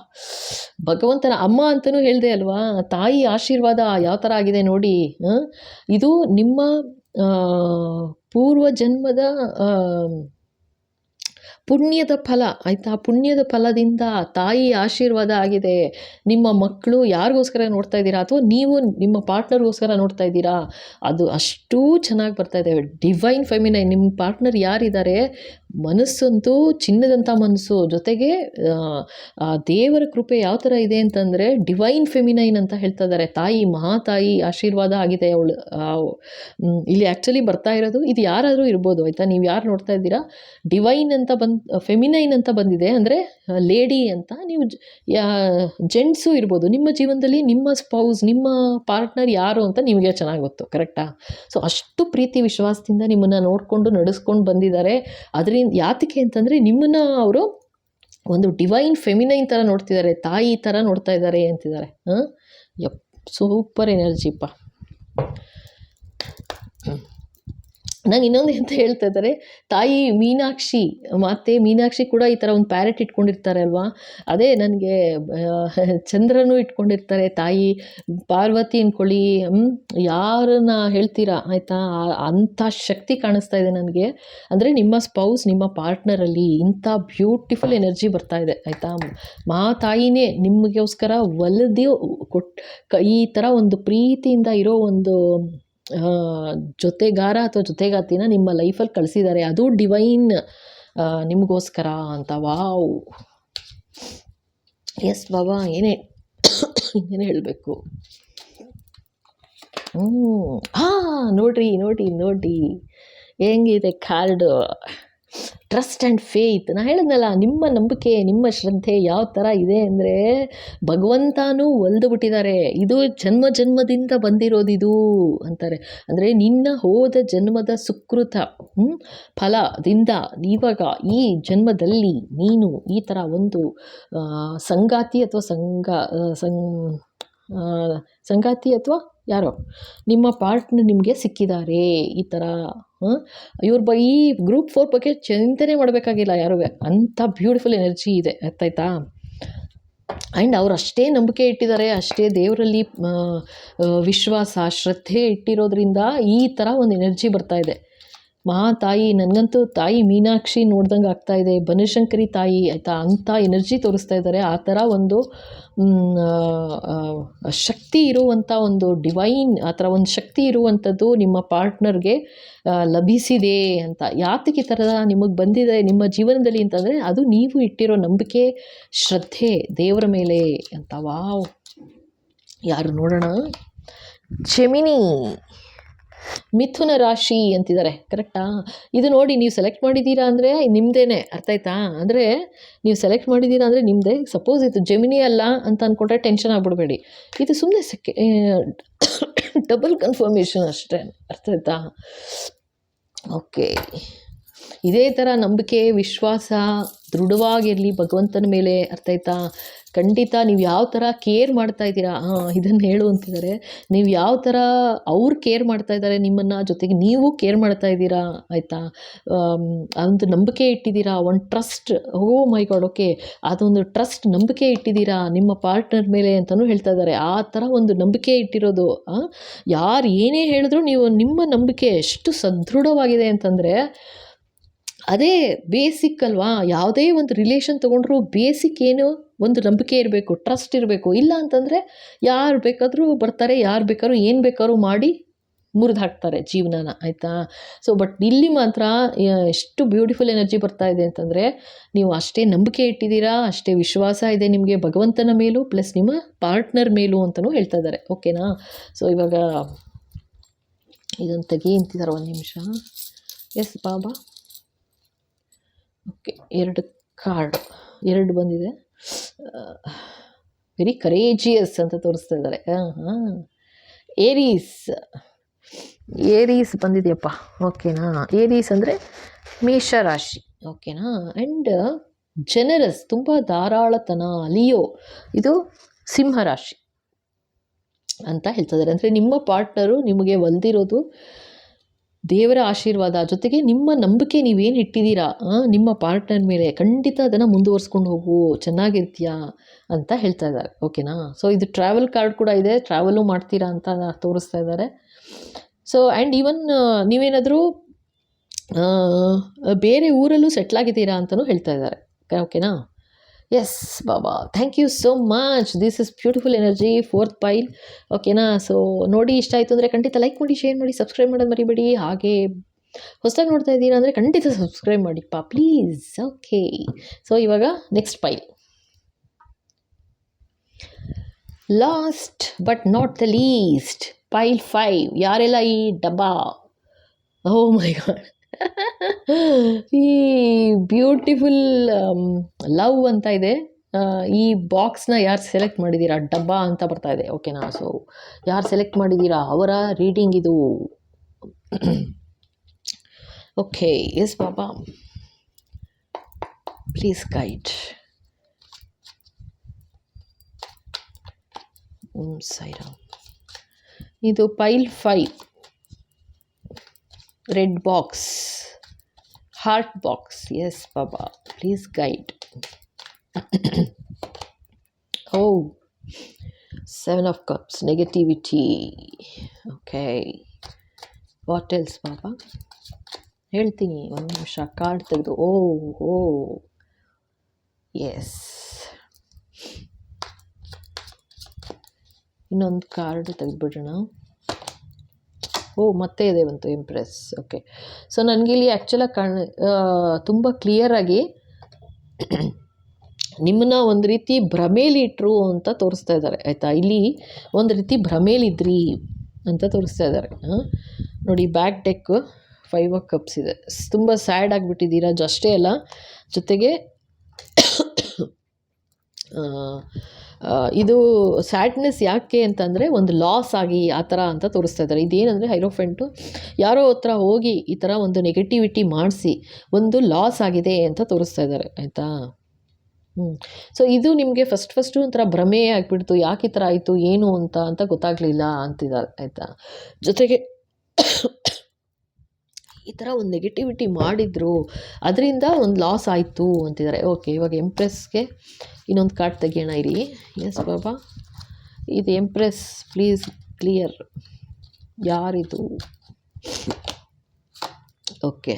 ಭಗವಂತನ ಅಮ್ಮ ಅಂತಲೂ ಹೇಳಿದೆ ಅಲ್ವಾ, ತಾಯಿ ಆಶೀರ್ವಾದ ಯಾವ ಥರ ಆಗಿದೆ ನೋಡಿ. ಇದು ನಿಮ್ಮ ಪೂರ್ವ ಜನ್ಮದ ಪುಣ್ಯದ ಫಲ, ಆಯಿತಾ. ಪುಣ್ಯದ ಫಲದಿಂದ ತಾಯಿ ಆಶೀರ್ವಾದ ಆಗಿದೆ. ನಿಮ್ಮ ಮಕ್ಕಳು ಯಾರಿಗೋಸ್ಕರ ನೋಡ್ತಾ ಇದ್ದೀರಾ, ಅಥವಾ ನೀವು ನಿಮ್ಮ ಪಾರ್ಟ್ನರ್ಗೋಸ್ಕರ ನೋಡ್ತಾ ಇದ್ದೀರಾ, ಅದು ಅಷ್ಟೂ ಚೆನ್ನಾಗಿ ಬರ್ತಾಯಿದೆ. ಡಿವೈನ್ ಫೆಮಿನೈನ್, ನಿಮ್ಮ ಪಾರ್ಟ್ನರ್ ಯಾರಿದ್ದಾರೆ, ಮನಸ್ಸಂತೂ ಚಿನ್ನದಂಥ ಮನಸ್ಸು, ಜೊತೆಗೆ ದೇವರ ಕೃಪೆ ಯಾವ ಥರ ಇದೆ ಅಂತಂದರೆ ಡಿವೈನ್ ಫೆಮಿನೈನ್ ಅಂತ ಹೇಳ್ತಾ ಇದ್ದಾರೆ. ತಾಯಿ, ಮಹಾತಾಯಿ ಆಶೀರ್ವಾದ ಆಗಿದೆ ಅವಳು. ಇಲ್ಲಿ ಆ್ಯಕ್ಚುಲಿ ಬರ್ತಾ ಇರೋದು ಇದು ಯಾರಾದರೂ ಇರ್ಬೋದು, ಆಯಿತಾ. ನೀವು ಯಾರು ನೋಡ್ತಾ ಇದ್ದೀರಾ, ಡಿವೈನ್ ಅಂತ ಫೆಮಿನೈನ್ ಅಂತ ಬಂದಿದೆ ಅಂದರೆ ಲೇಡಿ ಅಂತ. ನೀವು ಜೆಂಟ್ಸು ಇರ್ಬೋದು ನಿಮ್ಮ ಜೀವನದಲ್ಲಿ. ನಿಮ್ಮ ಸ್ಪೌಸ್, ನಿಮ್ಮ ಪಾರ್ಟ್ನರ್ ಯಾರು ಅಂತ ನಿಮಗೆ ಚೆನ್ನಾಗಿ ಗೊತ್ತು, ಕರೆಕ್ಟಾ. ಸೊ ಅಷ್ಟು ಪ್ರೀತಿ ವಿಶ್ವಾಸದಿಂದ ನಿಮ್ಮನ್ನು ನೋಡಿಕೊಂಡು ನಡೆಸ್ಕೊಂಡು ಬಂದಿದ್ದಾರೆ. ಅದರಿಂದ ಯಾತಕ್ಕೆ ಅಂತಂದರೆ ನಿಮ್ಮನ್ನು ಅವರು ಒಂದು ಡಿವೈನ್ ಫೆಮಿನೈನ್ ಥರ ನೋಡ್ತಿದ್ದಾರೆ, ತಾಯಿ ಥರ ನೋಡ್ತಾ ಇದ್ದಾರೆ ಅಂತಿದ್ದಾರೆ. ಯಪ್, ಸೂಪರ್ ಎನರ್ಜಿಪ್ಪ. ನಂಗೆ ಇನ್ನೊಂದು ಅಂತ ಹೇಳ್ತಾ ಇದ್ದಾರೆ, ತಾಯಿ ಮೀನಾಕ್ಷಿ, ಮತ್ತು ಮೀನಾಕ್ಷಿ ಕೂಡ ಈ ಥರ ಒಂದು ಪ್ಯಾರೆಟ್ ಇಟ್ಕೊಂಡಿರ್ತಾರೆ ಅಲ್ವಾ, ಅದೇ ನನಗೆ ಚಂದ್ರನೂ ಇಟ್ಕೊಂಡಿರ್ತಾರೆ ತಾಯಿ. ಪಾರ್ವತಿ ಅಂದ್ಕೊಳ್ಳಿ, ಯಾರನ್ನ ಹೇಳ್ತೀರಾ, ಆಯಿತಾ. ಅಂಥ ಶಕ್ತಿ ಕಾಣಿಸ್ತಾ ಇದೆ ನನಗೆ. ಅಂದರೆ ನಿಮ್ಮ ಸ್ಪೌಸ್, ನಿಮ್ಮ ಪಾರ್ಟ್ನರಲ್ಲಿ ಇಂಥ ಬ್ಯೂಟಿಫುಲ್ ಎನರ್ಜಿ ಬರ್ತಾ ಇದೆ, ಆಯಿತಾ. ತಾಯಿನೇ ನಿಮಗೋಸ್ಕರ ಒಲಿದು ಈ ಥರ ಒಂದು ಪ್ರೀತಿಯಿಂದ ಇರೋ ಒಂದು ಜೊತೆಗಾರ ಅಥವಾ ಜೊತೆಗಾತಿನ ನಿಮ್ಮ ಲೈಫಲ್ಲಿ ಕಳಿಸಿದ್ದಾರೆ, ಅದು ಡಿವೈನ್ ನಿಮಗೋಸ್ಕರ ಅಂತ. ವಾವ್, ಎಸ್ ಬಾಬಾ, ಇನ್ನೇನು ಹೇಳಬೇಕು. ನೋಡ್ರಿ ಹೆಂಗಿದೆ ಕಾರ್ಡು. Trust and faith. ನಾನು ಹೇಳಿದ್ನಲ್ಲ, ನಿಮ್ಮ ನಂಬಿಕೆ, ನಿಮ್ಮ ಶ್ರದ್ಧೆ ಯಾವ ಥರ ಇದೆ ಅಂದರೆ ಭಗವಂತನೂ ಒಲ್ದು ಬಿಟ್ಟಿದ್ದಾರೆ. ಇದು ಜನ್ಮದಿಂದ ಬಂದಿರೋದಿದು ಅಂತಾರೆ. ಅಂದರೆ ನಿನ್ನ ಹೋದ ಜನ್ಮದ ಸುಕೃತ ಫಲದಿಂದ ಇವಾಗ ಈ ಜನ್ಮದಲ್ಲಿ ನೀನು ಈ ಥರ ಒಂದು ಸಂಗಾತಿ ಅಥವಾ ಸಂಗಾತಿ ಅಥವಾ ಯಾರೋ ನಿಮ್ಮ ಪಾರ್ಟ್ನರ್ ನಿಮಗೆ ಸಿಕ್ಕಿದ್ದಾರೆ. ಈ ಥರ ಈ ಗ್ರೂಪ್ 4 ಬಗ್ಗೆ ಚಿಂತನೆ ಮಾಡಬೇಕಾಗಿಲ್ಲ ಯಾರೂ, ಅಂಥ ಬ್ಯೂಟಿಫುಲ್ ಎನರ್ಜಿ ಇದೆ, ಅರ್ಥಾಯ್ತಾ. ಆ್ಯಂಡ್ ಅವ್ರು ಅಷ್ಟೇ ನಂಬಿಕೆ ಇಟ್ಟಿದ್ದಾರೆ, ಅಷ್ಟೇ ದೇವರಲ್ಲಿ ವಿಶ್ವಾಸ, ಶ್ರದ್ಧೆ ಇಟ್ಟಿರೋದ್ರಿಂದ ಈ ಥರ ಒಂದು ಎನರ್ಜಿ ಬರ್ತಾ ಇದೆ. ತಾಯಿ, ನನಗಂತೂ ತಾಯಿ ಮೀನಾಕ್ಷಿ ನೋಡ್ದಂಗೆ ಆಗ್ತಾಯಿದೆ, ಬನಶಂಕರಿ ತಾಯಿ, ಆಯಿತಾ. ಅಂಥ ಎನರ್ಜಿ ತೋರಿಸ್ತಾ ಇದ್ದಾರೆ. ಆ ಥರ ಒಂದು ಶಕ್ತಿ ಇರುವಂಥ ಒಂದು ಡಿವೈನ್, ಆ ಥರ ಒಂದು ಶಕ್ತಿ ಇರುವಂಥದ್ದು ನಿಮ್ಮ ಪಾರ್ಟ್ನರ್ಗೆ ಲಭಿಸಿದೆ ಅಂತ. ಯಾತಕ್ಕೆ ಈ ಥರದ ನಿಮಗೆ ಬಂದಿದೆ ನಿಮ್ಮ ಜೀವನದಲ್ಲಿ ಅಂತಂದರೆ ಅದು ನೀವು ಇಟ್ಟಿರೋ ನಂಬಿಕೆ, ಶ್ರದ್ಧೆ ದೇವರ ಮೇಲೆ ಅಂತ. ವಾವ್, ಯಾರು ನೋಡೋಣ. ಜೆಮಿನಿ, ಮಿಥುನ ರಾಶಿ ಅಂತಿದ್ದಾರೆ, ಕರೆಕ್ಟಾ. ಇದು ನೋಡಿ, ನೀವು ಸೆಲೆಕ್ಟ್ ಮಾಡಿದ್ದೀರಾ ಅಂದರೆ ನಿಮ್ಮದೇನೆ, ಅರ್ಥ ಆಯ್ತಾ. ಅಂದರೆ ನೀವು ಸೆಲೆಕ್ಟ್ ಮಾಡಿದ್ದೀರಾ ಅಂದರೆ ನಿಮ್ಮದೇ. ಸಪೋಸ್ ಇದು ಜೆಮಿನಿ ಅಲ್ಲ ಅಂತ ಅಂದ್ಕೊಂಡ್ರೆ ಟೆನ್ಷನ್ ಆಗಿಬಿಡ್ಬೇಡಿ, ಇದು ಸುಮ್ಮನೆ ಡಬಲ್ ಕನ್ಫರ್ಮೇಷನ್ ಅಷ್ಟೇ, ಅರ್ಥ ಆಯ್ತಾ. ಓಕೆ, ಇದೇ ಥರ ನಂಬಿಕೆ, ವಿಶ್ವಾಸ ದೃಢವಾಗಿರಲಿ ಭಗವಂತನ ಮೇಲೆ, ಅರ್ಥ ಆಯ್ತಾ. ಖಂಡಿತ ನೀವು ಯಾವ ಥರ ಕೇರ್ ಮಾಡ್ತಾ ಇದ್ದೀರಾ, ಇದನ್ನು ಹೇಳು ಅಂತಿದ್ದಾರೆ. ನೀವು ಯಾವ ಥರ ಅವ್ರು ಕೇರ್ ಮಾಡ್ತಾ ಇದ್ದಾರೆ ನಿಮ್ಮನ್ನು, ಜೊತೆಗೆ ನೀವು ಕೇರ್ ಮಾಡ್ತಾ ಇದ್ದೀರಾ, ಆಯಿತಾ. ಒಂದು ನಂಬಿಕೆ ಇಟ್ಟಿದ್ದೀರಾ, ಒಂದು trust, O my god, okay, ಅದೊಂದು ಟ್ರಸ್ಟ್, ನಂಬಿಕೆ ಇಟ್ಟಿದ್ದೀರಾ ನಿಮ್ಮ ಪಾರ್ಟ್ನರ್ ಮೇಲೆ ಅಂತಲೂ ಹೇಳ್ತಾ ಇದ್ದಾರೆ. ಆ ಥರ ಒಂದು ನಂಬಿಕೆ ಇಟ್ಟಿರೋದು, ಯಾರು ಏನೇ ಹೇಳಿದ್ರು ನೀವು ನಿಮ್ಮ ನಂಬಿಕೆ ಎಷ್ಟು ಸದೃಢವಾಗಿದೆ ಅಂತಂದರೆ ಅದೇ ಬೇಸಿಕ್ ಅಲ್ವಾ. ಯಾವುದೇ ಒಂದು ರಿಲೇಷನ್ ತೊಗೊಂಡ್ರೂ ಬೇಸಿಕ್ ಏನು, ಒಂದು ನಂಬಿಕೆ ಇರಬೇಕು, ಟ್ರಸ್ಟ್ ಇರಬೇಕು. ಇಲ್ಲ ಅಂತಂದರೆ ಯಾರು ಬೇಕಾದರೂ ಬರ್ತಾರೆ, ಯಾರು ಬೇಕಾದ್ರೂ ಏನು ಬೇಕಾದ್ರೂ ಮಾಡಿ ಮುರಿದು ಹಾಕ್ತಾರೆ ಜೀವನನ, ಆಯಿತಾ. ಸೊ ಬಟ್ ಇಲ್ಲಿ ಮಾತ್ರ ಎಷ್ಟು ಬ್ಯೂಟಿಫುಲ್ ಎನರ್ಜಿ ಬರ್ತಾ ಇದೆ ಅಂತಂದರೆ ನೀವು ಅಷ್ಟೇ ನಂಬಿಕೆ ಇಟ್ಟಿದ್ದೀರಾ, ಅಷ್ಟೇ ವಿಶ್ವಾಸ ಇದೆ ನಿಮಗೆ ಭಗವಂತನ ಮೇಲೂ ಪ್ಲಸ್ ನಿಮ್ಮ ಪಾರ್ಟ್ನರ್ ಮೇಲೂ ಅಂತಲೂ ಹೇಳ್ತಾ ಇದ್ದಾರೆ, ಓಕೆನಾ. ಸೊ ಇವಾಗ ಇದನ್ನು ತೆಗಿ ಅಂತಿದ್ದಾರೆ, ಒಂದು ನಿಮಿಷ. ಎಸ್ ಬಾಬಾ. ಓಕೆ, 2 ಕಾರ್ಡ್, 2 ಬಂದಿದೆ. ವೆರಿ ಕರೇಜಿಯಸ್ ಅಂತ ತೋರಿಸ್ತಾ ಇದ್ದಾರೆ. ಏರೀಸ್ ಬಂದಿದೆಯಪ್ಪ, ಓಕೆನಾ. ಏರೀಸ್ ಅಂದರೆ ಮೇಷರಾಶಿ, ಓಕೆನಾ. ಆ್ಯಂಡ್ ಜನರಸ್, ತುಂಬ ಧಾರಾಳತನ. ಲಿಯೋ ಇದು ಸಿಂಹರಾಶಿ ಅಂತ ಹೇಳ್ತಿದ್ದಾರೆ. ಅಂದರೆ ನಿಮ್ಮ ಪಾರ್ಟ್ನರು ನಿಮಗೆ ಒಲ್ದಿರೋದು ದೇವರ ಆಶೀರ್ವಾದ, ಜೊತೆಗೆ ನಿಮ್ಮ ನಂಬಿಕೆ ನೀವೇನು ಇಟ್ಟಿದ್ದೀರಾ ನಿಮ್ಮ ಪಾರ್ಟ್ನರ್ ಮೇಲೆ, ಖಂಡಿತ ಅದನ್ನು ಮುಂದುವರ್ಸ್ಕೊಂಡು ಹೋಗು, ಚೆನ್ನಾಗಿರ್ತೀಯಾ ಅಂತ ಹೇಳ್ತಾ ಇದ್ದಾರೆ, ಓಕೆನಾ. ಸೊ ಇದು ಟ್ರಾವೆಲ್ ಕಾರ್ಡ್ ಕೂಡ ಇದೆ, ಟ್ರಾವೆಲು ಮಾಡ್ತೀರಾ ಅಂತ ತೋರಿಸ್ತಾ ಇದ್ದಾರೆ. ಸೊ ಆ್ಯಂಡ್ ಈವನ್ ನೀವೇನಾದರೂ ಬೇರೆ ಊರಲ್ಲೂ ಸೆಟ್ಲಾಗಿದ್ದೀರಾ ಅಂತಲೂ ಹೇಳ್ತಾ ಇದ್ದಾರೆ, ಓಕೆನಾ. Yes Baba, thank you so much. This is beautiful energy, 4th pile, ಓಕೆನಾ. ಸೊ ನೋಡಿ, ಇಷ್ಟ ಆಯಿತು ಅಂದರೆ ಖಂಡಿತ ಲೈಕ್ ಮಾಡಿ, ಶೇರ್ ಮಾಡಿ, ಸಬ್ಸ್ಕ್ರೈಬ್ ಮಾಡೋದು ಮರಿಬೇಡಿ. ಹಾಗೆ ಹೊಸದಾಗಿ ನೋಡ್ತಾ ಇದ್ದೀರಾ ಅಂದರೆ ಖಂಡಿತ ಸಬ್ಸ್ಕ್ರೈಬ್ ಮಾಡಿಪ್ಪ ಪ್ಲೀಸ್, ಓಕೆ. ಸೊ ಇವಾಗ next pile, last but not the least, pile 5. ಯಾರೆಲ್ಲ ಈ ಡಬ್ಬಾ, ಓ ಮೈ ಗಾಡ್, ಈ ಬ್ಯೂಟಿಫುಲ್ ಲವ್ ಅಂತ ಇದೆ, ಈ ಬಾಕ್ಸ್ನ ಯಾರು ಸೆಲೆಕ್ಟ್ ಮಾಡಿದ್ದೀರಾ, ಡಬ್ಬಾ ಅಂತ ಬರ್ತಾ ಇದೆ, ಓಕೆನಾ. ಸೊ ಯಾರು ಸೆಲೆಕ್ಟ್ ಮಾಡಿದ್ದೀರಾ ಅವರ ರೀಡಿಂಗ್ ಇದು, okay. Yes Baba, please guide. Sairam. ಇದು file 5, red box, heart box. Yes Baba, please guide. Oh, 7 of cups, negativity, okay. What else Baba, ಹೇಳ್ತೀನಿ, ಒಂದು ನಿಮಿಷ. ಕಾರ್ಡ್ ತೆಗೆದು, ಓ ಎಸ್, ಇನ್ನೊಂದು ಕಾರ್ಡ್ ತೆಗೆದುಬಿಡೋಣ. ಮತ್ತೆ ಇದೆ ಬಂತು, ಇಂಪ್ರೆಸ್, ಓಕೆ. ಸೊ ನನಗಿಲ್ಲಿ ಆ್ಯಕ್ಚುಲಾಗಿ ತುಂಬ ಕ್ಲಿಯರಾಗಿ ನಿಮ್ಮನ್ನ ಒಂದು ರೀತಿ ಭ್ರಮೇಲಿ ಇಟ್ಟರು ಅಂತ ತೋರಿಸ್ತಾ ಇದ್ದಾರೆ, ಆಯಿತಾ. ಇಲ್ಲಿ ಒಂದು ರೀತಿ ಭ್ರಮೇಲಿದ್ರಿ ಅಂತ ತೋರಿಸ್ತಾ ಇದ್ದಾರೆ. ನೋಡಿ, ಬ್ಯಾಕ್ ಡೆಕ್ 5 ಆಫ್ ಕಪ್ಸ್ ಇದೆ. ತುಂಬ ಸ್ಯಾಡ್ ಆಗಿಬಿಟ್ಟಿದ್ದೀರಾ, ಅಷ್ಟೇ ಅಲ್ಲ, ಜೊತೆಗೆ ಇದು ಸ್ಯಾಡ್ನೆಸ್ ಯಾಕೆ ಅಂತಂದರೆ ಒಂದು ಲಾಸ್ ಆಗಿ ಆ ಥರ ಅಂತ ತೋರಿಸ್ತಾ ಇದ್ದಾರೆ. ಇದೇನಂದರೆ ಹೈರೋಫೆಂಟು ಯಾರೋ ಹತ್ರ ಹೋಗಿ ಈ ಥರ ಒಂದು ನೆಗೆಟಿವಿಟಿ ಮಾಡಿಸಿ ಒಂದು ಲಾಸ್ ಆಗಿದೆ ಅಂತ ತೋರಿಸ್ತಾ ಇದ್ದಾರೆ, ಆಯಿತಾ. ಸೊ ಇದು ನಿಮಗೆ ಫಸ್ಟು ಒಂಥರ ಭ್ರಮೆ ಆಗಿಬಿಡ್ತು, ಯಾಕೆ ಈ ಥರ ಆಯಿತು ಏನು ಅಂತ ಗೊತ್ತಾಗಲಿಲ್ಲ ಅಂತಿದ್ದಾರೆ, ಆಯಿತಾ. ಜೊತೆಗೆ ಈ ಥರ ಒಂದು ನೆಗೆಟಿವಿಟಿ ಮಾಡಿದ್ರು, ಅದರಿಂದ ಒಂದು ಲಾಸ್ ಆಯಿತು ಅಂತಿದ್ದಾರೆ, ಓಕೆ. ಇವಾಗ ಎಂಪ್ರೆಸ್ಗೆ ಇನ್ನೊಂದು ಕಾರ್ಡ್ ತೆಗಿಯೋಣ ಇರಿ. ಎಸ್ ಬಾಬಾ, ಇದು ಎಂಪ್ರೆಸ್, ಪ್ಲೀಸ್ ಕ್ಲಿಯರ್. ಯಾರಿದು, ಓಕೆ.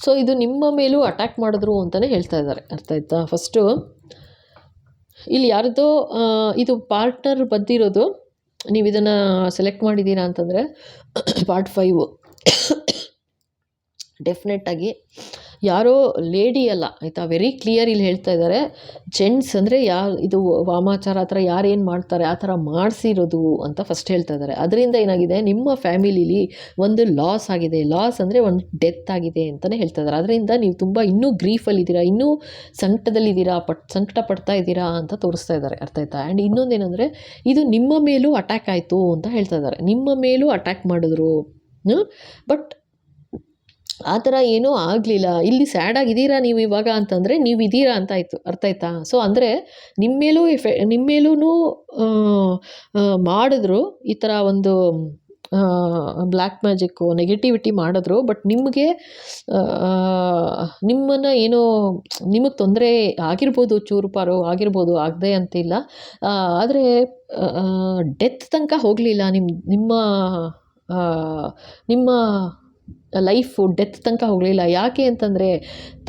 ಸೊ ಇದು ನಿಮ್ಮ ಮೇಲೂ ಅಟ್ಯಾಕ್ ಮಾಡಿದ್ರು ಅಂತಲೇ ಹೇಳ್ತಾ ಇದ್ದಾರೆ, ಅರ್ಥ ಆಯ್ತಾ. ಫಸ್ಟು ಇಲ್ಲಿ ಯಾರ್ದೋ ಇದು ಪಾರ್ಟ್ನರ್ ಬಂದಿರೋದು, ನೀವು ಇದನ್ನು ಸೆಲೆಕ್ಟ್ ಮಾಡಿದ್ದೀರಾ ಅಂತಂದರೆ ಪಾರ್ಟ್ 5 ಡೆಫಿನೆಟ್ಟಾಗಿ ಯಾರೋ ಲೇಡಿ ಅಲ್ಲ, ಆಯಿತಾ. ವೆರಿ ಕ್ಲಿಯರ್ ಇಲ್ಲಿ ಹೇಳ್ತಾ ಇದ್ದಾರೆ. ಜೆಂಟ್ಸ್ ಅಂದರೆ ಇದು ವಾಮಾಚಾರ ಆ ಥರ ಯಾರೇನು ಮಾಡ್ತಾರೆ ಆ ಥರ ಮಾಡಿಸಿರೋದು ಅಂತ ಫಸ್ಟ್ ಹೇಳ್ತಾ ಇದ್ದಾರೆ. ಅದರಿಂದ ಏನಾಗಿದೆ, ನಿಮ್ಮ ಫ್ಯಾಮಿಲಿಲಿ ಒಂದು ಲಾಸ್ ಆಗಿದೆ. ಲಾಸ್ ಅಂದರೆ ಒಂದು ಡೆತ್ ಆಗಿದೆ ಅಂತಲೇ ಹೇಳ್ತಾ ಇದ್ದಾರೆ. ಅದರಿಂದ ನೀವು ತುಂಬ ಇನ್ನೂ ಗ್ರೀಫಲ್ಲಿದ್ದೀರಾ, ಇನ್ನೂ ಸಂಕಟದಲ್ಲಿದ್ದೀರಾ, ಸಂಕಟ ಪಡ್ತಾ ಇದ್ದೀರಾ ಅಂತ ತೋರಿಸ್ತಾ ಇದ್ದಾರೆ, ಅರ್ಥ ಆಯ್ತಾ. ಆ್ಯಂಡ್ ಇನ್ನೊಂದೇನೆಂದರೆ ಇದು ನಿಮ್ಮ ಮೇಲೂ ಅಟ್ಯಾಕ್ ಆಯಿತು ಅಂತ ಹೇಳ್ತಾ ಇದ್ದಾರೆ. ನಿಮ್ಮ ಮೇಲೂ ಅಟ್ಯಾಕ್ ಮಾಡಿದ್ರು, ಬಟ್ ಆ ಥರ ಏನೂ ಆಗಲಿಲ್ಲ. ಇಲ್ಲಿ ಸ್ಯಾಡ್ ಆಗಿದ್ದೀರಾ ನೀವು ಇವಾಗ ಅಂತಂದರೆ ನೀವು ಇದ್ದೀರಾ ಅಂತ ಆಯಿತು. ಅರ್ಥ ಆಯ್ತಾ? ಸೊ ಅಂದರೆ ನಿಮ್ಮ ಮೇಲೂ ಮಾಡಿದ್ರು ಈ ಥರ ಒಂದು ಬ್ಲ್ಯಾಕ್ ಮ್ಯಾಜಿಕ್ಕು ನೆಗೆಟಿವಿಟಿ ಮಾಡಿದ್ರು. ಬಟ್ ನಿಮಗೆ ನಿಮ್ಮನ್ನು ಏನೋ ನಿಮಗೆ ತೊಂದರೆ ಆಗಿರ್ಬೋದು, ಚೂರು ಪಾರು ಆಗಿರ್ಬೋದು, ಆಗದೆ ಅಂತಿಲ್ಲ. ಆದರೆ ಡೆತ್ ತನಕ ಹೋಗಲಿಲ್ಲ. ನಿಮ್ಮ ಲೈಫು ಡೆತ್ ತನಕ ಹೋಗಲಿಲ್ಲ. ಯಾಕೆ ಅಂತಂದರೆ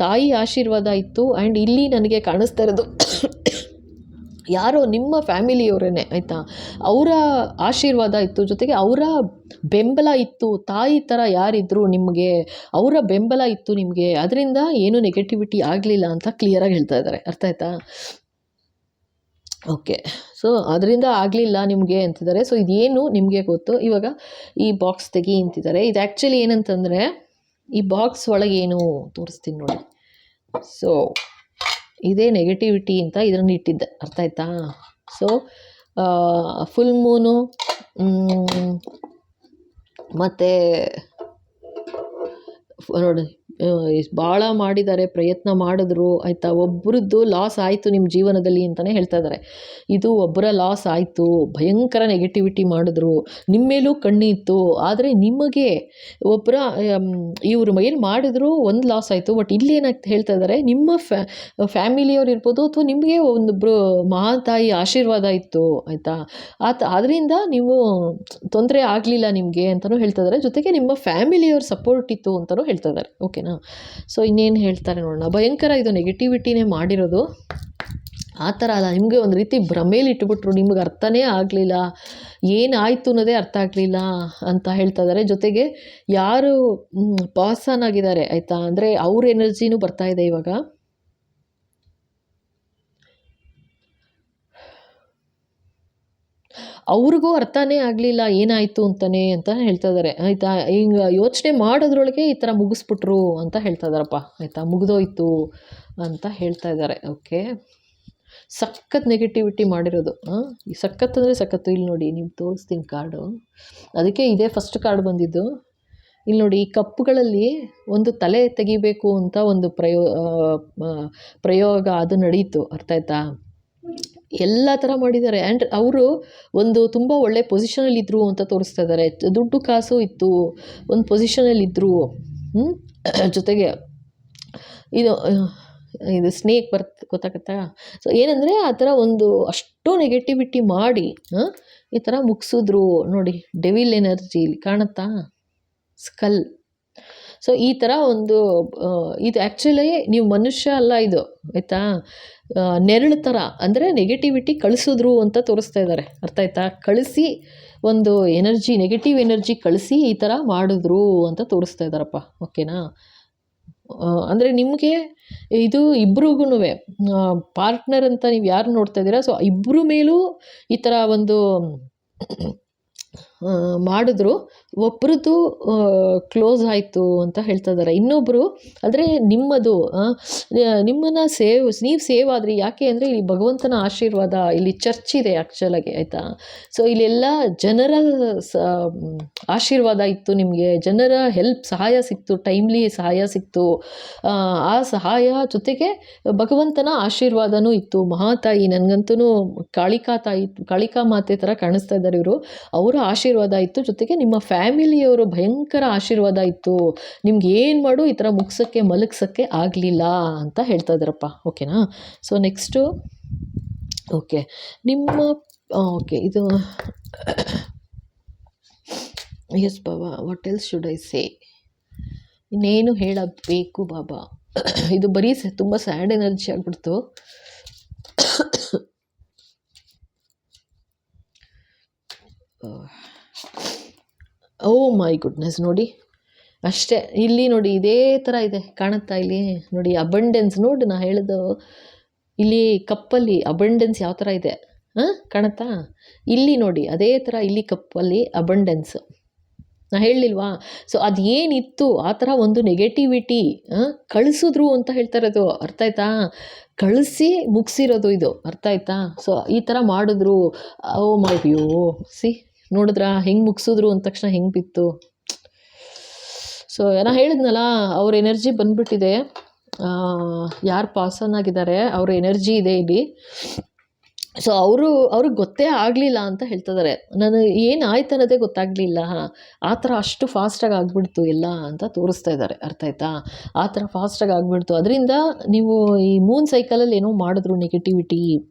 ತಾಯಿ ಆಶೀರ್ವಾದ ಇತ್ತು. ಆ್ಯಂಡ್ ಇಲ್ಲಿ ನನಗೆ ಕಾಣಿಸ್ತಾ ಇರೋದು ಯಾರೋ ನಿಮ್ಮ ಫ್ಯಾಮಿಲಿಯವರೇ ಆಯಿತಾ, ಅವರ ಆಶೀರ್ವಾದ ಇತ್ತು, ಜೊತೆಗೆ ಅವರ ಬೆಂಬಲ ಇತ್ತು. ತಾಯಿ ಥರ ಯಾರಿದ್ರು ನಿಮಗೆ, ಅವರ ಬೆಂಬಲ ಇತ್ತು ನಿಮಗೆ. ಅದರಿಂದ ಏನೂ ನೆಗೆಟಿವಿಟಿ ಆಗಲಿಲ್ಲ ಅಂತ ಕ್ಲಿಯರಾಗಿ ಹೇಳ್ತಾ ಇದ್ದಾರೆ. ಅರ್ಥ ಆಯ್ತಾ? ಓಕೆ. ಸೊ ಅದರಿಂದ ಆಗಲಿಲ್ಲ ನಿಮಗೆ ಅಂತಿದ್ದಾರೆ. ಸೊ ಇದೇನು ನಿಮಗೆ ಗೊತ್ತು. ಇವಾಗ ಈ ಬಾಕ್ಸ್ ತೆಗಿ ಅಂತಿದ್ದಾರೆ. ಇದು ಆ್ಯಕ್ಚುಲಿ ಏನಂತಂದರೆ ಈ ಬಾಕ್ಸ್ ಒಳಗೆ ಏನು ತೋರಿಸ್ತೀನಿ ನೋಡಿ. ಸೊ ಇದೇ ನೆಗೆಟಿವಿಟಿ ಅಂತ ಇದನ್ನು ಇಟ್ಟಿದ್ದೆ. ಅರ್ಥ ಆಯ್ತಾ? ಸೊ ಫುಲ್ ಮೂನು ಮತ್ತು ನೋಡಿ ಭಾಳ ಮಾಡಿದ್ದಾರೆ, ಪ್ರಯತ್ನ ಮಾಡಿದ್ರು ಆಯಿತಾ. ಒಬ್ಬರದ್ದು ಲಾಸ್ ಆಯಿತು ನಿಮ್ಮ ಜೀವನದಲ್ಲಿ ಅಂತಲೇ ಹೇಳ್ತಾ ಇದ್ದಾರೆ. ಇದು ಒಬ್ಬರ ಲಾಸ್ ಆಯಿತು, ಭಯಂಕರ ನೆಗೆಟಿವಿಟಿ ಮಾಡಿದ್ರು, ನಿಮ್ಮ ಮೇಲೂ ಕಣ್ಣಿತ್ತು. ಆದರೆ ನಿಮಗೆ ಇವರು ಏನು ಮಾಡಿದ್ರು ಒಂದು ಲಾಸ್ ಆಯಿತು. ಬಟ್ ಇಲ್ಲಿ ಏನಾಗ್ತಾ ಹೇಳ್ತಾ ಇದ್ದಾರೆ, ನಿಮ್ಮ ಫ್ಯಾಮಿಲಿಯವ್ರು ಇರ್ಬೋದು ಅಥವಾ ನಿಮಗೆ ಒಂದೊಬ್ಬರು ಮಹಾತಾಯಿ ಆಶೀರ್ವಾದ ಇತ್ತು ಆಯಿತಾ. ಅದರಿಂದ ನೀವು ತೊಂದರೆ ಆಗಲಿಲ್ಲ ನಿಮಗೆ ಅಂತಲೂ ಹೇಳ್ತಾ ಇದ್ದಾರೆ. ಜೊತೆಗೆ ನಿಮ್ಮ ಫ್ಯಾಮಿಲಿಯವ್ರ ಸಪೋರ್ಟ್ ಇತ್ತು ಅಂತಲೂ ಹೇಳ್ತಾ ಇದ್ದಾರೆ. ಓಕೆನಾ? ಸೊ ಇನ್ನೇನು ಹೇಳ್ತಾರೆ ನೋಡೋಣ. ಭಯಂಕರ ಇದು ನೆಗೆಟಿವಿಟಿನೇ ಮಾಡಿರೋದು. ಆ ಥರ ಅಲ್ಲ, ನಿಮಗೆ ಒಂದು ರೀತಿ ಭ್ರಮೇಲಿ ಇಟ್ಬಿಟ್ರು. ನಿಮಗೆ ಅರ್ಥನೇ ಆಗಲಿಲ್ಲ, ಏನಾಯಿತು ಅನ್ನೋದೇ ಅರ್ಥ ಆಗಲಿಲ್ಲ ಅಂತ ಹೇಳ್ತಾ ಇದ್ದಾರೆ. ಜೊತೆಗೆ ಯಾರು ಪಾಸನ್ ಆಗಿದ್ದಾರೆ ಆಯಿತಾ, ಅಂದರೆ ಅವ್ರ ಎನರ್ಜಿನೂ ಬರ್ತಾ ಇದೆ ಇವಾಗ. ಅವ್ರಿಗೂ ಅರ್ಥನೇ ಆಗಲಿಲ್ಲ ಏನಾಯಿತು ಅಂತ ಹೇಳ್ತಾ ಇದ್ದಾರೆ ಆಯಿತಾ. ಹಿಂಗೆ ಯೋಚನೆ ಮಾಡೋದ್ರೊಳಗೆ ಈ ಥರ ಮುಗಿಸ್ಬಿಟ್ರು ಅಂತ ಹೇಳ್ತಾ ಇದ್ದಾರಪ್ಪ ಆಯಿತಾ. ಮುಗಿದೋಯ್ತು ಅಂತ ಹೇಳ್ತಾ ಇದ್ದಾರೆ. ಓಕೆ, ಸಖತ್ ನೆಗೆಟಿವಿಟಿ ಮಾಡಿರೋದು. ಈ ಸಖತ್ ಅಂದರೆ ಸಖತ್ತು. ಇಲ್ಲಿ ನೋಡಿ, ನೀವು ತೋರಿಸ್ತೀನಿ ಕಾರ್ಡು. ಅದಕ್ಕೆ ಇದೇ ಫಸ್ಟ್ ಕಾರ್ಡ್ ಬಂದಿದ್ದು. ಇಲ್ಲಿ ನೋಡಿ, ಈ ಕಪ್ಪುಗಳಲ್ಲಿ ಒಂದು ತಲೆ ತೆಗಿಬೇಕು ಅಂತ ಒಂದು ಪ್ರಯೋಗ ಅದು ನಡೀತು. ಅರ್ಥ ಆಯ್ತಾ? ಎಲ್ಲ ಥರ ಮಾಡಿದ್ದಾರೆ. ಆ್ಯಂಡ್ ಅವರು ಒಂದು ತುಂಬ ಒಳ್ಳೆ ಪೊಸಿಷನಲ್ಲಿದ್ದರು ಅಂತ ತೋರಿಸ್ತಾ ಇದ್ದಾರೆ. ದುಡ್ಡು ಕಾಸು ಇತ್ತು, ಒಂದು ಪೊಸಿಷನಲ್ಲಿದ್ದರು. ಜೊತೆಗೆ ಇದು ಸ್ನೇಕ್ ಗೊತ್ತಾಗತ್ತಾ? ಸೊ ಏನಂದರೆ ಆ ಥರ ಒಂದು ಅಷ್ಟು ನೆಗೆಟಿವಿಟಿ ಮಾಡಿ ಈ ಥರ ಮುಗಿಸಿದ್ರು ನೋಡಿ. ಡೆವಿಲ್ ಎನರ್ಜಿ ಇಲ್ಲಿ ಕಾಣುತ್ತಾ? ಸ್ಕಲ್. ಸೊ ಈ ಥರ ಒಂದು ಇದು ಆ್ಯಕ್ಚುಲಿ ನೀವು ಮನುಷ್ಯ ಅಲ್ಲ ಇದು ಆಯಿತಾ. ನೆರಳು ಥರ, ಅಂದರೆ ನೆಗೆಟಿವಿಟಿ ಕಳಿಸಿದ್ರು ಅಂತ ತೋರಿಸ್ತಾ ಇದ್ದಾರೆ. ಅರ್ಥ ಆಯ್ತಾ? ಕಳಿಸಿ ಒಂದು ಎನರ್ಜಿ, ನೆಗೆಟಿವ್ ಎನರ್ಜಿ ಕಳಿಸಿ ಈ ಥರ ಮಾಡಿದ್ರು ಅಂತ ತೋರಿಸ್ತಾ ಇದ್ದಾರಪ್ಪ. ಓಕೆನಾ? ಅಂದರೆ ನಿಮಗೆ ಇದು ಇಬ್ರಿಗೂ ಪಾರ್ಟ್ನರ್ ಅಂತ ನೀವು ಯಾರು ನೋಡ್ತಾ ಇದ್ದೀರಾ, ಸೊ ಇಬ್ಬರ ಮೇಲೂ ಈ ಥರ ಒಂದು ಮಾಡಿದ್ರು. ಒಬ್ಬರದ್ದು ಕ್ಲೋಸ್ ಆಯಿತು ಅಂತ ಹೇಳ್ತಾ ಇದ್ದಾರೆ. ಇನ್ನೊಬ್ಬರು ಅಂದರೆ ನಿಮ್ಮನ್ನು ನೀವು ಸೇವ್ ಆದ್ರಿ. ಯಾಕೆ ಅಂದರೆ ಇಲ್ಲಿ ಭಗವಂತನ ಆಶೀರ್ವಾದ, ಇಲ್ಲಿ ಚರ್ಚ್ ಇದೆ ಆ್ಯಕ್ಚುಲಾಗಿ ಆಯಿತಾ. ಸೊ ಇಲ್ಲೆಲ್ಲ ಜನರ ಆಶೀರ್ವಾದ ಇತ್ತು ನಿಮಗೆ, ಜನರ ಸಹಾಯ ಸಿಕ್ತು, ಟೈಮ್ಲಿ ಸಹಾಯ ಸಿಕ್ತು. ಆ ಸಹಾಯ ಜೊತೆಗೆ ಭಗವಂತನ ಆಶೀರ್ವಾದನೂ ಇತ್ತು. ಮಹಾತಾಯಿ, ನನಗಂತೂ ಕಾಳಿಕಾ ಮಾತೆ ಥರ ಕಾಣಿಸ್ತಾ ಇದ್ದಾರೆ ಇವರು. ಅವರ ಆಶೀರ್ವಾದ ಇತ್ತು, ಜೊತೆಗೆ ನಿಮ್ಮ ಫ್ಯಾಮಿಲಿಯವರು ಭಯಂಕರ ಆಶೀರ್ವಾದ ಇತ್ತು. ನಿಮ್ಗೆ ಏನು ಮಾಡು ಈ ಥರ ಮಲಗಿಸೋಕ್ಕೆ ಆಗಲಿಲ್ಲ ಅಂತ ಹೇಳ್ತಾ ಇದ್ದಾರಪ್ಪ. ಓಕೆನಾ? ಸೊ ನೆಕ್ಸ್ಟು ಓಕೆ ಓಕೆ ಇದು yes Baba, what else should I say? ಇನ್ನೇನು ಹೇಳಬೇಕು ಬಾಬಾ? ಇದು ಬರೀ ತುಂಬ ಸ್ಯಾಡ್ ಎನರ್ಜಿ ಆಗಿಬಿಡ್ತು. ಓ ಮೈ ಗುಡ್ನೆಸ್, ನೋಡಿ ಅಷ್ಟೇ. ಇಲ್ಲಿ ನೋಡಿ ಇದೇ ಥರ ಇದೆ, ಕಾಣುತ್ತಾ? ಇಲ್ಲಿ ನೋಡಿ ಅಬಂಡೆನ್ಸ್. ನೋಡಿ ನಾ ಹೇಳಿದ್ದು ಇಲ್ಲಿ ಕಪ್ಪಲ್ಲಿ ಅಬಂಡೆನ್ಸ್ ಯಾವ ಥರ ಇದೆ ಕಾಣುತ್ತಾ? ಇಲ್ಲಿ ನೋಡಿ ಅದೇ ಥರ ಇಲ್ಲಿ ಕಪ್ಪಲ್ಲಿ ಅಬಂಡೆನ್ಸ್. ನಾ ಹೇಳಲಿಲ್ವಾ? ಸೊ ಅದೇನಿತ್ತು ಆ ಥರ ಒಂದು ನೆಗೆಟಿವಿಟಿ ಕಳಿಸಿದ್ರು ಅಂತ ಹೇಳ್ತಾ ಇರೋದು. ಅರ್ಥ ಆಯ್ತಾ? ಕಳಿಸಿ ಮುಗಿಸಿರೋದು ಇದು. ಅರ್ಥ ಆಯ್ತಾ? ಸೊ ಈ ಥರ ಮಾಡಿದ್ರು. ಓ ಮೈ ನೋಡಿದ್ರಾ ಹೆಂಗೆ ಮುಗಿಸಿದ್ರು ಅಂದ ತಕ್ಷಣ ಹೆಂಗೆ ಬಿತ್ತು? ಸೊ ನಾನು ಹೇಳಿದ್ನಲ್ಲ, ಅವ್ರ ಎನರ್ಜಿ ಬಂದುಬಿಟ್ಟಿದೆ. ಯಾರು ಪಾಸನ್ ಆಗಿದ್ದಾರೆ ಅವ್ರ ಎನರ್ಜಿ ಇದೆ ಇಲ್ಲಿ. ಸೊ ಅವ್ರಿಗೆ ಗೊತ್ತೇ ಆಗಲಿಲ್ಲ ಅಂತ ಹೇಳ್ತಿದ್ದಾರೆ. ನಾನು ಏನಾಯ್ತು ಅನ್ನೋದೇ ಗೊತ್ತಾಗಲಿಲ್ಲ, ಆ ಥರ ಅಷ್ಟು ಫಾಸ್ಟಾಗಿ ಆಗಿಬಿಡ್ತು ಎಲ್ಲ ಅಂತ ತೋರಿಸ್ತಾ ಇದ್ದಾರೆ. ಅರ್ಥ ಆಯ್ತಾ? ಆ ಥರ ಫಾಸ್ಟಾಗಿ ಆಗಿಬಿಡ್ತು. ಅದರಿಂದ ನೀವು ಈ ಮೂನ್ ಸೈಕಲಲ್ಲಿ ಏನೋ ಮಾಡಿದ್ರು ನೆಗೆಟಿವಿಟಿ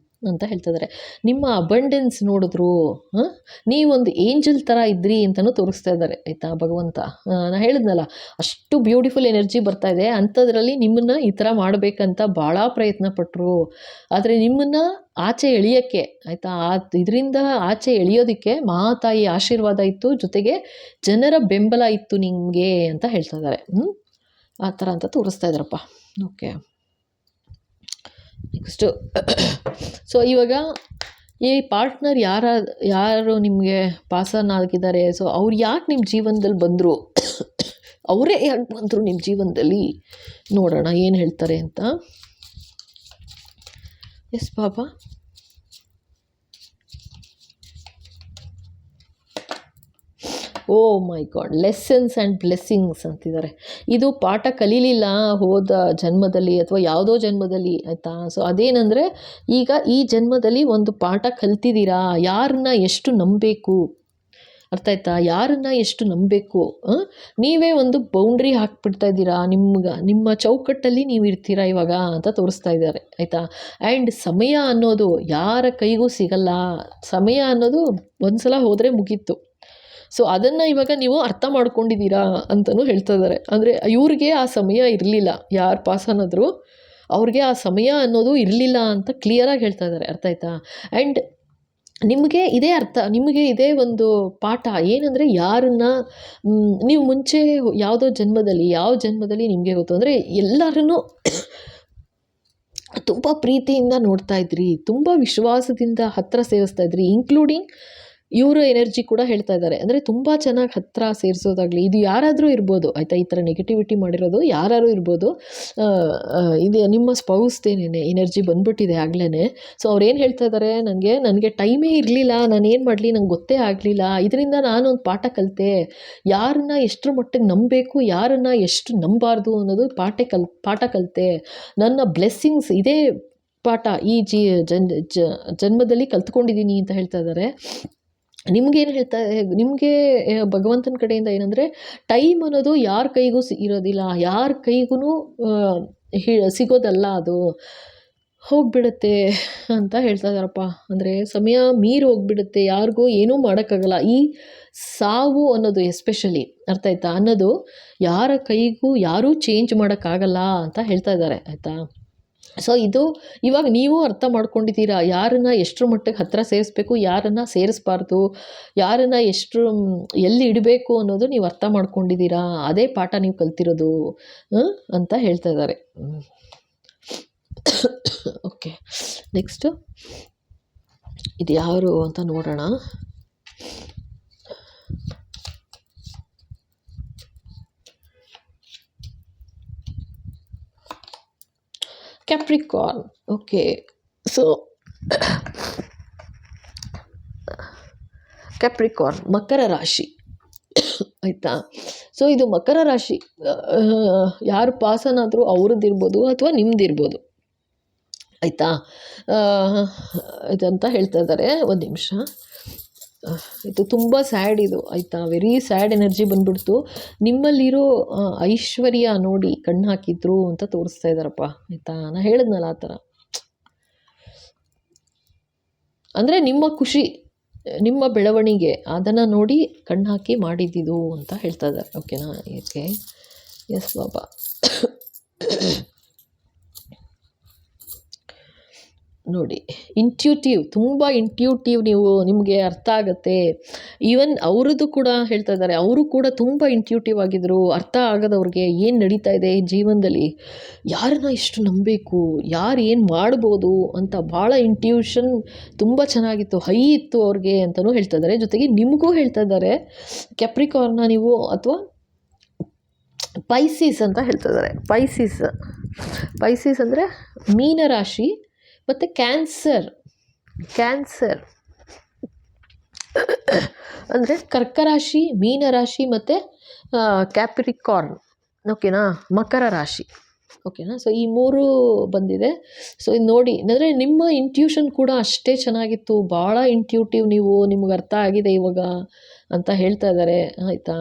ಅಂತ ಹೇಳ್ತಿದ್ದಾರೆ. ನಿಮ್ಮ ಅಬಂಡೆನ್ಸ್ ನೋಡಿದ್ರು, ನೀವೊಂದು ಏಂಜಲ್ ಥರ ಇದ್ರಿ ಅಂತಲೂ ತೋರಿಸ್ತಾ ಇದ್ದಾರೆ. ಆಯಿತಾ? ಭಗವಂತ ನಾನು ಹೇಳಿದ್ನಲ್ಲ, ಅಷ್ಟು ಬ್ಯೂಟಿಫುಲ್ ಎನರ್ಜಿ ಬರ್ತಾ ಇದೆ. ಅಂಥದ್ರಲ್ಲಿ ನಿಮ್ಮನ್ನು ಈ ಥರ ಮಾಡಬೇಕಂತ ಭಾಳ ಪ್ರಯತ್ನ ಪಟ್ಟರು. ಆದರೆ ನಿಮ್ಮನ್ನು ಆಚೆ ಎಳೆಯೋಕ್ಕೆ, ಆಯಿತಾ, ಇದರಿಂದ ಆಚೆ ಎಳೆಯೋದಕ್ಕೆ ಮಹಾತಾಯಿ ಆಶೀರ್ವಾದ ಇತ್ತು, ಜೊತೆಗೆ ಜನರ ಬೆಂಬಲ ಇತ್ತು ನಿಮಗೆ ಅಂತ ಹೇಳ್ತಾ ಇದ್ದಾರೆ. ಆ ಥರ ಅಂತ ತೋರಿಸ್ತಾ ಇದ್ದಾರಪ್ಪ. ಓಕೆ, ನೆಕ್ಸ್ಟು ಸೊ ಇವಾಗ ಈ ಪಾರ್ಟ್ನರ್ ಯಾರು ನಿಮಗೆ ಪಾಸನ್ ಆಗಿದ್ದಾರೆ, ಸೊ ಅವ್ರು ಯಾಕೆ ನಿಮ್ಮ ಜೀವನದಲ್ಲಿ ಬಂದರು, ಅವರೇ ಯಾಕೆ ಬಂದರು ನಿಮ್ಮ ಜೀವನದಲ್ಲಿ, ನೋಡೋಣ ಏನು ಹೇಳ್ತಾರೆ ಅಂತ. Yes Baba. Oh my god, lessons and blessings ಅಂತಿದ್ದಾರೆ. ಇದು ಪಾಠ ಕಲೀಲಿಲ್ಲ ಹೋದ ಜನ್ಮದಲ್ಲಿ ಅಥವಾ ಯಾವುದೋ ಜನ್ಮದಲ್ಲಿ, ಆಯಿತಾ? ಸೊ ಅದೇನೆಂದರೆ, ಈಗ ಈ ಜನ್ಮದಲ್ಲಿ ಒಂದು ಪಾಠ ಕಲ್ತಿದ್ದೀರಾ. ಯಾರನ್ನ ಎಷ್ಟು ನಂಬಬೇಕು, ಅರ್ಥ ಆಯ್ತಾ? ಯಾರನ್ನ ಎಷ್ಟು ನಂಬಬೇಕು. ನೀವೇ ಒಂದು ಬೌಂಡ್ರಿ ಹಾಕ್ಬಿಡ್ತಾ ಇದ್ದೀರಾ, ನಿಮ್ಮ ಚೌಕಟ್ಟಲ್ಲಿ ನೀವು ಇರ್ತೀರಾ ಇವಾಗ ಅಂತ ತೋರಿಸ್ತಾ ಇದ್ದಾರೆ. ಆಯಿತಾ? ಆ್ಯಂಡ್ ಸಮಯ ಅನ್ನೋದು ಯಾರ ಕೈಗೂ ಸಿಗಲ್ಲ. ಸಮಯ ಅನ್ನೋದು ಒಂದು ಸಲ ಹೋದರೆ ಮುಗೀತು. ಸೊ ಅದನ್ನು ಇವಾಗ ನೀವು ಅರ್ಥ ಮಾಡ್ಕೊಂಡಿದ್ದೀರಾ ಅಂತಲೂ ಹೇಳ್ತಾ ಇದ್ದಾರೆ. ಅಂದರೆ ಇವ್ರಿಗೆ ಆ ಸಮಯ ಇರಲಿಲ್ಲ, ಯಾರು ಪಾಸ್ ಅನ್ನೋದ್ರು ಅವ್ರಿಗೆ ಆ ಸಮಯ ಅನ್ನೋದು ಇರಲಿಲ್ಲ ಅಂತ ಕ್ಲಿಯರಾಗಿ ಹೇಳ್ತಾ ಇದ್ದಾರೆ. ಅರ್ಥ ಆಯ್ತಾ? ಆ್ಯಂಡ್ ನಿಮಗೆ ಇದೇ ಅರ್ಥ, ನಿಮಗೆ ಇದೇ ಒಂದು ಪಾಠ ಏನಂದರೆ, ಯಾರನ್ನ ನೀವು ಮುಂಚೆ ಯಾವ ಜನ್ಮದಲ್ಲಿ ನಿಮಗೆ ಗೊತ್ತು ಅಂದರೆ ಎಲ್ಲರನ್ನೂ ತುಂಬ ಪ್ರೀತಿಯಿಂದ ನೋಡ್ತಾ ಇದ್ರಿ, ತುಂಬ ವಿಶ್ವಾಸದಿಂದ ಹತ್ತಿರ ಸೇರಿಸ್ತಾ ಇದ್ರಿ, ಇನ್ಕ್ಲೂಡಿಂಗ್ ಇವರ ಎನರ್ಜಿ ಕೂಡ ಹೇಳ್ತಾ ಇದ್ದಾರೆ. ಅಂದರೆ ತುಂಬ ಚೆನ್ನಾಗಿ ಹತ್ತಿರ ಸೇರಿಸೋದಾಗಲಿ, ಇದು ಯಾರಾದರೂ ಇರ್ಬೋದು, ಆಯಿತಾ? ಈ ಥರ ನೆಗೆಟಿವಿಟಿ ಮಾಡಿರೋದು ಯಾರು ಇರ್ಬೋದು. ಇದು ನಿಮ್ಮ ಸ್ಪೌಸ್ದೇನೆ ಎನರ್ಜಿ ಬಂದ್ಬಿಟ್ಟಿದೆ ಆಗ್ಲೇ. ಸೊ ಅವ್ರೇನು ಹೇಳ್ತಾ ಇದ್ದಾರೆ, ನನಗೆ ಟೈಮೇ ಇರಲಿಲ್ಲ, ನಾನೇನು ಮಾಡಲಿ, ನಂಗೆ ಗೊತ್ತೇ ಆಗಲಿಲ್ಲ. ಇದರಿಂದ ನಾನೊಂದು ಪಾಠ ಕಲಿತೆ, ಯಾರನ್ನ ಎಷ್ಟರ ಮಟ್ಟಿಗೆ ನಂಬಬೇಕು, ಯಾರನ್ನ ಎಷ್ಟು ನಂಬಾರ್ದು ಅನ್ನೋದು ಪಾಠ ಕಲಿತೆ. ನನ್ನ ಬ್ಲೆಸ್ಸಿಂಗ್ಸ್ ಇದೇ ಪಾಠ ಈ ಜನ್ಮದಲ್ಲಿ ಕಲ್ತ್ಕೊಂಡಿದ್ದೀನಿ ಅಂತ ಹೇಳ್ತಾ ಇದ್ದಾರೆ. ನಿಮಗೆ ಭಗವಂತನ ಕಡೆಯಿಂದ ಏನಂದರೆ, ಟೈಮ್ ಅನ್ನೋದು ಯಾರ ಕೈಗೂ ಇರೋದಿಲ್ಲ, ಯಾರ ಕೈಗೂ ಸಿಗೋದಲ್ಲ, ಅದು ಹೋಗಿಬಿಡುತ್ತೆ ಅಂತ ಹೇಳ್ತಾ ಇದ್ದಾರಪ್ಪ. ಅಂದರೆ ಸಮಯ ಮೀರಿ ಹೋಗಿಬಿಡುತ್ತೆ, ಯಾರಿಗೂ ಏನೂ ಮಾಡೋಕ್ಕಾಗಲ್ಲ. ಈ ಸಾವು ಅನ್ನೋದು ಎಸ್ಪೆಷಲಿ, ಅರ್ಥ ಆಯ್ತಾ, ಅನ್ನೋದು ಯಾರ ಕೈಗೂ ಯಾರೂ ಚೇಂಜ್ ಮಾಡೋಕ್ಕಾಗಲ್ಲ ಅಂತ ಹೇಳ್ತಾ ಇದ್ದಾರೆ. ಆಯಿತಾ? ಸೊ ಇದು ಇವಾಗ ನೀವು ಅರ್ಥ ಮಾಡ್ಕೊಂಡಿದ್ದೀರಾ, ಯಾರನ್ನು ಎಷ್ಟರ ಮಟ್ಟಿಗೆ ಹತ್ತಿರ ಸೇರಿಸ್ಬೇಕು, ಯಾರನ್ನು ಸೇರಿಸ್ಬಾರ್ದು, ಯಾರನ್ನು ಎಲ್ಲಿ ಇಡಬೇಕು ಅನ್ನೋದು ನೀವು ಅರ್ಥ ಮಾಡ್ಕೊಂಡಿದ್ದೀರಾ. ಅದೇ ಪಾಠ ನೀವು ಕಲ್ತಿರೋದು ಅಂತ ಹೇಳ್ತಾ ಇದ್ದಾರೆ. ಓಕೆ, ನೆಕ್ಸ್ಟು ಇದು ಯಾರು ಅಂತ ನೋಡೋಣ. ಕ್ಯಾಪ್ರಿಕಾರ್ನ್. ಓಕೆ, ಸೊ ಕ್ಯಾಪ್ರಿಕಾರ್ನ್ ಮಕರ ರಾಶಿ, ಆಯಿತಾ? ಸೊ ಇದು ಮಕರ ರಾಶಿ, ಯಾರು ಪಾಸನಾದರೂ ಅವ್ರದ್ದಿರ್ಬೋದು ಅಥವಾ ನಿಮ್ಮದಿರ್ಬೋದು, ಆಯಿತಾ? ಇದಂತ ಹೇಳ್ತಾ ಇದ್ದಾರೆ. ಒಂದು ನಿಮಿಷ, ಇದು ತುಂಬ ಸ್ಯಾಡ್ ಇದು, ಆಯಿತಾ? ವೆರಿ ಸ್ಯಾಡ್ ಎನರ್ಜಿ ಬಂದ್ಬಿಡ್ತು. ನಿಮ್ಮಲ್ಲಿರೋ ಐಶ್ವರ್ಯ ನೋಡಿ ಕಣ್ಣು ಹಾಕಿದ್ರು ಅಂತ ತೋರಿಸ್ತಾ ಇದ್ದಾರಪ್ಪ, ಆಯಿತಾ? ನಾನು ಹೇಳಿದ್ನಲ್ಲ ಆ ಥರ. ಅಂದರೆ ನಿಮ್ಮ ಖುಷಿ, ನಿಮ್ಮ ಬೆಳವಣಿಗೆ ಅದನ್ನು ನೋಡಿ ಕಣ್ಣು ಹಾಕಿ ಮಾಡಿದ್ದಿದ್ದು ಅಂತ ಹೇಳ್ತಾ ಇದ್ದಾರೆ. ಓಕೆನಾ? ಓಕೆ, ಎಸ್ ಬಾಬಾ. ನೋಡಿ, ಇಂಟ್ಯೂಟಿವ್, ತುಂಬ ಇಂಟ್ಯೂಟಿವ್ ನೀವು, ನಿಮಗೆ ಅರ್ಥ ಆಗುತ್ತೆ. ಈವನ್ ಅವರದ್ದು ಕೂಡ ಹೇಳ್ತಾ ಇದ್ದಾರೆ, ಅವರು ಕೂಡ ತುಂಬ ಇಂಟ್ಯೂಟಿವ್ ಆಗಿದ್ದರು. ಅರ್ಥ ಆಗೋದವ್ರಿಗೆ ಏನು ನಡೀತಾ ಇದೆ ಜೀವನದಲ್ಲಿ, ಯಾರನ್ನ ಎಷ್ಟು ನಂಬಬೇಕು, ಯಾರು ಏನು ಮಾಡ್ಬೋದು ಅಂತ ಭಾಳ ಇಂಟ್ಯೂಷನ್ ತುಂಬ ಚೆನ್ನಾಗಿತ್ತು, ಹೈ ಇತ್ತು ಅವ್ರಿಗೆ ಅಂತಲೂ ಹೇಳ್ತಾ ಇದ್ದಾರೆ. ಜೊತೆಗೆ ನಿಮಗೂ ಹೇಳ್ತಾ ಇದ್ದಾರೆ, ಕ್ಯಾಪ್ರಿಕಾರ್ನ ನೀವು ಅಥವಾ ಪೈಸಿಸ್ ಅಂತ ಹೇಳ್ತಾ ಇದ್ದಾರೆ. ಪೈಸಿಸ್ ಅಂದರೆ ಮೀನರಾಶಿ ಮತ್ತು ಕ್ಯಾನ್ಸರ್ ಅಂದರೆ ಕರ್ಕ ರಾಶಿ, ಮೀನ ರಾಶಿ ಮತ್ತು ಕ್ಯಾಪ್ರಿಕಾರ್ನ್, ಓಕೆನಾ, ಮಕರ ರಾಶಿ, ಓಕೆನಾ. ಸೊ ಈ 3 ಬಂದಿದೆ. ಸೊ ಇದು ನೋಡಿ, ಅಂದರೆ ನಿಮ್ಮ ಇಂಟ್ಯೂಷನ್ ಕೂಡ ಅಷ್ಟೇ ಚೆನ್ನಾಗಿತ್ತು, ಭಾಳ ಇಂಟ್ಯೂಟಿವ್ ನೀವು, ನಿಮ್ಗೆ ಅರ್ಥ ಆಗಿದೆ ಇವಾಗ ಅಂತ ಹೇಳ್ತಾ ಇದ್ದಾರೆ, ಆಯಿತಾ.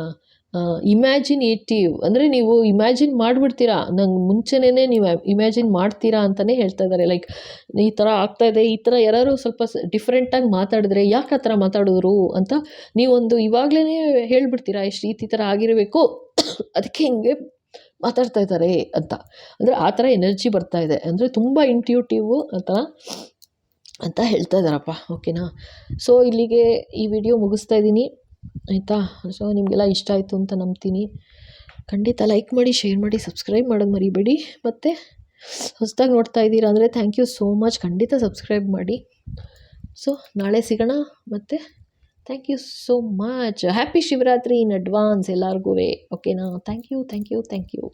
ಇಮ್ಯಾಜಿನೇಟಿವ್ ಅಂದರೆ ನೀವು ಇಮ್ಯಾಜಿನ್ ಮಾಡಿಬಿಡ್ತೀರಾ, ನಂಗೆ ಮುಂಚೆನೇ ನೀವು ಇಮ್ಯಾಜಿನ್ ಮಾಡ್ತೀರಾ ಅಂತಲೇ ಹೇಳ್ತಾ ಇದ್ದಾರೆ. ಲೈಕ್ ಈ ಥರ ಆಗ್ತಾಯಿದೆ, ಈ ಥರ ಯಾರು ಸ್ವಲ್ಪ ಡಿಫ್ರೆಂಟಾಗಿ ಮಾತಾಡಿದ್ರೆ ಯಾಕೆ ಆ ಥರ ಮಾತಾಡಿದ್ರು ಅಂತ ನೀವೊಂದು ಇವಾಗಲೇ ಹೇಳ್ಬಿಡ್ತೀರಾ, ಎಷ್ಟು ಈ ಥರ ಆಗಿರಬೇಕು ಅದಕ್ಕೆ ಹಿಂಗೆ ಮಾತಾಡ್ತಾ ಇದ್ದಾರೆ ಅಂತ. ಅಂದರೆ ಆ ಥರ ಎನರ್ಜಿ ಬರ್ತಾ ಇದೆ, ಅಂದರೆ ತುಂಬ ಇಂಟ್ಯೂಟಿವು ಅಂತ ಹೇಳ್ತಾ ಇದ್ದಾರಪ್ಪ, ಓಕೆನಾ. ಸೊ ಇಲ್ಲಿಗೆ ಈ ವಿಡಿಯೋ ಮುಗಿಸ್ತಾ ಇದ್ದೀನಿ, ಆಯಿತಾ. ಸೊ ನಿಮಗೆಲ್ಲ ಇಷ್ಟ ಆಯಿತು ಅಂತ ನಂಬ್ತೀನಿ. ಖಂಡಿತ ಲೈಕ್ ಮಾಡಿ, ಶೇರ್ ಮಾಡಿ, ಸಬ್ಸ್ಕ್ರೈಬ್ ಮಾಡೋದು ಮರಿಬೇಡಿ. ಮತ್ತು ಹೊಸದಾಗಿ ನೋಡ್ತಾ ಇದ್ದೀರಾ ಅಂದರೆ ಥ್ಯಾಂಕ್ ಯು ಸೋ ಮಚ್, ಖಂಡಿತ ಸಬ್ಸ್ಕ್ರೈಬ್ ಮಾಡಿ. ಸೊ ನಾಳೆ ಸಿಗೋಣ, ಮತ್ತು thank you so much. Happy Shivaratri in advance ಎಲ್ಲರಿಗೂ, ಓಕೆನಾ. Thank you.